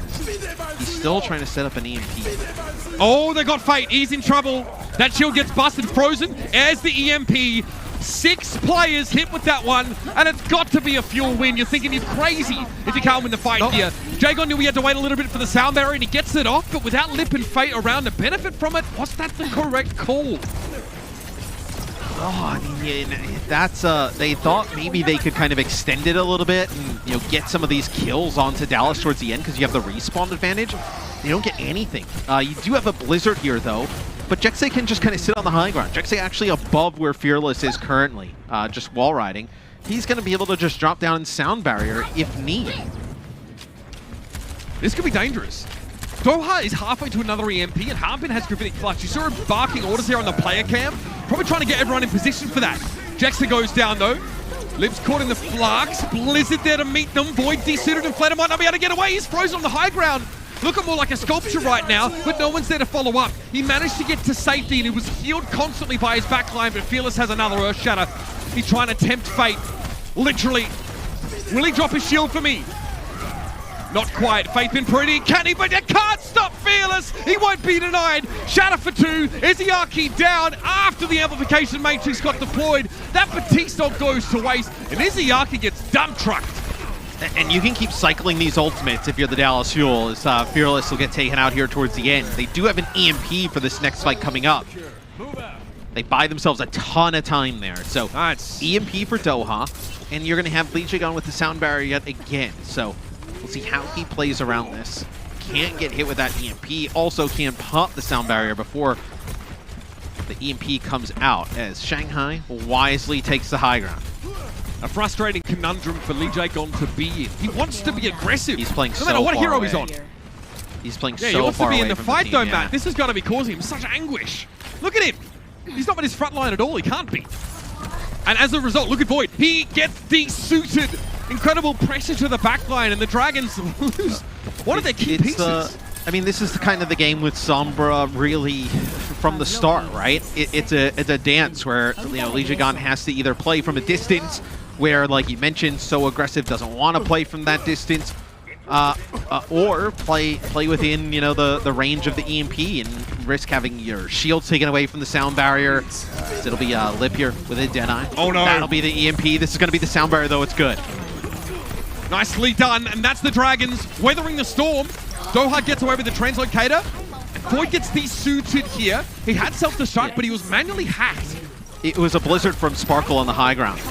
He's still trying to set up an EMP. Oh, they got Fate. He's in trouble. That shield gets busted, frozen. As the EMP, 6 players hit with that one, and it's got to be a Fuel win. You're thinking you're crazy if you can't win the fight here. Jagon knew he had to wait a little bit for the sound barrier, and he gets it off, but without Lip and Fate around to benefit from it, was that the correct call? Oh, I mean, that's they thought maybe they could kind of extend it a little bit and get some of these kills onto Dallas towards the end because you have the respawn advantage. They don't get anything. You do have a Blizzard here though, but Jexay can just kind of sit on the high ground. Jexay actually above where Fearless is currently, just wall riding. He's going to be able to just drop down in sound barrier if need. This could be dangerous. Doha is halfway to another EMP, and Harbin has Gravitic Clutch. You saw him barking orders there on the player cam. Probably trying to get everyone in position for that. Jackson goes down, though. Lip's caught in the flux. Blizzard there to meet them. Void desuited, and Fleta might not be able to get away. He's frozen on the high ground. Looking more like a sculpture right now, but no one's there to follow up. He managed to get to safety, and he was healed constantly by his backline, but Fearless has another Earth Shatter. He's trying to tempt Fate. Literally. Will he drop his shield for me? Not quite. Fate been pretty. Can he? But you can't stop Fearless. He won't be denied. Shatter for 2. Izayaki down after the amplification matrix got deployed. That Batista goes to waste, and Izayaki gets dump trucked. And you can keep cycling these ultimates if you're the Dallas Fuel, as Fearless will get taken out here towards the end. They do have an EMP for this next fight coming up. They buy themselves a ton of time there. So EMP for Doha, and you're going to have Lee Jigon with the sound barrier yet again. So we'll see how he plays around this. Can't get hit with that EMP. Also can't pop the sound barrier before the EMP comes out, as Shanghai wisely takes the high ground. A frustrating conundrum for Lee Jae-gon to be in. He wants to be aggressive. He's playing no matter what hero he's on. He's playing he so wants far to be away in the from fight the team, though, Matt. This is going to be causing him such anguish. Look at him. He's not in his front line at all. He can't be. And as a result, look at Void. He gets desuited. Incredible pressure to the backline, and the Dragons lose one of their key pieces. I mean, this is kind of the game with Sombra really from the start, right? It's a dance where Lee Jae-gon has to either play from a distance, where, like you mentioned, so aggressive doesn't want to play from that distance, or play within the range of the EMP and risk having your shield taken away from the sound barrier. So it'll be Lip here with a Deadeye. Oh no! That'll be the EMP. This is going to be the sound barrier, though. It's good. Nicely done, and that's the Dragons weathering the storm. Doha gets away with the translocator. Void gets desuited here. He had self-destruct, but he was manually hacked. It was a Blizzard from Sparkle on the high ground.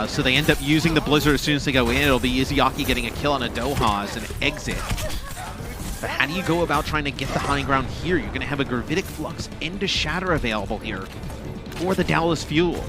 So they end up using the Blizzard as soon as they go in. It'll be Izayaki getting a kill on a Doha as an exit. But how do you go about trying to get the high ground here? You're going to have a Gravitic Flux and a Shatter available here for the Dallas Fuel.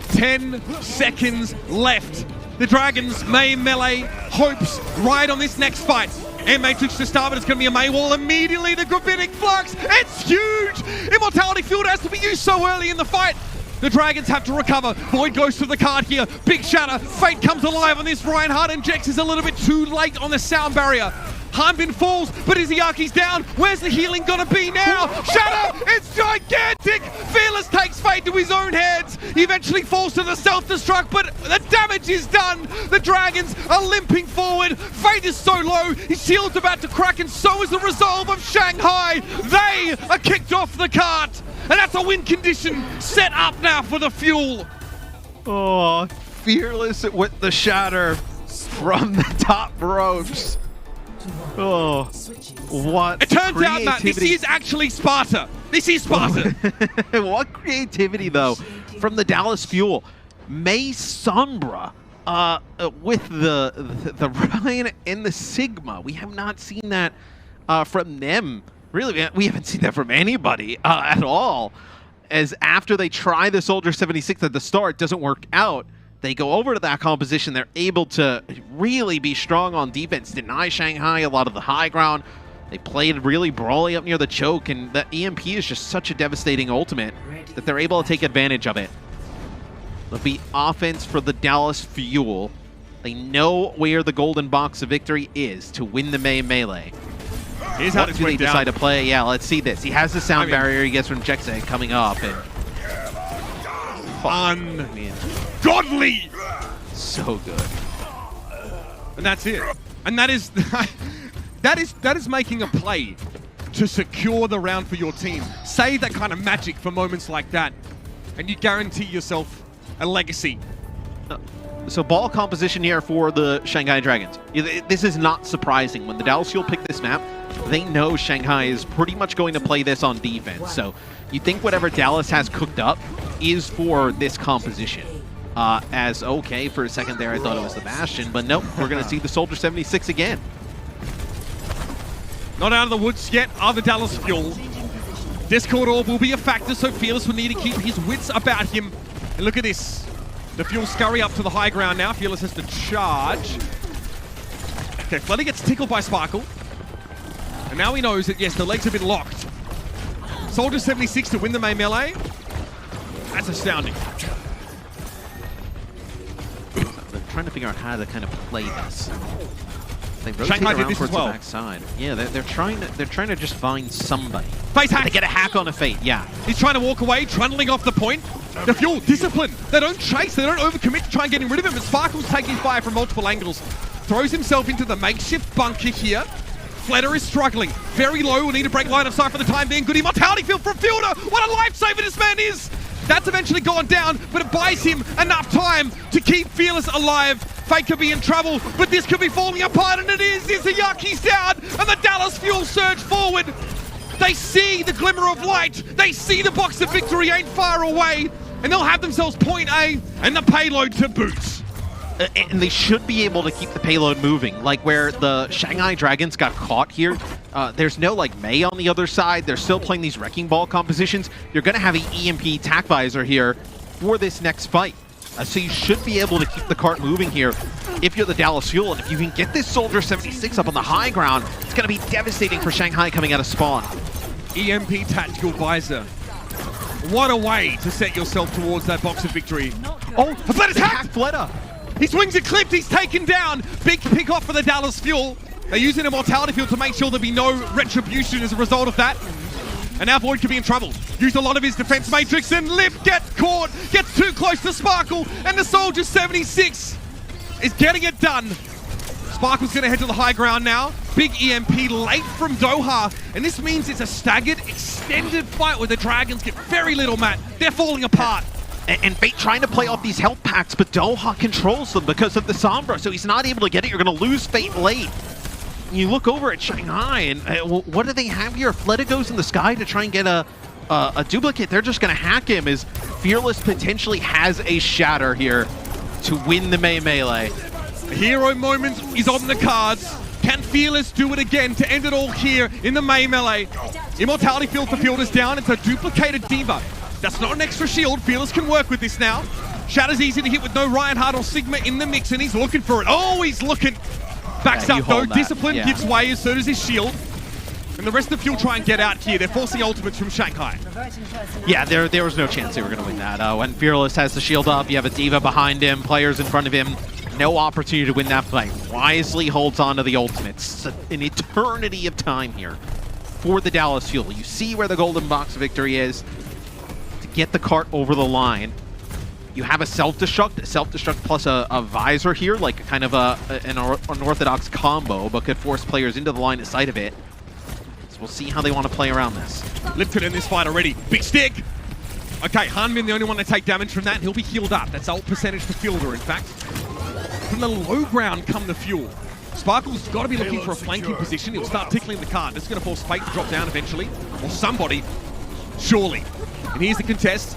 10 seconds left. The Dragons, May melee, hopes ride on this next fight. Air Matrix to start, but it's going to be a May wall immediately. The Gravitic Flux, it's huge! Immortality Field has to be used so early in the fight. The Dragons have to recover. Void goes to the card here. Big Shatter. Fate comes alive on this. Reinhardt and Jex is a little bit too late on the sound barrier. Harbin falls, but Izayaki's down. Where's the healing gonna be now? Shatter! It's gigantic! Fearless takes Fate to his own hands. He eventually falls to the self-destruct, but the damage is done. The Dragons are limping forward. Fate is so low. His shield's about to crack, and so is the resolve of Shanghai. They are kicked off the cart. And that's a win condition set up now for the Fuel. Oh, Fearless with the Shatter. from the top ropes. Oh, what It turns out, Matt, this is actually Sparta. This is Sparta. What creativity, though, from the Dallas Fuel. May Sombra with the Ryan and the Sigma. We have not seen that from them. Really, we haven't seen that from anybody at all. As after they try the Soldier 76 at the start, doesn't work out. They go over to that composition. They're able to really be strong on defense, deny Shanghai a lot of the high ground. They played really brawly up near the choke, and the EMP is just such a devastating ultimate that they're able to take advantage of it. It'll be offense for the Dallas Fuel. They know where the golden box of victory is to win the melee. Here's how what do they decide to play? Yeah, let's see this. He has the sound barrier he gets from Jexay coming up, and Godly! So good. And that's it. And that is that is making a play to secure the round for your team. Save that kind of magic for moments like that, and you guarantee yourself a legacy. So ball composition here for the Shanghai Dragons. This is not surprising. When the Dallas Fuel pick this map, they know Shanghai is pretty much going to play this on defense. So you think whatever Dallas has cooked up is for this composition. As okay, for a second there, I thought it was the Bastion, but nope, we're going to see the Soldier 76 again. Not out of the woods yet are the Dallas Fuel. Discord Orb will be a factor, so Fearless will need to keep his wits about him. And look at this. The Fuel scurry up to the high ground now. Fearless has to charge. Okay, Fletty gets tickled by Sparkle. And now he knows that, yes, the legs have been locked. Soldier 76 to win the main melee. That's astounding. They're trying to figure out how to kind of play this. They rotate Shanghai around did this towards as well. the backside. Yeah, they're trying to just find somebody. Face hack. They get a hack on a Fate. Yeah. He's trying to walk away, trundling off the point. The Fuel, discipline. They don't chase, they don't overcommit to try and getting rid of him, but Sparkle's taking fire from multiple angles. Throws himself into the makeshift bunker here. Fletter is struggling. Very low, will need to break line of sight for the time being. Good immortality field from Fielder. What a lifesaver this man is. That's eventually gone down, but it buys him enough time to keep Fearless alive. Fate could be in trouble, but this could be falling apart, and it is. It's a yuck, he's down, and the Dallas Fuel surge forward. They see the glimmer of light. They see the box of victory ain't far away, and they'll have themselves point A and the payload to boot. And they should be able to keep the payload moving. Like where the Shanghai Dragons got caught here, there's no like May on the other side. They're still playing these wrecking ball compositions. You're going to have an EMP tac visor here for this next fight. So you should be able to keep the cart moving here if you're the Dallas Fuel. And if you can get this Soldier 76 up on the high ground, it's going to be devastating for Shanghai coming out of spawn. EMP tactical visor. What a way to set yourself towards that box of victory. Oh, Fletter's hacked! Fletter. His wings are clipped, he's taken down. Big pick off for the Dallas Fuel. They're using a mortality field to make sure there'll be no retribution as a result of that. And now Void could be in trouble. Used a lot of his defense matrix, and Lift gets caught, gets too close to Sparkle, and the Soldier 76 is getting it done. Sparkle's gonna head to the high ground now. Big EMP late from Doha, and this means it's a staggered, extended fight where the Dragons get very little, Matt. They're falling apart. And Fate trying to play off these health packs, but Doha controls them because of the Sombra, so he's not able to get it. You're going to lose Fate late. You look over at Shanghai, and what do they have here? Fleta goes in the sky to try and get a duplicate. They're just going to hack him as Fearless potentially has a shatter here to win the melee. A hero moment is on the cards. Can Fearless do it again to end it all here in the melee? Immortality field for Fielder's down. It's a duplicated Diva. That's not an extra shield. Fearless can work with this now. Shatter's easy to hit with no Reinhardt or Sigma in the mix, and he's looking for it. Oh, he's looking. Backs up though. Discipline gives way, as so does his shield. And the rest of the Fuel try and get out here. They're forcing ultimates from Shanghai. Yeah, there was no chance they were going to win that. When Fearless has the shield up, you have a Diva behind him, players in front of him. No opportunity to win that fight. Wisely holds on to the ultimates. An eternity of time here for the Dallas Fuel. You see where the golden box victory is. Get the cart over the line. You have a self-destruct plus a visor here, like kind of an unorthodox combo, but could force players into the line of sight of it. So we'll see how they want to play around this. Lifted in this fight already. Big stick! Okay, Hanmin the only one to take damage from that, and he'll be healed up. That's ult percentage for Fielder, in fact. From the low ground come the Fuel. Sparkle's got to be looking for a flanking position. He'll start tickling the card. This is going to force Fate to drop down eventually. Or somebody. Surely. And here's the contest.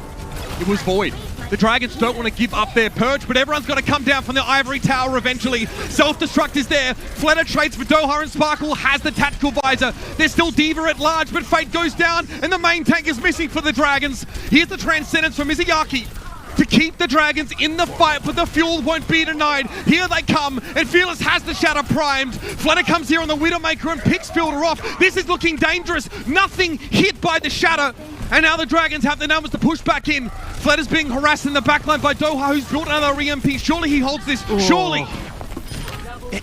It was Void. The Dragons don't want to give up their perch, but everyone's got to come down from the ivory tower eventually. Self-destruct is there. Fleta trades for Doha, and Sparkle has the tactical visor. There's still Diva at large, but Fate goes down, and the main tank is missing for the Dragons. Here's the Transcendence from Mizuyaki to keep the Dragons in the fight, but the Fuel won't be denied. Here they come, and Fearless has the Shatter primed. Fleta comes here on the Widowmaker and picks Fielder off. This is looking dangerous. Nothing hit by the Shatter. And now the Dragons have the numbers to push back in. Fleta's being harassed in the backline by Doha, who's built another EMP. Surely he holds this. Surely.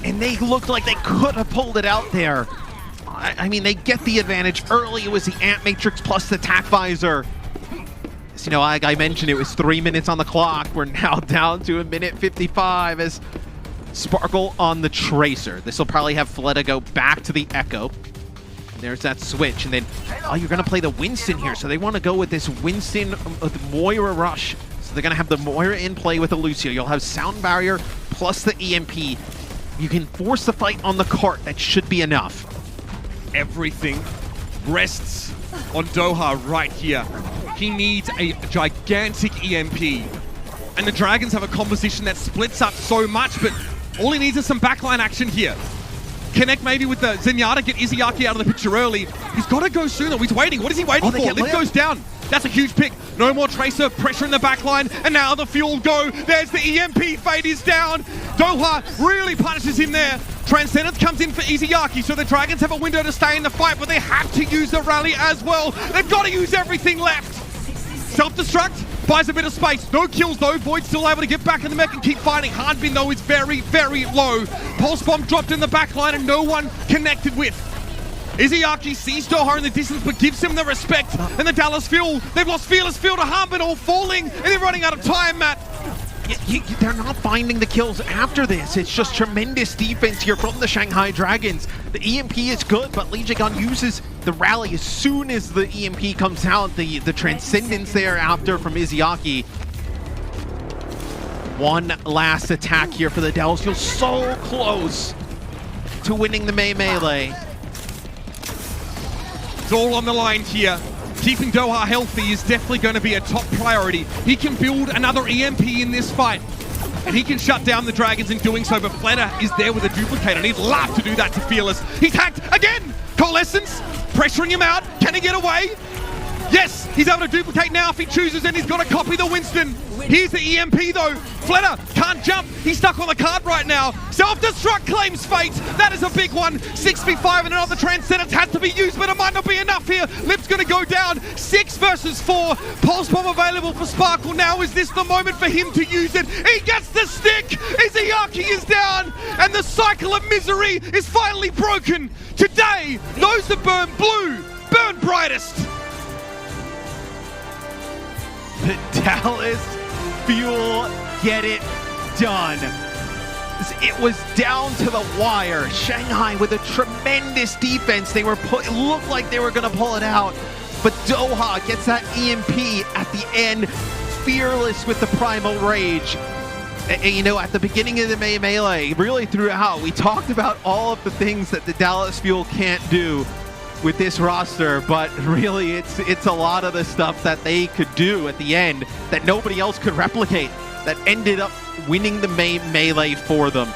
And they looked like they could have pulled it out there. I mean, they get the advantage early. It was the Ant Matrix plus the Tac Visor. So, you know, like I mentioned, it was 3 minutes on the clock. We're now down to 1:55 as Sparkle on the Tracer. This will probably have Fleta go back to the Echo. There's that switch, and then, oh, you're going to play the Winston here, so they want to go with this Winston Moira rush. So they're going to have the Moira in play with the Lucio. You'll have Sound Barrier plus the EMP. You can force the fight on the cart. That should be enough. Everything rests on Doha right here. He needs a gigantic EMP. And the Dragons have a composition that splits up so much, but all he needs is some backline action here. Connect maybe with the Zenyatta, get Izuyaki out of the picture early. He's got to go sooner. He's waiting. What is he waiting for? Lip goes down. That's a huge pick. No more Tracer, pressure in the backline, and now the Fuel go. There's the EMP, Fate is down. Doha really punishes him there. Transcendence comes in for Izuyaki, so the Dragons have a window to stay in the fight, but they have to use the rally as well. They've got to use everything left. Self-destruct, buys a bit of space. No kills though. Void still able to get back in the mech and keep fighting. Hardbin though is very, very low. Pulse Bomb dropped in the backline and no one connected with. Izuyaki sees Doha in the distance but gives him the respect. And the Dallas Fuel, they've lost Fearless, Field to Harbin all falling, and they're running out of time, Matt. They're not finding the kills after this. It's just tremendous defense here from the Shanghai Dragons. The EMP is good, but Legion uses the rally as soon as the EMP comes out. The Transcendence there after from Izuyaki. One last attack here for the Dells. You're so close to winning the melee. It's all on the line here. Keeping Doha healthy is definitely going to be a top priority. He can build another EMP in this fight, and he can shut down the Dragons in doing so, but Fleta is there with a duplicator, and he'd love to do that to Fearless. He's hacked again! Coalescence, pressuring him out. Can he get away? Yes, he's able to duplicate now if he chooses, and he's got to copy the Winston. Here's the EMP though. Fleta can't jump. He's stuck on the card right now. Self-destruct claims Fate. That is a big one. 6v5 and another Transcendence has to be used, but it might not be enough here. Lip's going to go down. 6 versus 4. Pulse Bomb available for Sparkle now. Is this the moment for him to use it? He gets the stick. Izuyaki is down, and the cycle of misery is finally broken. Today, those that burn blue, burn brightest. The Dallas Fuel get it done. It was down to the wire. Shanghai with a tremendous defense. They were it looked like they were going to pull it out, but Doha gets that EMP at the end. Fearless with the Primal Rage. And, you know, at the beginning of the melee, really throughout, we talked about all of the things that the Dallas Fuel can't do with this roster, but really it's a lot of the stuff that they could do at the end that nobody else could replicate that ended up winning the melee for them.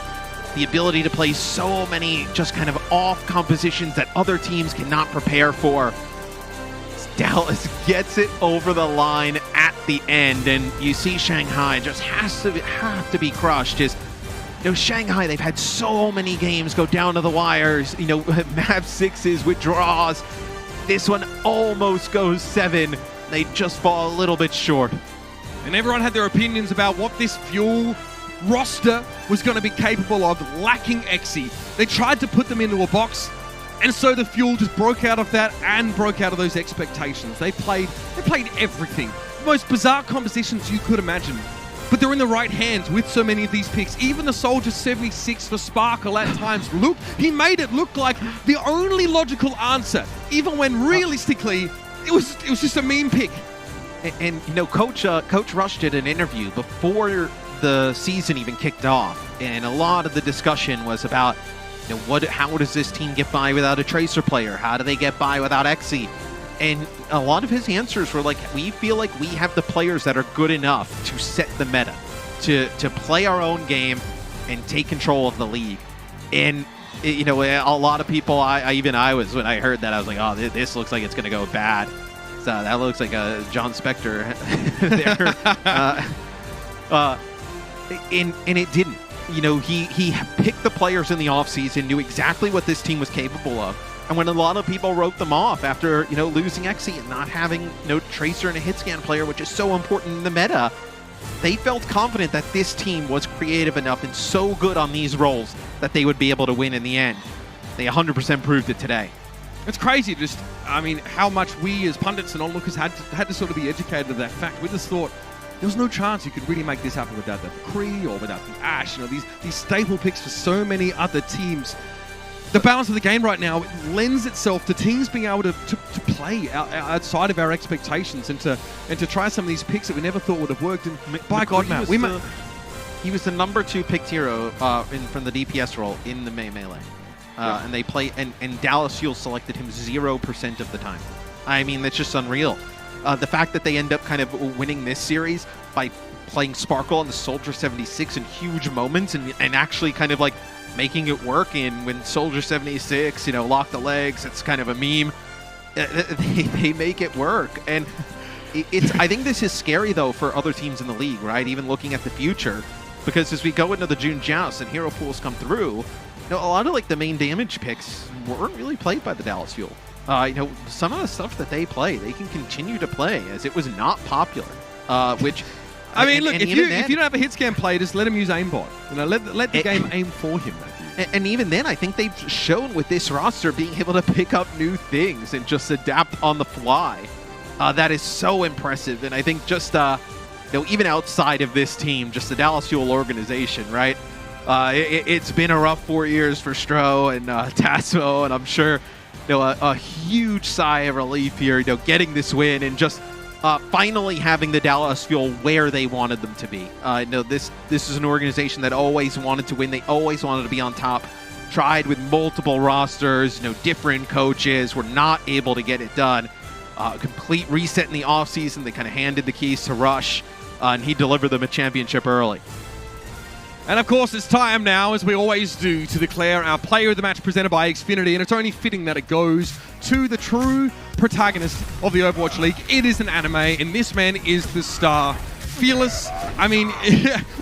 The ability to play so many just kind of off compositions that other teams cannot prepare for. Dallas gets it over the line at the end, and you see Shanghai just have to be crushed. Just, you know, Shanghai, they've had so many games go down to the wires, you know, map 6s with draws. This one almost goes 7. They just fall a little bit short. And everyone had their opinions about what this Fuel roster was going to be capable of, lacking Exi. They tried to put them into a box, and so the Fuel just broke out of that and broke out of those expectations. They played everything. The most bizarre compositions you could imagine. But they're in the right hands with so many of these picks. Even the Soldier 76 for Sparkle at times, he made it look like the only logical answer, even when realistically, it was just a meme pick. And you know, Coach Rush did an interview before the season even kicked off, and a lot of the discussion was about, you know, how does this team get by without a Tracer player? How do they get by without Xe? And a lot of his answers were like, we feel like we have the players that are good enough to set the meta, to play our own game and take control of the league. And, you know, a lot of people, when I heard that, I was like, oh, this looks like it's going to go bad. So that looks like a John Spector there. And it didn't. You know, he picked the players in the offseason, knew exactly what this team was capable of. And when a lot of people wrote them off after, you know, losing Xe and not having no Tracer and a hit scan player, which is so important in the meta, they felt confident that this team was creative enough and so good on these roles that they would be able to win in the end. They 100% proved it today. It's crazy, just, I mean, how much we as pundits and onlookers had to sort of be educated of that fact. We just thought there was no chance you could really make this happen without the Kree or without the Ashe. You know, these staple picks for so many other teams. The balance of the game right now lends itself to teams being able to play outside of our expectations and to try some of these picks that we never thought would have worked. And by God, Matt, he was the number 2 picked hero from the DPS role in the Melee. And they play, and Dallas Fuel selected him 0% of the time. I mean, that's just unreal. The fact that they end up kind of winning this series by playing Sparkle on the Soldier 76 in huge moments and actually kind of like making it work. And when Soldier 76, you know, lock the legs, it's kind of a meme. They make it work. And I think this is scary though for other teams in the league, right? Even looking at the future, because as we go into the June Joust and hero pools come through, you know, a lot of like the main damage picks weren't really played by the Dallas Fuel. You know, some of the stuff that they play, they can continue to play as it was not popular. Which, I mean, look, if you don't have a hit scan play, just let him use aimbot. You know, let the game aim for him. And even then, I think they've shown with this roster being able to pick up new things and just adapt on the fly. That is so impressive. And I think just, you know, even outside of this team, just the Dallas Fuel organization, right? It's been a rough 4 years for Stro and Tasso, and I'm sure, you know, a huge sigh of relief here, you know, getting this win and just finally having the Dallas Fuel where they wanted them to be. You know, this is an organization that always wanted to win. They always wanted to be on top. Tried with multiple rosters, you know, different coaches, were not able to get it done. Complete reset in the offseason. They kind of handed the keys to Rush, and he delivered them a championship early. And of course, it's time now, as we always do, to declare our player of the match presented by Xfinity, and it's only fitting that it goes to the true protagonist of the Overwatch League. It is an anime, and this man is the star. Fearless. I mean,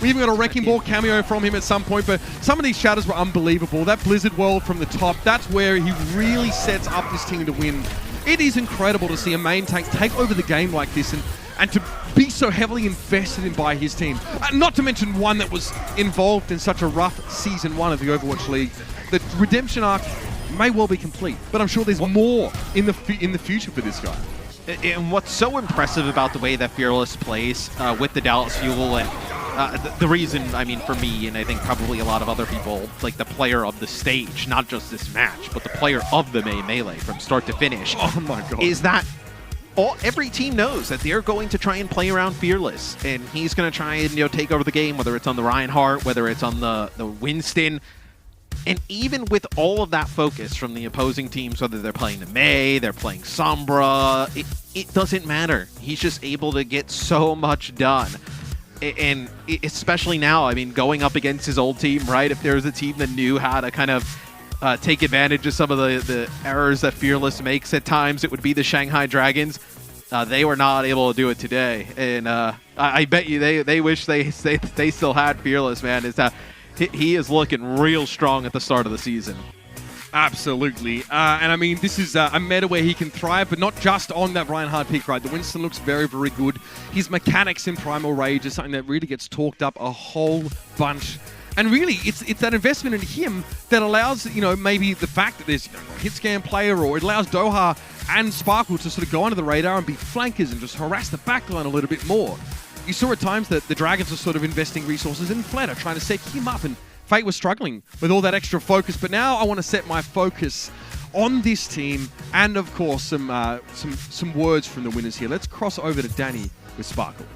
we even got a Wrecking Ball cameo from him at some point, but some of these shadows were unbelievable. That Blizzard world from the top, that's where he really sets up this team to win. It is incredible to see a main tank take over the game like this and to be so heavily invested in by his team. Not to mention one that was involved in such a rough Season 1 of the Overwatch League. The redemption arc may well be complete, but I'm sure there's more in the future for this guy. And what's so impressive about the way that Fearless plays with the Dallas Fuel, and the reason, I mean, for me, and I think probably a lot of other people, like the player of the stage, not just this match, but the player of the Melee from start to finish, oh my God, is that every team knows that they're going to try and play around Fearless, and he's going to try and, you know, take over the game, whether it's on the Reinhardt, whether it's on the Winston. And even with all of that focus from the opposing teams, whether they're playing the Mei, they're playing Sombra, it doesn't matter. He's just able to get so much done. And especially now, I mean, going up against his old team, right? If there was a team that knew how to kind of take advantage of some of the errors that Fearless makes at times, it would be the Shanghai Dragons. They were not able to do it today. And I bet you they wish they still had Fearless, man. Is that he is looking real strong at the start of the season. Absolutely. And I mean, this is a meta where he can thrive, but not just on that Reinhardt pick, right? The Winston looks very, very good. His mechanics in Primal Rage is something that really gets talked up a whole bunch. And really, it's that investment in him that allows, you know, maybe the fact that there's a hit scan player, or it allows Doha and Sparkle to sort of go under the radar and be flankers and just harass the backline a little bit more. You saw at times that the Dragons were sort of investing resources in Fleta, trying to set him up, and Fate was struggling with all that extra focus. But now I want to set my focus on this team, and of course some words from the winners here. Let's cross over to Danny with Sparkle.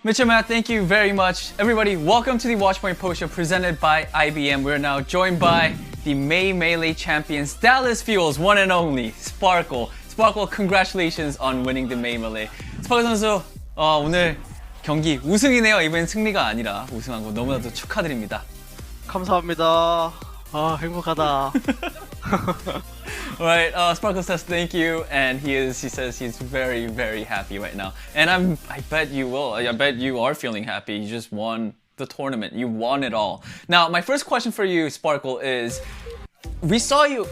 Mitchell Matt, thank you very much. Everybody, welcome to the Watchpoint Post Show presented by IBM. We're now joined by the May Melee champions, Dallas Fuel's one and only Sparkle. Sparkle, congratulations on winning the May Melee. 스파클 선수, 오늘 경기 우승이네요. 이번엔 승리가 아니라 우승한 거 너무나도 축하드립니다. 감사합니다. 행복하다. Alright, Sparkle says thank you, and he says he's very, very happy right now. And I bet you will. I bet you are feeling happy. You just won the tournament. You won it all. Now, my first question for you, Sparkle, is we saw you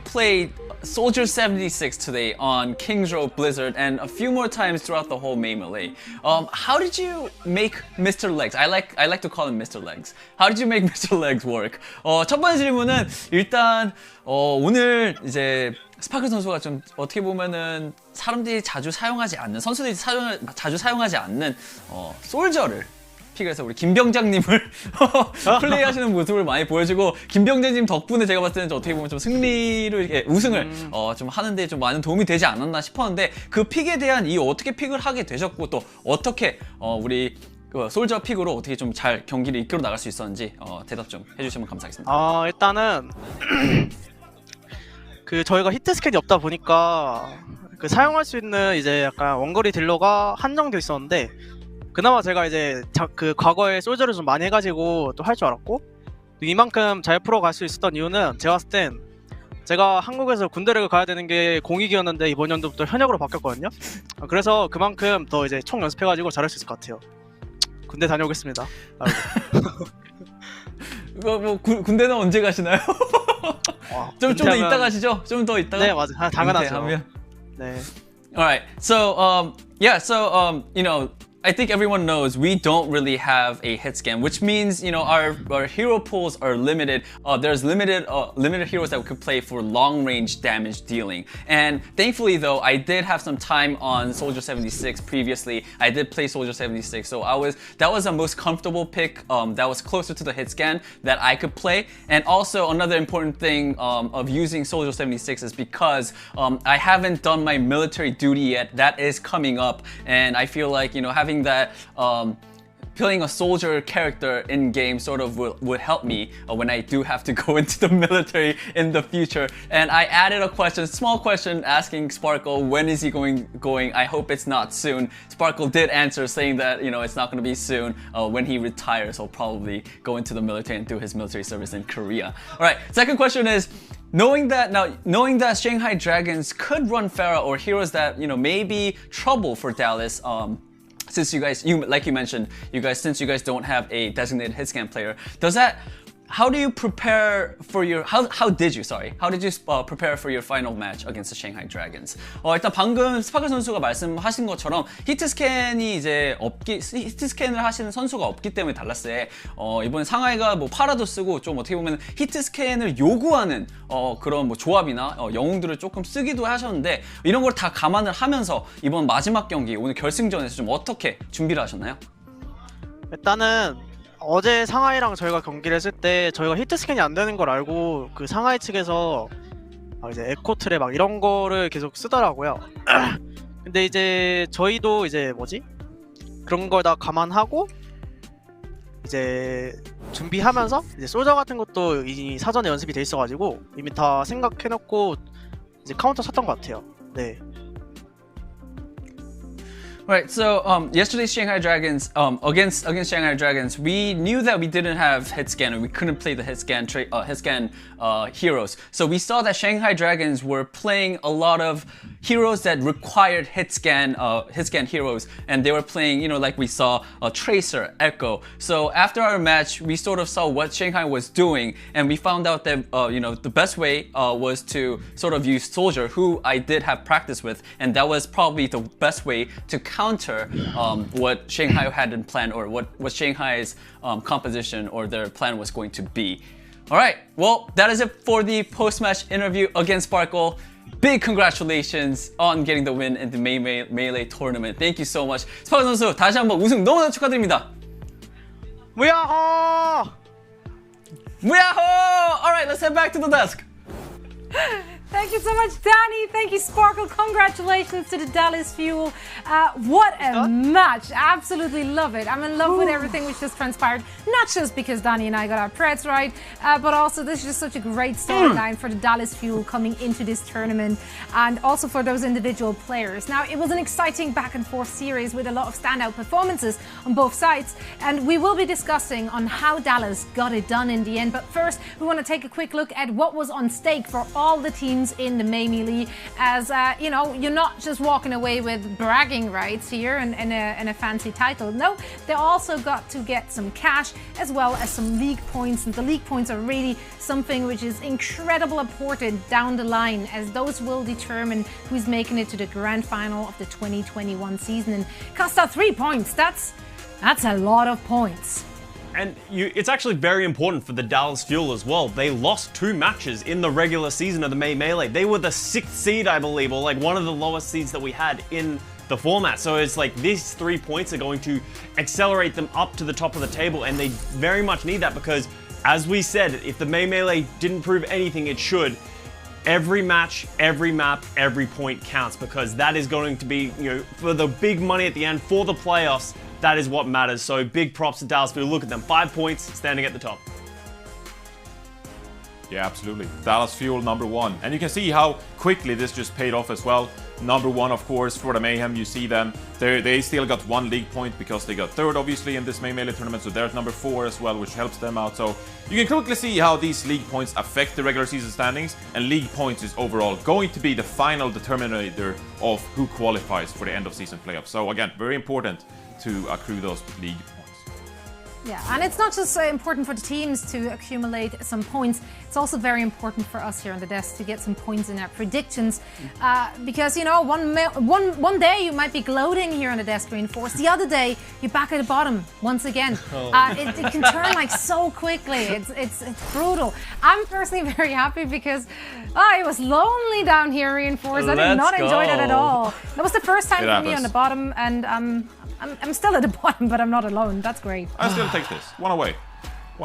play Soldier 76 today on Hangzhou Blizzard and a few more times throughout the whole May Melee. How did you make Mr. Legs? I like to call him Mr. Legs. How did you make Mr. Legs work? 첫 번째 질문은 일단 오늘 이제 스파클 선수가 좀 어떻게 보면은 사람들이 자주 사용하지 않는 선수들이 자주 사용하지 않는 솔저를 픽해서 우리 김병장님을 플레이하시는 모습을 많이 보여주고 김병장님 덕분에 제가 봤을 때는 어떻게 보면 좀 승리를 이렇게 우승을 좀 하는데 좀 많은 도움이 되지 않았나 싶었는데 그 픽에 대한 이유 어떻게 픽을 하게 되셨고 또 어떻게 우리 솔저 픽으로 어떻게 좀 잘 경기를 이끌어 나갈 수 있었는지 대답 좀 해주시면 감사하겠습니다. 일단은 저희가 히트 스캔이 없다 보니까 사용할 수 있는 이제 약간 원거리 딜러가 한정돼 있었는데. 그나마 제가 이제 과거에 솔저를 좀 많이 해가지고 또 할 줄 알았고 이만큼 잘 풀어갈 수 있었던 이유는 제가 봤을 땐 제가 한국에서 군대를 가야 되는 게 공익이었는데 이번 연도부터 현역으로 바뀌었거든요. 그래서 그만큼 더 이제 총 연습해가지고 잘할 수 있을 것 같아요. 군대 다녀오겠습니다. 군대는 언제 가시나요? 좀 더 이따 가시죠? 좀 더 이따가? 네, 맞아요. 당연하죠. 네. Alright, so you know, I think everyone knows we don't really have a hit scan, which means, you know, our hero pools are limited. There's limited heroes that we could play for long range damage dealing. And thankfully though, I did have some time on Soldier 76 previously. I did play Soldier 76, so that was the most comfortable pick that was closer to the hit scan that I could play. And also another important thing of using Soldier 76 is because I haven't done my military duty yet. That is coming up, and I feel like, you know, having that playing a soldier character in game sort of would help me when I do have to go into the military in the future. And I added a small question asking Sparkle, when is he going? I hope it's not soon. Sparkle did answer saying that, you know, it's not going to be soon. When he retires, he'll probably go into the military and do his military service in Korea. All right, second question is, knowing that Shanghai Dragons could run Pharah or heroes that, you know, may be trouble for Dallas, since you guys don't have a designated hit scan player, how do you prepare for your how did you prepare for your final match against the Shanghai Dragons? 일단 방금 스파클 선수가 말씀하신 것처럼 히트 스캔을 하시는 선수가 없기 때문에 달라스에 이번 상하이가 뭐 파라도 쓰고 좀 어떻게 보면 히트 스캔을 요구하는 그런 뭐 조합이나 영웅들을 조금 쓰기도 하셨는데 이런 걸 다 감안을 하면서 이번 마지막 경기 오늘 결승전에서 좀 어떻게 준비를 하셨나요? 일단은 어제 상하이랑 저희가 경기를 했을 때 저희가 히트 스캔이 안 되는 걸 알고 그 상하이 측에서 이제 에코 트랩 막 이런 거를 계속 쓰더라고요. 근데 이제 저희도 이제 그런 걸 다 감안하고 이제 준비하면서 이제 솔저 같은 것도 이미 사전에 연습이 돼 있어가지고 이미 다 생각해놓고 이제 카운터 쳤던 것 같아요. 네. Right, so yesterday's Shanghai Dragons, against Shanghai Dragons, we knew that we didn't have hit scan, or we couldn't play the hit scan heroes. So we saw that Shanghai Dragons were playing a lot of heroes that required hit scan heroes, and they were playing, you know, like we saw Tracer, Echo. So after our match, we sort of saw what Shanghai was doing, and we found out that you know, the best way was to sort of use Soldier, who I did have practice with, and that was probably the best way to counter what Shanghai had in plan, or what Shanghai's composition or their plan was going to be. Alright, well, that is it for the post-match interview against Sparkle. Big congratulations on getting the win in the Melee tournament. Thank you so much. 스파클 선수, 다시 한번 우승 너무나 축하드립니다. 무야호! 무야호! Alright, let's head back to the desk. Thank you so much, Danny. Thank you, Sparkle. Congratulations to the Dallas Fuel. What a match. Absolutely love it. I'm in love with everything which just transpired. Not just because Danny and I got our Preds right, but also this is just such a great storyline for the Dallas Fuel coming into this tournament and also for those individual players. Now, it was an exciting back and forth series with a lot of standout performances on both sides, and we will be discussing on how Dallas got it done in the end. But first, we want to take a quick look at what was on stake for all the teams in the May Melee, as you know, you're not just walking away with bragging rights here and a fancy title. No, they also got to get some cash as well as some league points, and the league points are really something which is incredibly important down the line, as those will determine who's making it to the grand final of the 2021 season. And Costa, 3 points, that's a lot of points. And it's actually very important for the Dallas Fuel as well. They lost 2 matches in the regular season of the May Melee. They were the 6th seed, I believe, or like one of the lowest seeds that we had in the format. So it's like these 3 points are going to accelerate them up to the top of the table, and they very much need that because, as we said, if the May Melee didn't prove anything, it should. Every match, every map, every point counts, because that is going to be, you know, for the big money at the end, for the playoffs. That is what matters. So big props to Dallas Fuel. Look at them, 5 points, standing at the top. Yeah, absolutely. Dallas Fuel #1. And you can see how quickly this just paid off as well. #1, of course, for the Mayhem. You see them. They still got 1 league point because they got 3rd, obviously, in this May Melee tournament. So they're at #4 as well, which helps them out. So you can quickly see how these league points affect the regular season standings. And league points is overall going to be the final determinator of who qualifies for the end of season playoffs. So again, very important to accrue those league points. Yeah, and it's not just important for the teams to accumulate some points, it's also very important for us here on the desk to get some points in our predictions, because, you know, one day you might be gloating here on the desk, Reinforce, the other day you're back at the bottom once again. It can turn like so quickly. It's brutal. I'm personally very happy because it was lonely down here, Reinforce. I did not enjoy that at all. That was the first time for me on the bottom, and I'm still at the bottom, but I'm not alone. That's great. I still take this. One away.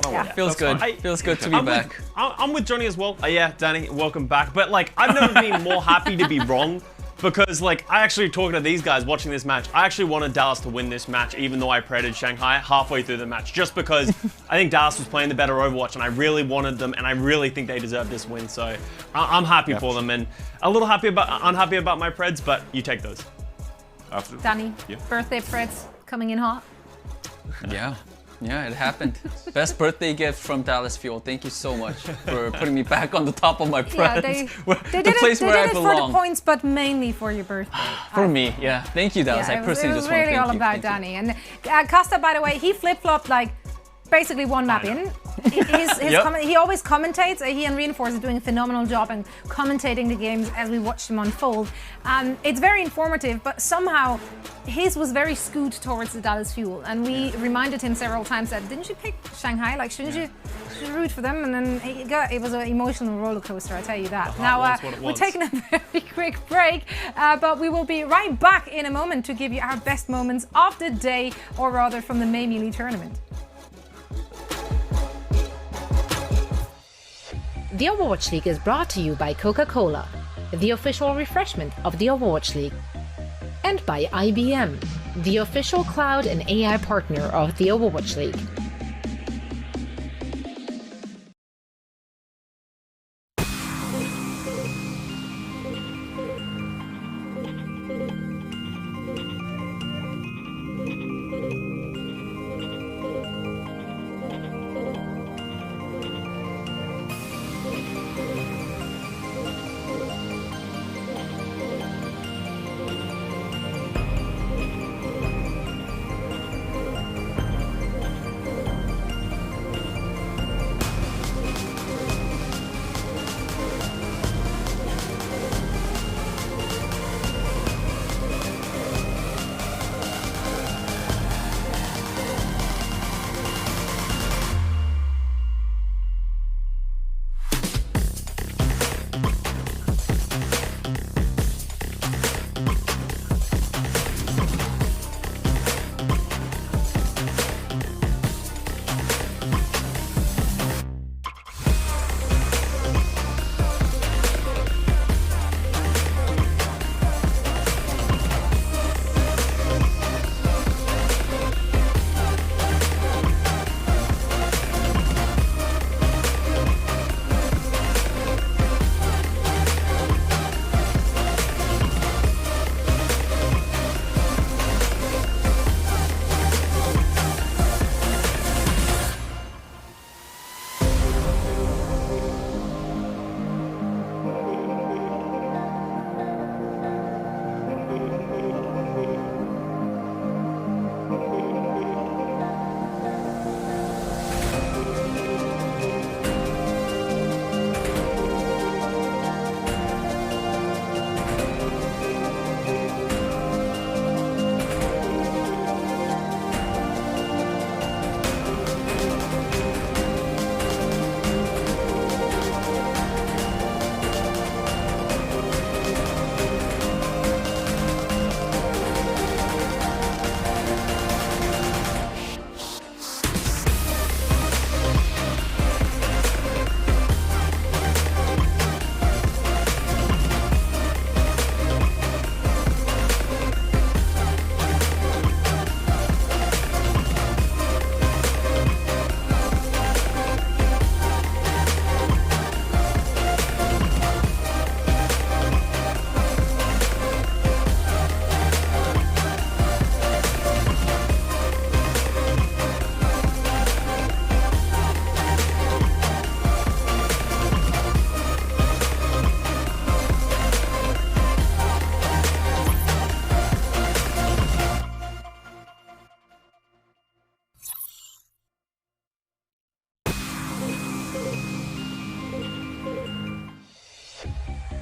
Yeah, feels good. Feels good to be back. I'm with Johnny as well. Yeah, Danny, welcome back. But like, I've never been more happy to be wrong, because like, I actually, talking to these guys watching this match, I actually wanted Dallas to win this match, even though I predicted Shanghai halfway through the match, just because I think Dallas was playing the better Overwatch, and I really wanted them, and I really think they deserve this win. So I'm happy for them, and a little unhappy about my Preds, but you take those. Absolutely. Danny, birthday Preds coming in hot. Yeah, it happened. Best birthday gift from Dallas Fuel. Thank you so much for putting me back on the top of my Preds. Yeah, they did it for the points, but mainly for your birthday. For me, yeah. Thank you, Dallas. I personally just want to thank you. It was really all about Danny. And Costa, by the way, he flip-flopped like basically one map in. He always commentates. He and Reinforce are doing a phenomenal job in commentating the games as we watch them unfold. It's very informative, but somehow his was very scoot towards the Dallas Fuel, and we reminded him several times that, didn't you pick Shanghai? Like, shouldn't you root for them? And then it was an emotional roller coaster, I tell you that. Now we're taking a very quick break, but we will be right back in a moment to give you our best moments of the day, or rather from the May Melee tournament. The Overwatch League is brought to you by Coca-Cola, the official refreshment of the Overwatch League, and by IBM, the official cloud and AI partner of the Overwatch League.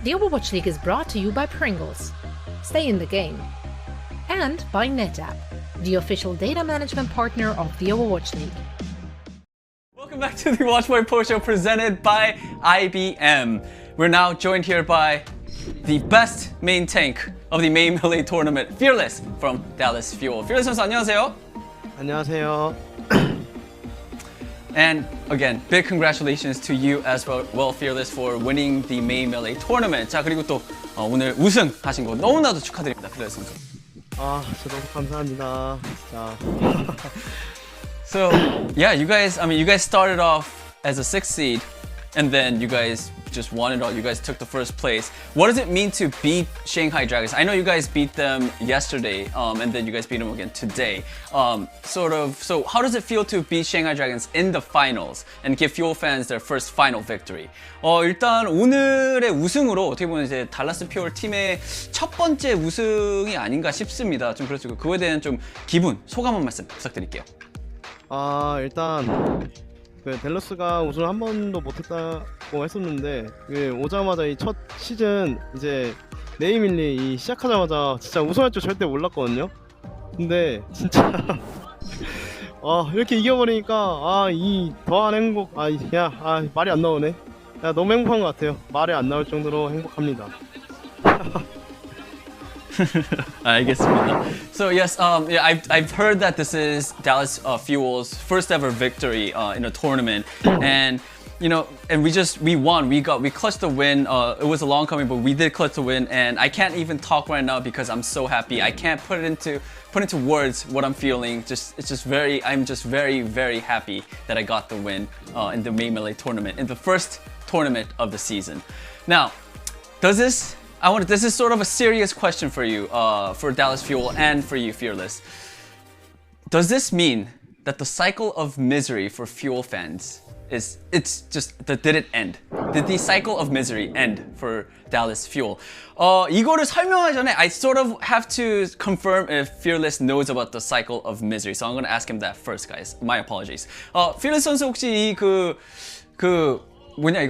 The Overwatch League is brought to you by Pringles. Stay in the game. And by NetApp, the official data management partner of the Overwatch League. Welcome back to the Watch Boy Post Show presented by IBM. We're now joined here by the best main tank of the main melee tournament, Fearless from Dallas Fuel. Fearless 선수 안녕하세요. 안녕하세요. And again, big congratulations to you as well, Fearless, for winning the main melee tournament. 자, 그리고 또 오늘 우승하신 거 너무나도 축하드립니다, Fearless 선수. 진짜 너무 감사합니다. 자. So, yeah, you guys started off as a 6th seed, and then you guys just won it all. You guys took the first place. What does it mean to beat Shanghai Dragons? I know you guys beat them yesterday, and then you guys beat them again today. So how does it feel to beat Shanghai Dragons in the finals and give Fuel fans their first final victory? 일단 오늘의 우승으로 어떻게 보면 이제 달라스 퓨얼 팀의 첫 번째 우승이 아닌가 싶습니다. 좀 그렇죠. 그거에 대한 좀 기분, 소감 한 말씀 부탁드릴게요. 일단 댈러스가 우승 한 번도 못했다고 했었는데 오자마자 이 첫 시즌 이제 네이밀리 이 시작하자마자 진짜 우승할 줄 절대 몰랐거든요. 근데 진짜 이렇게 이겨버리니까 이 더한 행복 말이 안 나오네. 너무 행복한 것 같아요. 말이 안 나올 정도로 행복합니다. 알겠습니다. So yes, I've heard that this is Dallas Fuel's first ever victory in a tournament, and we won. We clutched the win. It was a long coming, but we did clutch the win, and I can't even talk right now because I'm so happy. I can't put into words what I'm feeling. I'm just very, very happy that I got the win in the main melee tournament, in the first tournament of the season. Now, this is sort of a serious question for you, for Dallas Fuel and for you, Fearless. Does this mean that the cycle of misery for Fuel fans did it end? Did the cycle of misery end for Dallas Fuel? 이거를 설명하기 전에 I sort of have to confirm if Fearless knows about the cycle of misery. So I'm going to ask him that first, guys. My apologies. Fearless 선수 혹시 이거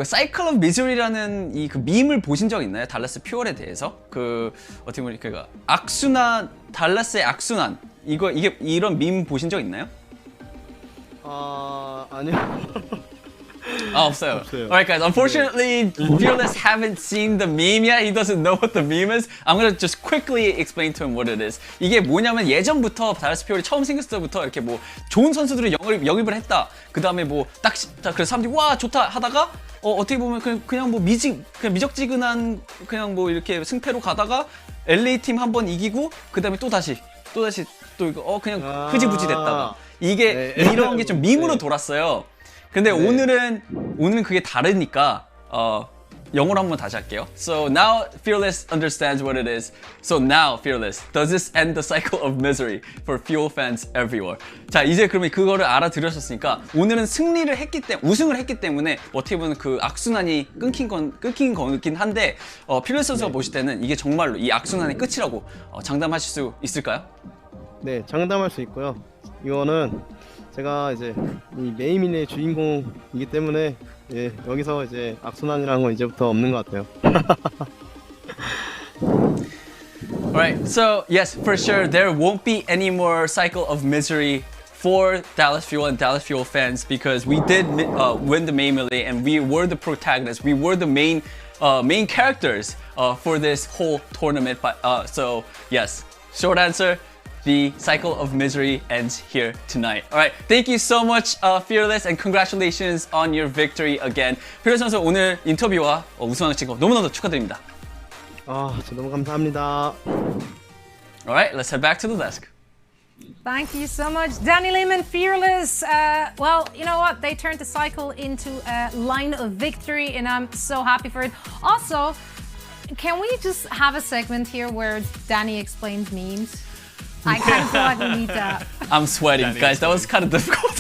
사이클 오브 미즈리라는 그 밈을 보신 적 있나요? 달라스 퓨얼에 대해서 어떻게 보면 악순환, 달라스의 악순환 이런 밈 보신 적 있나요? 아니요. 없어요. Alright guys, unfortunately Fearless haven't seen the meme yet. He doesn't know what the meme is. I'm gonna just quickly explain to him what it is. 이게 뭐냐면 예전부터 달라스 퓨얼이 처음 생겼을 때부터 이렇게 뭐 좋은 선수들을 영입을 했다. 그 다음에 뭐 딱 그래서 사람들이 와 좋다 하다가 어떻게 보면 그냥 뭐 그냥 미적지근한 그냥 뭐 이렇게 승패로 가다가 LA 팀 한 번 이기고 그 다음에 또 다시 또 이거 그냥 흐지부지 됐다가 이게 이런 게 좀 밈으로 돌았어요. 근데 오늘은 그게 다르니까 영어로 한번 다시 할게요. So now Fearless understands what it is. So now Fearless, does this end the cycle of misery for Fuel fans everywhere? 자, 이제 그러면 그거를 알아들으셨으니까 오늘은 우승을 했기 때문에 어떻게 보면 그 악순환이 끊긴 거긴 한데 Fearless 선수가 보실 때는 이게 정말로 이 악순환의 끝이라고 장담하실 수 있을까요? 네, 장담할 수 있고요. 이거는 제가 이제 이 메이민의 주인공이기 때문에 여기서 이제 악순환이라는 건 이제부터 없는 것 같아요. Alright, so yes, for sure there won't be any more cycle of misery for Dallas Fuel and Dallas Fuel fans because we did win the main melee and we were the protagonists. We were the main characters for this whole tournament. So yes, short answer. The cycle of misery ends here tonight. Alright, thank you so much, Fearless, and congratulations on your victory again. Fearless 선수 오늘 인터뷰와 우승하신 거 너무나도 축하드립니다. 진짜 너무 감사합니다. Alright, let's head back to the desk. Thank you so much, Danny Lehman, Fearless. Well, you know what? They turned the cycle into a line of victory, and I'm so happy for it. Also, can we just have a segment here where Danny explains memes? I kind of feel like we need that. I'm sweating, guys. That was kind of difficult.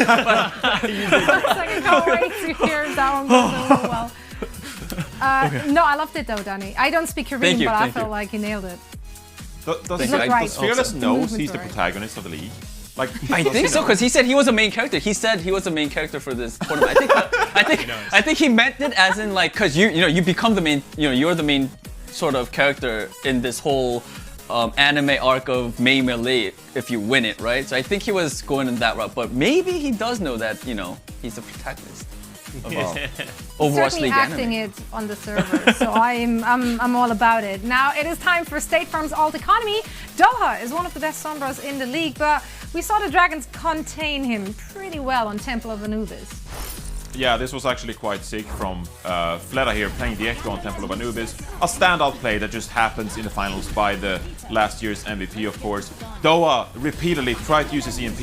I can't wait to hear that one go so well. No, I loved it though, Danny. I don't speak Korean, but I felt like he nailed it. Does Fearless knows he's the protagonist of the league? Like, I think so, because he said he was a main character. He said he was a main character for this tournament. I think he meant it as in like, because you become the main, you're the main sort of character in this whole anime arc of May Melee if you win it, right? So I think he was going in that route, but maybe he does know that he's the protagonist of Overwatch Certainly League acting anime. it on the server, so I'm all about it. Now it is time for State Farm's alt economy. Doha is one of the best Sombras in the league, but we saw the Dragons contain him pretty well on Temple of Anubis. Yeah, this was actually quite sick from Fleta here playing the Echo on Temple of Anubis. A standout play that just happens in the finals by the last year's MVP, of course. Doha repeatedly tried to use his EMP